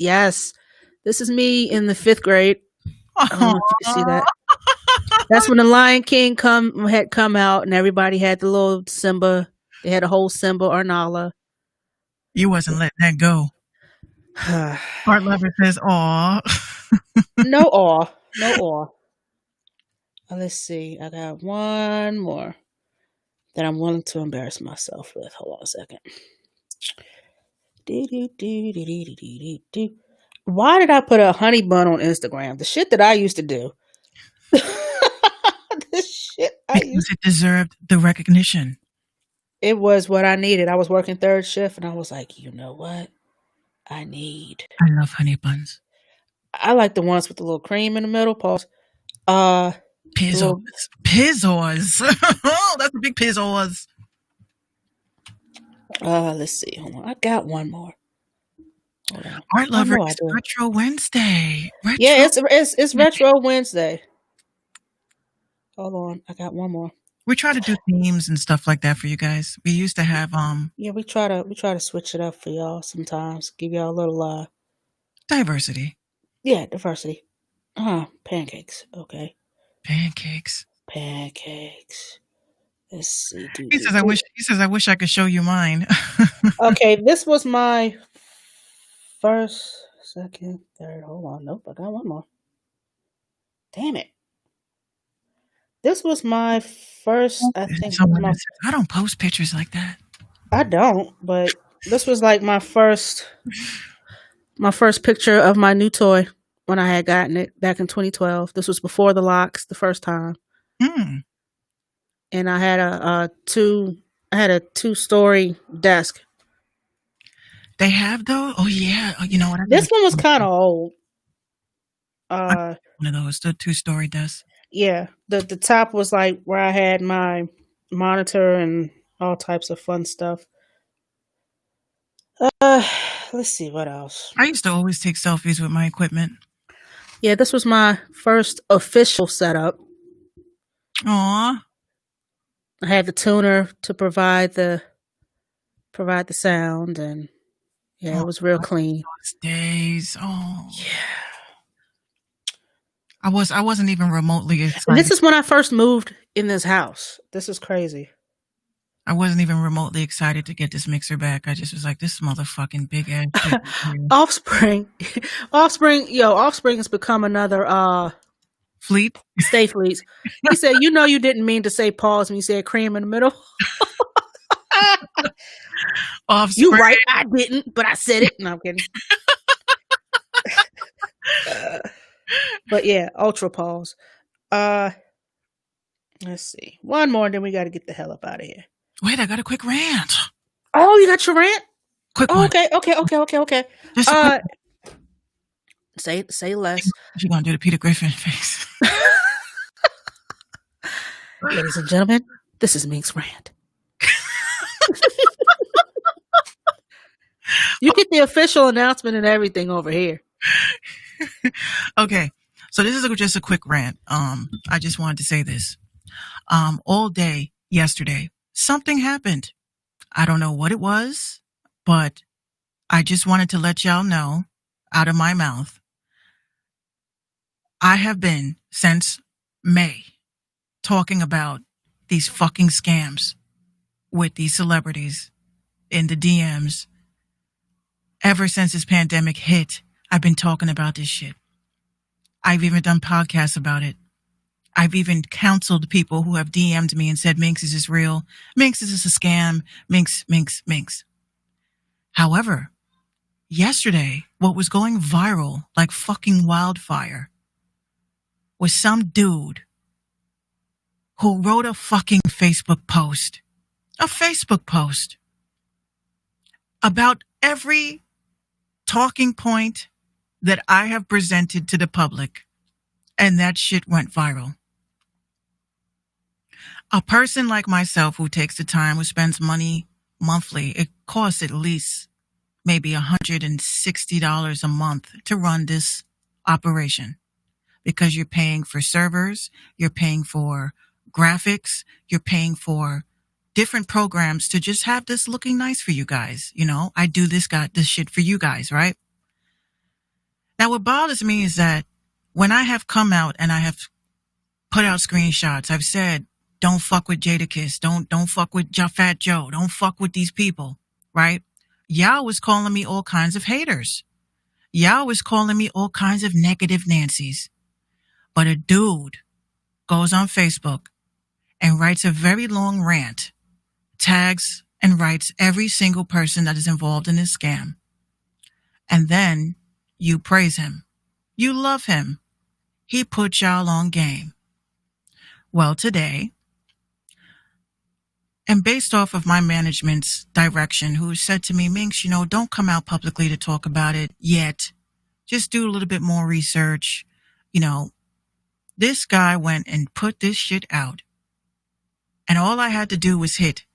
Speaker 2: This is me in the 5th grade. I don't know if you can see that. That's when the Lion King had come out, and everybody had the little Simba. They had a whole Simba or Nala.
Speaker 3: You wasn't letting that go. Art Lover says, aw.
Speaker 2: No awe. Let's see. I got one more that I'm willing to embarrass myself with. Hold on a second. Why did I put a honey bun on Instagram? The shit that I used to do.
Speaker 3: Because it deserved the recognition.
Speaker 2: It was what I needed. I was working third shift, and I was like, you know what? I
Speaker 3: love honey buns.
Speaker 2: I like the ones with the little cream in the middle. Pause.
Speaker 3: Pizzazz. Oh, that's a big pizzazz.
Speaker 2: Let's see. Hold on. I got one more. Hold on.
Speaker 3: Art Lover, it's Retro Wednesday.
Speaker 2: Yeah, it's Retro Wednesday. Hold on. I got one more.
Speaker 3: We try to do themes and stuff like that for you guys. We used to have
Speaker 2: Yeah, we try to switch it up for y'all sometimes. Give y'all a little
Speaker 3: diversity.
Speaker 2: Yeah, diversity. Pancakes. Okay.
Speaker 3: Pancakes.
Speaker 2: Pancakes. Let's see.
Speaker 3: He says, I wish I could show you mine.
Speaker 2: Okay, this was my first, second, third. Hold on. Nope, I got one more. Damn it. This was my first, I think.
Speaker 3: Someone that says, I don't post pictures like that.
Speaker 2: I don't, but this was like my first picture of my new toy when I had gotten it back in 2012. This was before the locks the first time. And I had a two-story desk.
Speaker 3: They have though? Oh yeah. You know what?
Speaker 2: This one was kind of old.
Speaker 3: One of those, the 2-story desks.
Speaker 2: Yeah. The top was like where I had my monitor and all types of fun stuff. Let's see what else.
Speaker 3: I used to always take selfies with my equipment.
Speaker 2: Yeah, this was my first official setup.
Speaker 3: Aw.
Speaker 2: I had the tuner to provide the sound, and yeah, it was real clean.
Speaker 3: Those days. Oh.
Speaker 2: Yeah.
Speaker 3: I wasn't even remotely excited.
Speaker 2: And this is when I first moved in this house. This is crazy.
Speaker 3: I wasn't even remotely excited to get this mixer back. I just was like, this motherfucking big ass shit.
Speaker 2: Offspring has become another
Speaker 3: Fleet?
Speaker 2: Stay Fleets. He said, you know you didn't mean to say pause when you said cream in the middle.
Speaker 3: Offspring.
Speaker 2: You right, I didn't, but I said it. No, I'm kidding. But yeah, ultra pause. Let's see. One more, and then we got to get the hell up out of here.
Speaker 3: Wait, I got a quick rant.
Speaker 2: Oh, you got your rant?
Speaker 3: Quick
Speaker 2: Oh,
Speaker 3: one.
Speaker 2: okay.
Speaker 3: Just a quick-
Speaker 2: Say less.
Speaker 3: You're going to do the Peter Griffin face.
Speaker 2: Ladies and gentlemen, this is Mink's rant. You get the official announcement and everything over here.
Speaker 3: Okay. So this is just a quick rant. I just wanted to say this. All day yesterday, something happened. I don't know what it was, but I just wanted to let y'all know out of my mouth. I have been since May talking about these fucking scams with these celebrities in the DMs. Ever since this pandemic hit, I've been talking about this shit. I've even done podcasts about it. I've even counseled people who have DM'd me and said, Minx, is this real? Minx, is this a scam? Minx. However, yesterday, what was going viral like fucking wildfire was some dude who wrote a fucking Facebook post about every talking point that I have presented to the public, and that shit went viral. A person like myself who takes the time, who spends money monthly, it costs at least maybe $160 a month to run this operation, because you're paying for servers, you're paying for graphics, you're paying for different programs to just have this looking nice for you guys. You know, I do this shit for you guys, right? Now, what bothers me is that when I have come out and I have put out screenshots, I've said, don't fuck with Jadakiss, don't fuck with Fat Joe, don't fuck with these people, right? Y'all was calling me all kinds of haters. Y'all was calling me all kinds of negative Nancys. But a dude goes on Facebook and writes a very long rant, tags and writes every single person that is involved in this scam. And then you praise him. You love him. He put y'all on game. Well, today, and based off of my management's direction, who said to me, Minx, don't come out publicly to talk about it yet. Just do a little bit more research. This guy went and put this shit out. And all I had to do was hit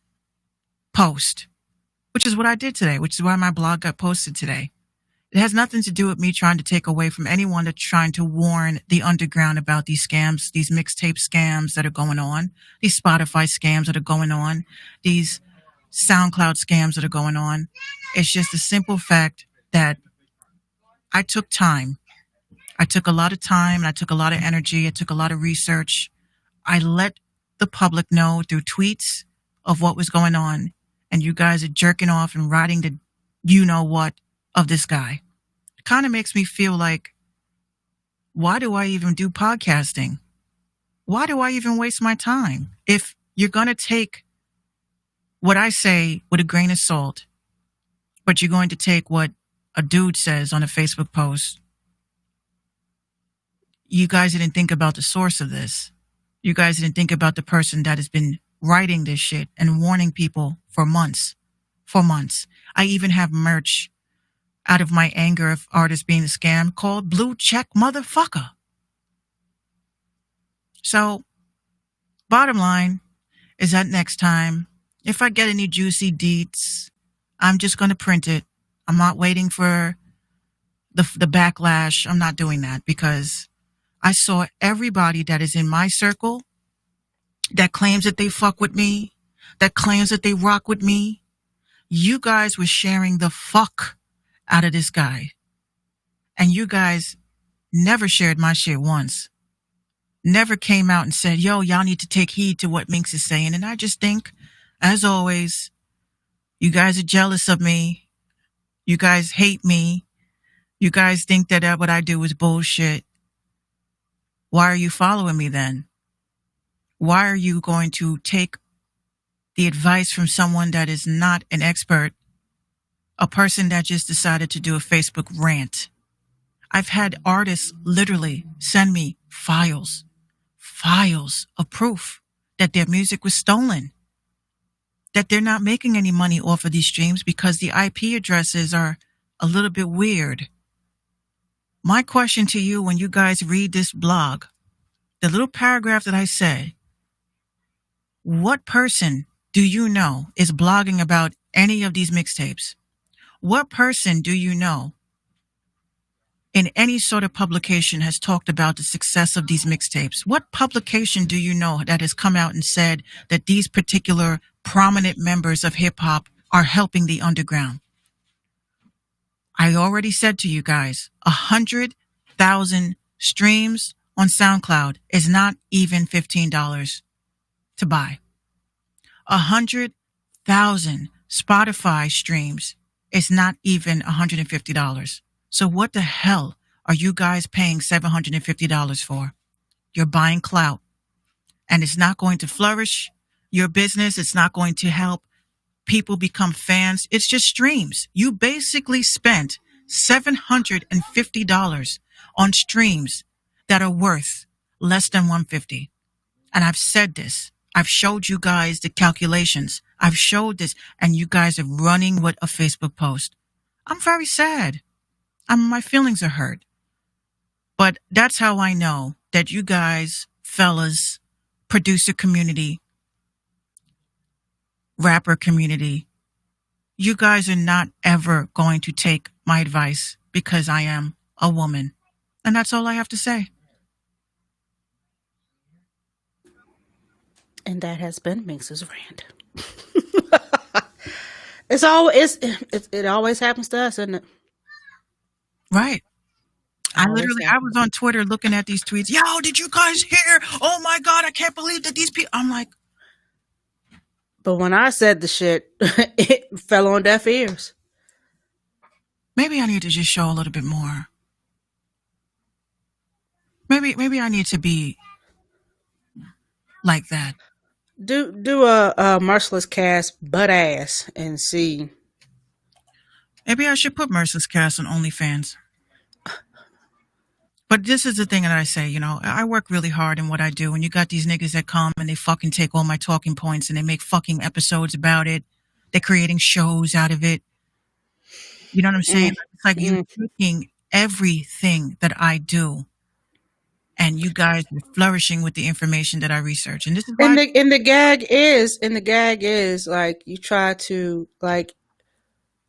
Speaker 3: post, which is what I did today, which is why my blog got posted today. It has nothing to do with me trying to take away from anyone that's trying to warn the underground about these scams, these mixtape scams that are going on, these Spotify scams that are going on, these SoundCloud scams that are going on. It's just the simple fact that I took time I took a lot of time, and I took a lot of energy, I took a lot of research. I let the public know through tweets of what was going on, and you guys are jerking off and riding the you know what of this guy. It kind of makes me feel like, why do I even do podcasting? Why do I even waste my time? If you're going to take what I say with a grain of salt, but you're going to take what a dude says on a Facebook post, you guys didn't think about the source of this. You guys didn't think about the person that has been writing this shit and warning people for months. For months. I even have merch out of my anger of artists being a scam called Blue Check Motherfucker. So, bottom line is that next time, if I get any juicy deets, I'm just going to print it. I'm not waiting for the backlash. I'm not doing that because I saw everybody that is in my circle that claims that they fuck with me, that claims that they rock with me. You guys were sharing the fuck out of this guy. And you guys never shared my shit once. Never came out and said, yo, y'all need to take heed to what Minx is saying. And I just think, as always, you guys are jealous of me. You guys hate me. You guys think that what I do is bullshit. Why are you following me then? Why are you going to take the advice from someone that is not an expert, a person that just decided to do a Facebook rant? I've had artists literally send me files of proof that their music was stolen, that they're not making any money off of these streams because the IP addresses are a little bit weird. My question to you when you guys read this blog, the little paragraph that I said, what person do you know is blogging about any of these mixtapes? What person do you know in any sort of publication has talked about the success of these mixtapes? What publication do you know that has come out and said that these particular prominent members of hip hop are helping the underground? I already said to you guys, 100,000 streams on SoundCloud is not even $15 to buy. 100,000 Spotify streams is not even $150. So what the hell are you guys paying $750 for? You're buying clout, and it's not going to flourish your business. It's not going to help people become fans. It's just streams. You basically spent $750 on streams that are worth less than $150. And I've said this. I've showed you guys the calculations. I've showed this, and you guys are running with a Facebook post. I'm very sad. My feelings are hurt. But that's how I know that you guys, fellas, producer community, rapper community, you guys are not ever going to take my advice because I am a woman. And that's all I have to say.
Speaker 2: And that has been Minx's rant. It always happens to us, doesn't it?
Speaker 3: Right. I
Speaker 2: Always
Speaker 3: was on Twitter looking at these tweets. Yo, did you guys hear? Oh my God, I can't believe that these people. I'm like,
Speaker 2: But when I said the shit, it fell on deaf ears.
Speaker 3: maybe I need to just show a little bit more. Maybe I need to be like that.
Speaker 2: Do a merciless cast butt ass and see.
Speaker 3: Maybe I should put Merciless Cast on OnlyFans. But this is the thing that I say, I work really hard in what I do, and you got these niggas that come and they fucking take all my talking points and they make fucking episodes about it. They're creating shows out of it. You know what I'm saying? It's like you're taking everything that I do, and you guys are flourishing with the information that I research. And this is why
Speaker 2: And the gag is like you try to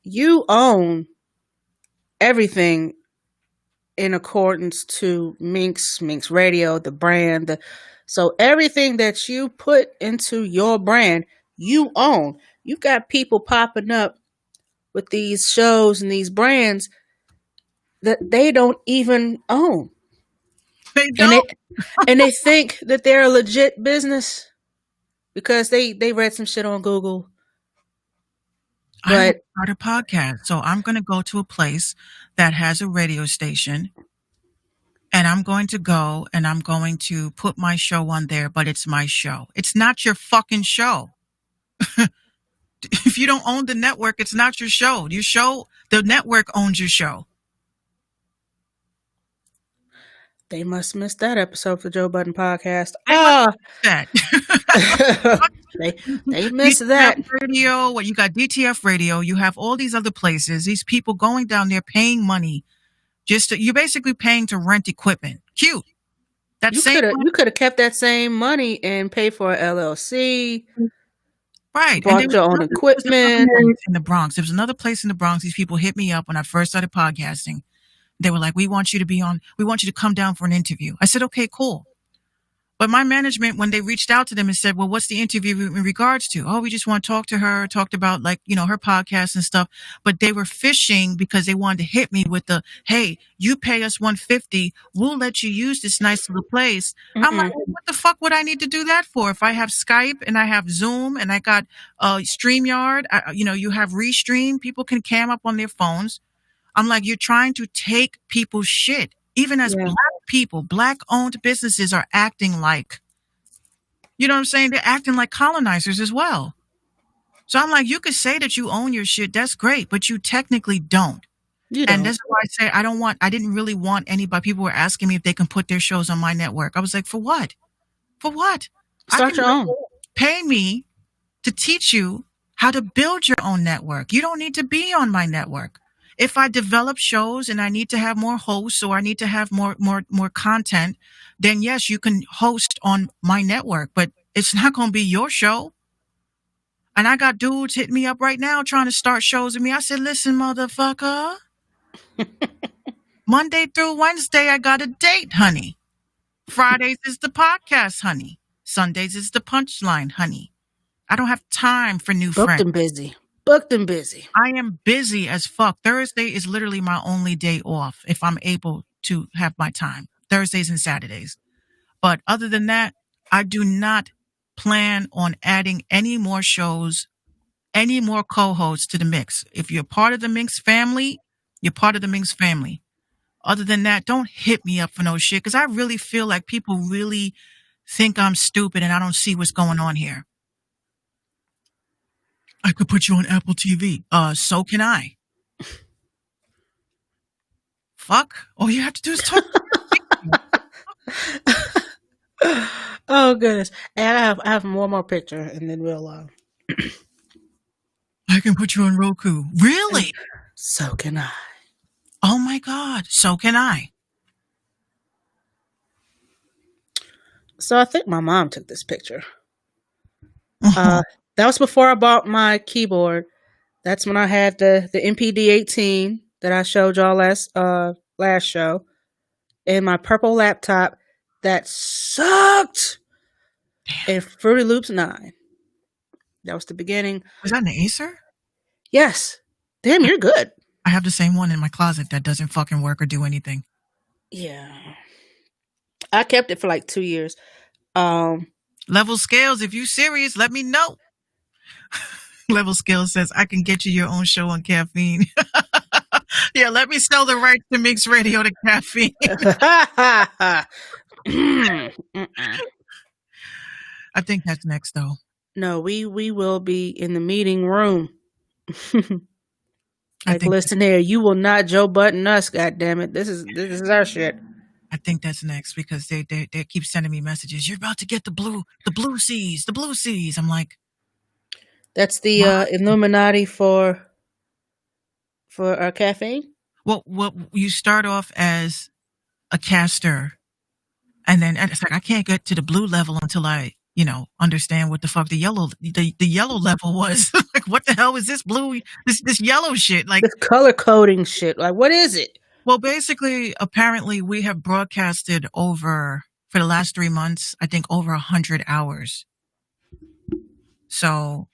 Speaker 2: you own everything in accordance to Minx Radio, the brand. So everything that you put into your brand, you own. You've got people popping up with these shows and these brands that they don't even own.
Speaker 3: They
Speaker 2: and
Speaker 3: don't.
Speaker 2: they think that they're a legit business because they read some shit on Google.
Speaker 3: I want
Speaker 2: But
Speaker 3: to start a podcast, so I'm going to go to a place that has a radio station, and I'm going to go and I'm going to put my show on there, but it's my show. It's not your fucking show. If you don't own the network, it's not your show. Your show, the network owns your show.
Speaker 2: they must miss that episode of the Joe Budden podcast.
Speaker 3: They must That.
Speaker 2: They missed that.
Speaker 3: DTF Radio, what you got DTF Radio, you have all these other places, these people going down there paying money you're basically paying to rent equipment. Cute. That
Speaker 2: You could have kept that same money and paid for an LLC.
Speaker 3: Right.
Speaker 2: Bought your own equipment.
Speaker 3: In the Bronx. There was another place in the Bronx. These people hit me up when I first started podcasting. They were like, we want you to come down for an interview. I said, okay, cool. But my management, when they reached out to them and said, well, what's the interview in regards to? Oh, we just want to talk to her, talked about her podcast and stuff. But they were fishing because they wanted to hit me with the, hey, you pay us $150. We'll let you use this nice little place. Mm-hmm. I'm like, what the fuck would I need to do that for? If I have Skype and I have Zoom and I got StreamYard, you have Restream, people can cam up on their phones. I'm like, you're trying to take people's shit. Even as Black people, Black-owned businesses are acting like, you know what I'm saying? They're acting like colonizers as well. So I'm like, you could say that you own your shit. That's great, but you technically don't. And that's why I say I didn't really want anybody. People were asking me if they can put their shows on my network. I was like, for what? For what?
Speaker 2: Start your own.
Speaker 3: Pay me to teach you how to build your own network. You don't need to be on my network. If I develop shows and I need to have more hosts or I need to have more content, then yes, you can host on my network, but it's not going to be your show. And I got dudes hitting me up right now trying to start shows with me. I said, listen, motherfucker, Monday through Wednesday, I got a date, honey. Fridays is the podcast, honey. Sundays is the punchline, honey. I don't have time for new friends.
Speaker 2: Booked and busy.
Speaker 3: I am busy as fuck. Thursday is literally my only day off if I'm able to have my time. Thursdays and Saturdays. But other than that, I do not plan on adding any more shows, any more co-hosts to the mix. If you're part of the Minx family, you're part of the Minx family. Other than that, don't hit me up for no shit because I really feel like people really think I'm stupid and I don't see what's going on here. I could put you on Apple TV. So can I. Fuck. All you have to do is talk.
Speaker 2: Oh goodness. And I have one more picture and then we'll
Speaker 3: I can put you on Roku. Really?
Speaker 2: So can I.
Speaker 3: Oh my God. So can I.
Speaker 2: So I think my mom took this picture. That was before I bought my keyboard. That's when I had the MPD-18 that I showed y'all last show, and my purple laptop that sucked, and Fruity Loops 9. That was the beginning.
Speaker 3: Was that an Acer?
Speaker 2: Yes. Damn, you're good.
Speaker 3: I have the same one in my closet that doesn't fucking work or do anything.
Speaker 2: Yeah. I kept it for like 2 years.
Speaker 3: Level Scales, if you serious, let me know. Level Scales says, I can get you your own show on Caffeine. Yeah, let me sell the rights to Minx Radio to Caffeine. I think that's next, though.
Speaker 2: No, we will be in the meeting room. Like, listen here, you will not Joe Budden us, goddammit. This is our shit.
Speaker 3: I think that's next because they keep sending me messages. You're about to get the blue seas. I'm like,
Speaker 2: that's the Illuminati for Caffeine.
Speaker 3: Well, you start off as a caster, and then it's like I can't get to the blue level until I, understand what the fuck the yellow level was. Like, what the hell is this blue? This yellow shit? Like
Speaker 2: this color coding shit. Like, what is it?
Speaker 3: Well, basically, apparently, we have broadcasted for the last 3 months, I think over 100 hours. So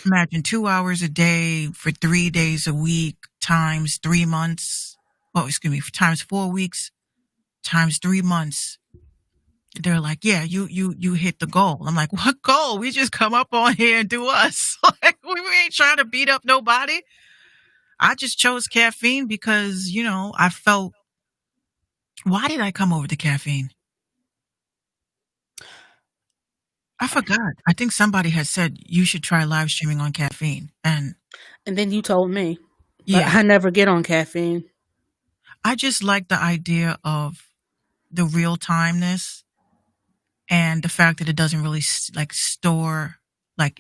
Speaker 3: imagine 2 hours a day for 3 days a week times 3 months. Oh, excuse me, times 4 weeks. times 3 months. They're like, yeah, you hit the goal. I'm like, what goal? We just come up on here and do us. Like, we ain't trying to beat up nobody. I just chose caffeine because, I felt, why did I come over to caffeine? I forgot. I think somebody had said you should try live streaming on caffeine. And
Speaker 2: then you told me. But
Speaker 3: yeah,
Speaker 2: I never get on caffeine.
Speaker 3: I just like the idea of the real timeness and the fact that it doesn't really store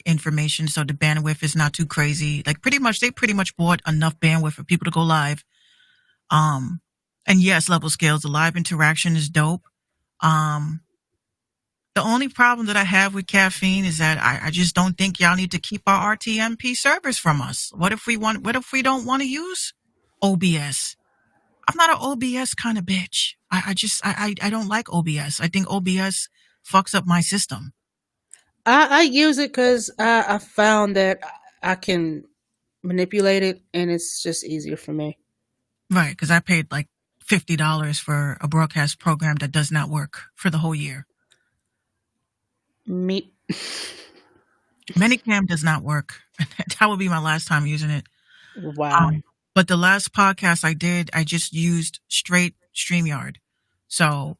Speaker 3: information, so the bandwidth is not too crazy. Like they pretty much bought enough bandwidth for people to go live. And yes, level scales, the live interaction is dope. The only problem that I have with caffeine is that I just don't think y'all need to keep our RTMP servers from us. What if we don't want to use OBS? I'm not an OBS kind of bitch. I don't like OBS. I think OBS fucks up my system.
Speaker 2: I use it because I found that I can manipulate it, and it's just easier for me.
Speaker 3: Right, because I paid like $50 for a broadcast program that does not work for the whole year.
Speaker 2: Me.
Speaker 3: Minicam does not work. That would be my last time using it.
Speaker 2: Wow.
Speaker 3: But the last podcast I did, I just used straight StreamYard. So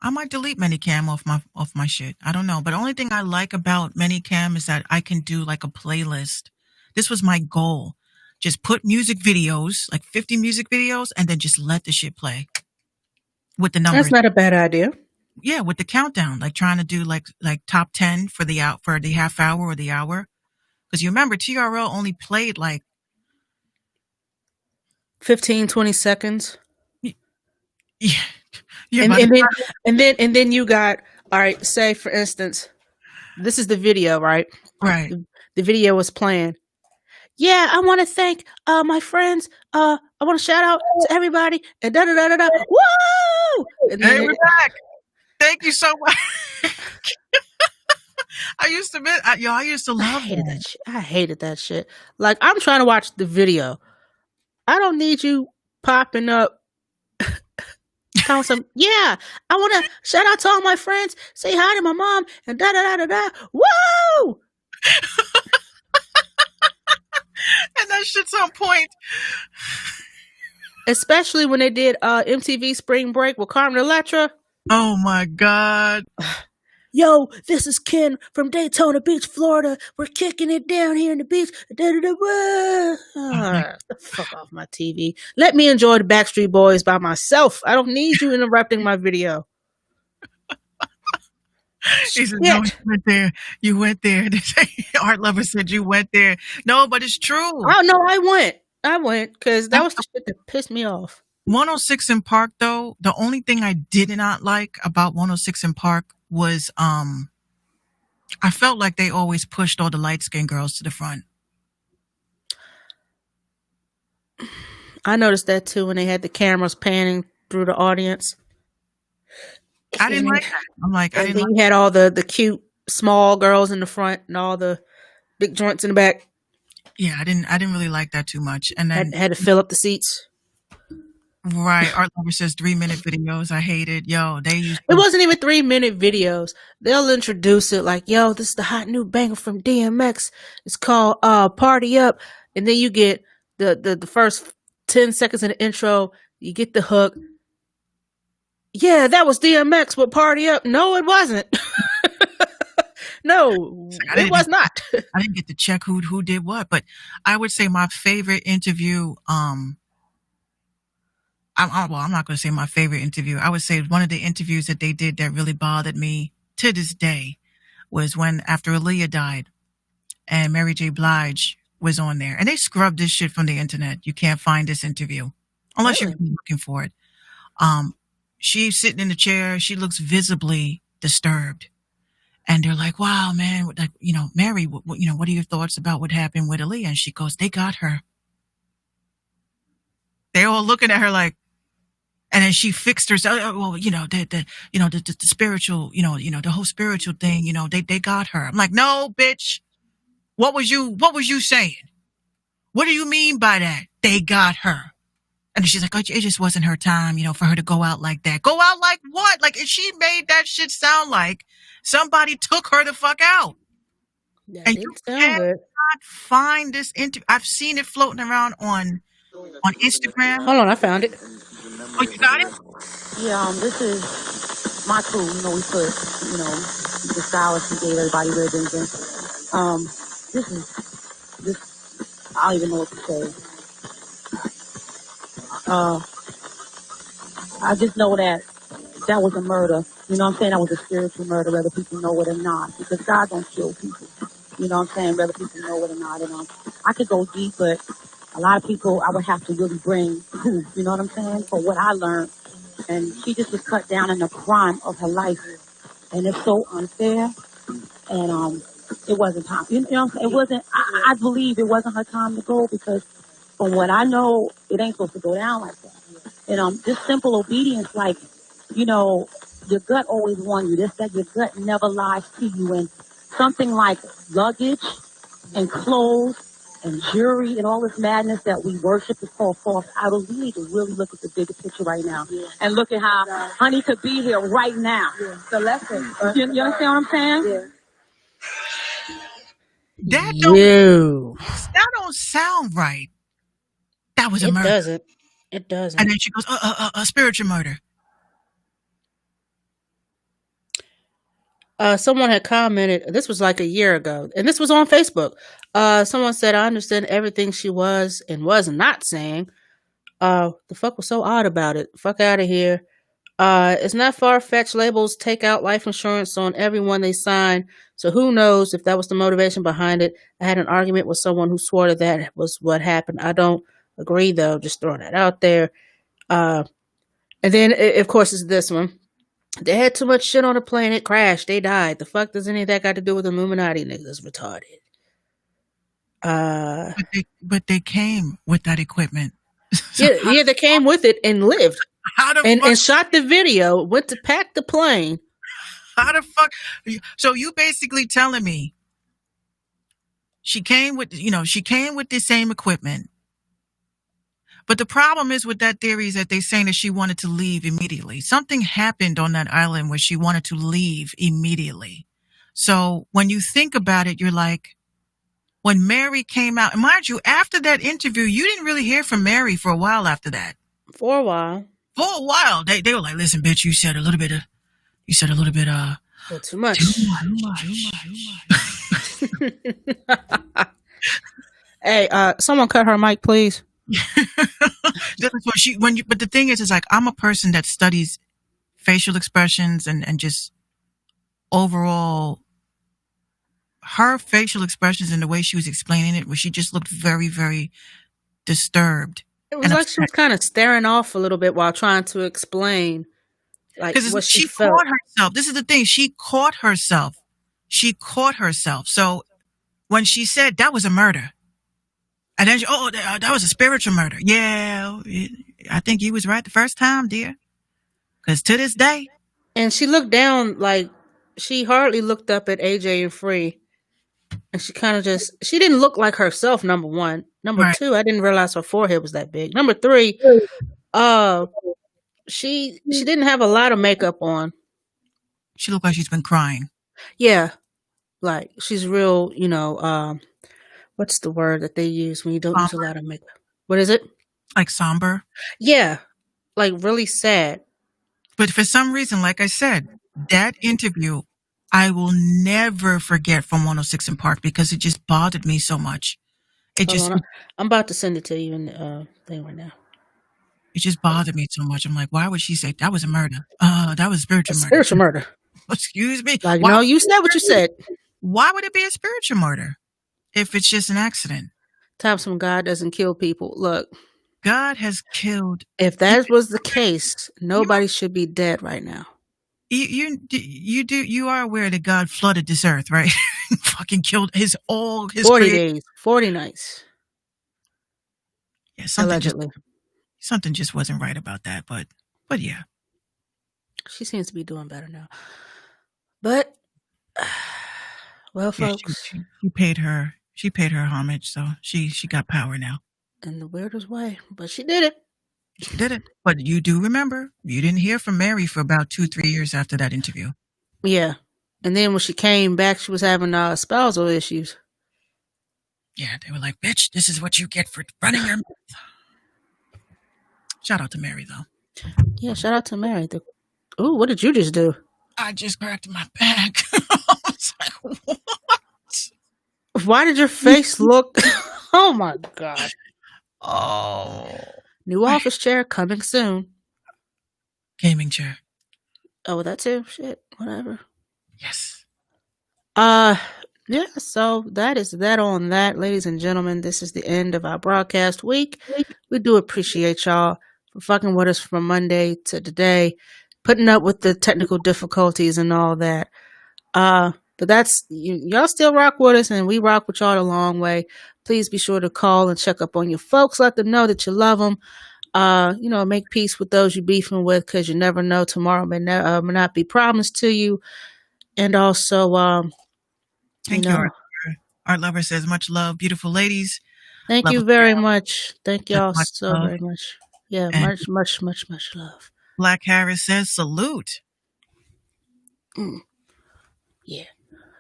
Speaker 3: I might delete Minicam off my shit. I don't know. But the only thing I like about Minicam is that I can do like a playlist. This was my goal. Just put music videos, like 50 music videos, and then just let the shit play with the numbers.
Speaker 2: That's not a bad idea.
Speaker 3: Yeah, with the countdown, like trying to do like top 10 for the half hour or the hour. Because you remember TRL only played like
Speaker 2: 15, 20 seconds.
Speaker 3: Yeah.
Speaker 2: And then you got, all right, say for instance, this is the video, right?
Speaker 3: Right.
Speaker 2: The video was playing. Yeah, I want to thank my friends. I want to shout out to everybody and da da da da da. Woo! And
Speaker 3: Hey, we're back. Thank you so much. I used to love
Speaker 2: that shit. I hated that shit. Like, I'm trying to watch the video. I don't need you popping up. Yeah, I want to shout out to all my friends, say hi to my mom, and da da da da da. Woo!
Speaker 3: And that shit's on point.
Speaker 2: Especially when they did MTV Spring Break with Carmen Electra.
Speaker 3: Oh my God.
Speaker 2: Yo, this is Ken from Daytona Beach, Florida. We're kicking it down here in the beach. Fuck off my TV. Let me enjoy the Backstreet Boys by myself. I don't need you interrupting my video.
Speaker 3: He said, no, you went there. Art Lover said you went there. No, but it's true.
Speaker 2: Oh, no, I went because that was the shit that pissed me off.
Speaker 3: 106 in Park, though, the only thing I did not like about 106 in Park was I felt like they always pushed all the light-skinned girls to the front.
Speaker 2: I noticed that too when they had the cameras panning through the audience.
Speaker 3: I didn't like that. I'm like, I didn't like
Speaker 2: you had all the cute small girls in the front and all the big joints in the back.
Speaker 3: Yeah, I didn't really like that too much. And then
Speaker 2: had to fill up the seats.
Speaker 3: Right. Art Lover says 3-minute videos. I hate it. Yo, it
Speaker 2: wasn't even 3-minute videos. They'll introduce it like, yo, this is the hot new banger from DMX. It's called Party Up. And then you get the first 10 seconds of the intro. You get the hook. Yeah, that was DMX with Party Up. No, it wasn't. No, it was not.
Speaker 3: I didn't get to check who did what, but I would say my favorite interview, I'm not going to say my favorite interview. I would say one of the interviews that they did that really bothered me to this day was when after Aaliyah died and Mary J. Blige was on there. And they scrubbed this shit from the internet. You can't find this interview unless you're looking for it. She's sitting in the chair. She looks visibly disturbed. And they're like, wow, man, like, Mary, what are your thoughts about what happened with Aaliyah? And she goes, they got her. They're all looking at her like, and then she fixed herself. Well, the spiritual, the whole spiritual thing, they got her. I'm like, no, bitch. What was you saying? What do you mean by that? They got her. And she's like, oh, it just wasn't her time, for her to go out like that. Go out like what? Like, if she made that shit sound like somebody took her the fuck out.
Speaker 2: That
Speaker 3: And
Speaker 2: didn't
Speaker 3: you
Speaker 2: sound
Speaker 3: cannot
Speaker 2: good.
Speaker 3: find this interview. I've seen it floating around on Instagram.
Speaker 2: Hold on, I found it.
Speaker 3: Oh, you got it?
Speaker 5: Yeah, this is my crew. We put, the stylists we gave everybody ribbons and this I don't even know what to say. I just know that was a murder. You know what I'm saying? That was a spiritual murder, whether people know it or not. Because God don't kill people. You know what I'm saying? Whether people know it or not. And I could go deep, but a lot of people I would have to really bring proof. You know what I'm saying? For what I learned. And she just was cut down in the prime of her life. And it's so unfair. And it wasn't time. You know what I'm saying? It wasn't, I believe it wasn't her time to go because from what I know, it ain't supposed to go down like that. And just simple obedience, like, your gut always warns you. This, that your gut never lies to you. And something like luggage and clothes and jewelry and all this madness that we worship is called false idols. We need to really look at the bigger picture right now and look at how honey could be here right now. The lesson. You understand what I'm saying?
Speaker 3: That don't sound right. That was a murder.
Speaker 2: It doesn't.
Speaker 3: And then she goes, a spiritual murder.
Speaker 2: Someone had commented, this was like a year ago, and this was on Facebook. Someone said, I understand everything she was and was not saying. The fuck was so odd about it? Fuck out of here. It's not far-fetched. Labels take out life insurance on everyone they sign. So who knows if that was the motivation behind it. I had an argument with someone who swore that was what happened. I don't agree, though. Just throwing that out there. And then, of course, it's this one. They had too much shit on the plane. It crashed. They died. The fuck does any of that got to do with Illuminati niggas? Retarded.
Speaker 3: But they came with that equipment.
Speaker 2: So yeah, they came with it and lived. And shot the video. Went to pack the plane.
Speaker 3: How the fuck? So you basically telling me she came with the same equipment. But the problem is with that theory is that they're saying that she wanted to leave immediately. Something happened on that island where she wanted to leave immediately. So when you think about it, you're like, when Mary came out, and mind you, after that interview, you didn't really hear from Mary for a while after that.
Speaker 2: For a while.
Speaker 3: They were like, listen, bitch, you said a little bit,
Speaker 2: too much. Hey, someone cut her mic, please.
Speaker 3: But the thing is like, I'm a person that studies facial expressions and just overall her facial expressions and the way she was explaining it, where she just looked very, very disturbed.
Speaker 2: It was like she was kind of staring off a little bit while trying to explain like what she felt.
Speaker 3: Caught herself. This is the thing. She caught herself. So when she said that was a murder, and then that was a spiritual murder. Yeah, I think you was right the first time, dear. Because to this day.
Speaker 2: And she looked down, like, she hardly looked up at AJ and Free. And she kind of she didn't look like herself, number one. Number two, I didn't realize her forehead was that big. Number three, she didn't have a lot of makeup on.
Speaker 3: She looked like she's been crying.
Speaker 2: Yeah. Like, she's real, what's the word that they use when you don't use a lot of makeup? What is it?
Speaker 3: Like somber?
Speaker 2: Yeah. Like really sad.
Speaker 3: But for some reason, like I said, that interview, I will never forget from 106 in Park because it just bothered me so much.
Speaker 2: I'm about to send it to you in the thing right now.
Speaker 3: It just bothered me so much. I'm like, why would she say that was a murder? That was spiritual murder.
Speaker 2: Spiritual murder.
Speaker 3: Excuse me?
Speaker 2: Like, no, you said what you said.
Speaker 3: Why would it be a spiritual murder if it's just an accident?
Speaker 2: Times when God doesn't kill people. Look.
Speaker 3: God has killed.
Speaker 2: If that was the case, nobody should be dead right now.
Speaker 3: You are aware that God flooded this earth, right? Fucking killed his
Speaker 2: 40 days, 40 nights.
Speaker 3: Yeah,
Speaker 2: allegedly.
Speaker 3: Something just wasn't right about that, but yeah.
Speaker 2: She seems to be doing better now. But well, folks,
Speaker 3: she paid her homage, so she got power now.
Speaker 2: In the weirdest way, but she did it.
Speaker 3: She did it. But you do remember, you didn't hear from Mary for about 2-3 years after that interview.
Speaker 2: Yeah. And then when she came back, she was having spousal issues.
Speaker 3: Yeah, they were like, bitch, this is what you get for running your mouth. Shout out to Mary, though.
Speaker 2: Yeah, shout out to Mary. Ooh, what did you just do?
Speaker 3: I just cracked my back. I was like, what?
Speaker 2: Why did your face look... Oh, my God.
Speaker 3: Oh.
Speaker 2: New office chair coming soon.
Speaker 3: Gaming chair.
Speaker 2: Oh, that too? Shit, whatever.
Speaker 3: Yes.
Speaker 2: Yeah, so that is that on that, ladies and gentlemen. This is the end of our broadcast week. We do appreciate y'all for fucking with us from Monday to today, putting up with the technical difficulties and all that. But that's y'all still rock with us, and we rock with y'all the long way. Please be sure to call and check up on your folks. Let them know that you love them. Make peace with those you're beefing with, because you never know, tomorrow may not be promised to you. And also,
Speaker 3: Thank you. Art Lover says, much love, beautiful ladies.
Speaker 2: Thank
Speaker 3: Love
Speaker 2: you
Speaker 3: us
Speaker 2: very
Speaker 3: all.
Speaker 2: much. Thank y'all
Speaker 3: Much
Speaker 2: so
Speaker 3: love.
Speaker 2: very much. Yeah,
Speaker 3: And-
Speaker 2: much love.
Speaker 3: Black Harris says, salute.
Speaker 2: Yeah.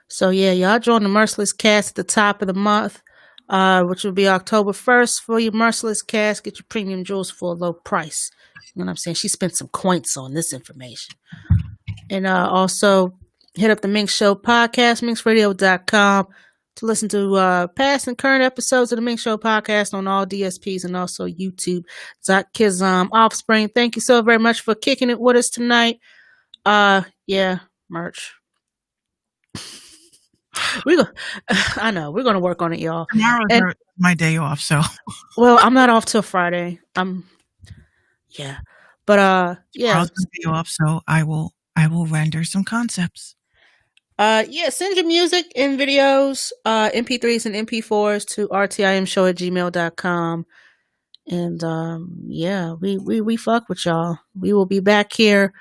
Speaker 2: So yeah, y'all join the Merciless Cast at the top of the month, which will be October 1st for your Merciless Cast. Get your premium jewels for a low price. You know what I'm saying? She spent some coins on this information. And also hit up the Mink Show podcast, minxradio.com, to listen to past and current episodes of the Mink Show podcast on all DSPs and also YouTube. Zach Kizam, Offspring, thank you so very much for kicking it with us tonight. Yeah, merch. I know we're gonna work on it, y'all.
Speaker 3: Tomorrow's my day off, so
Speaker 2: Well, I'm not off till Friday. Yeah, but yeah.
Speaker 3: tomorrow's my day off, so I will render some concepts.
Speaker 2: Yeah, send your music and videos, MP3s and MP4s to rtimshow@gmail.com. And yeah, we fuck with y'all. We will be back here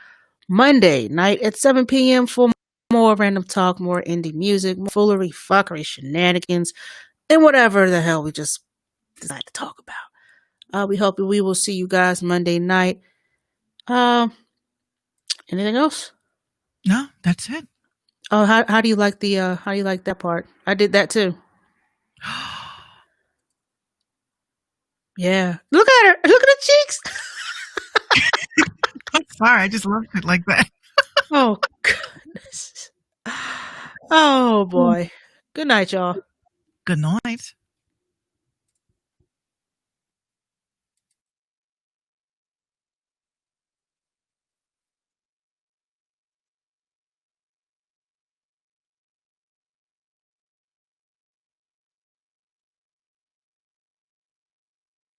Speaker 2: Monday night at 7 p.m. for more random talk, more indie music, more foolery, fuckery, shenanigans, and whatever the hell we just decide to talk about. We hope that we will see you guys Monday night. Anything else?
Speaker 3: No, that's it.
Speaker 2: Oh, how do you like that part? I did that too. Yeah. Look at her. Look at her cheeks.
Speaker 3: I'm sorry, I just loved it like that.
Speaker 2: Oh, goodness. Oh, boy. Good night, y'all.
Speaker 3: Good night.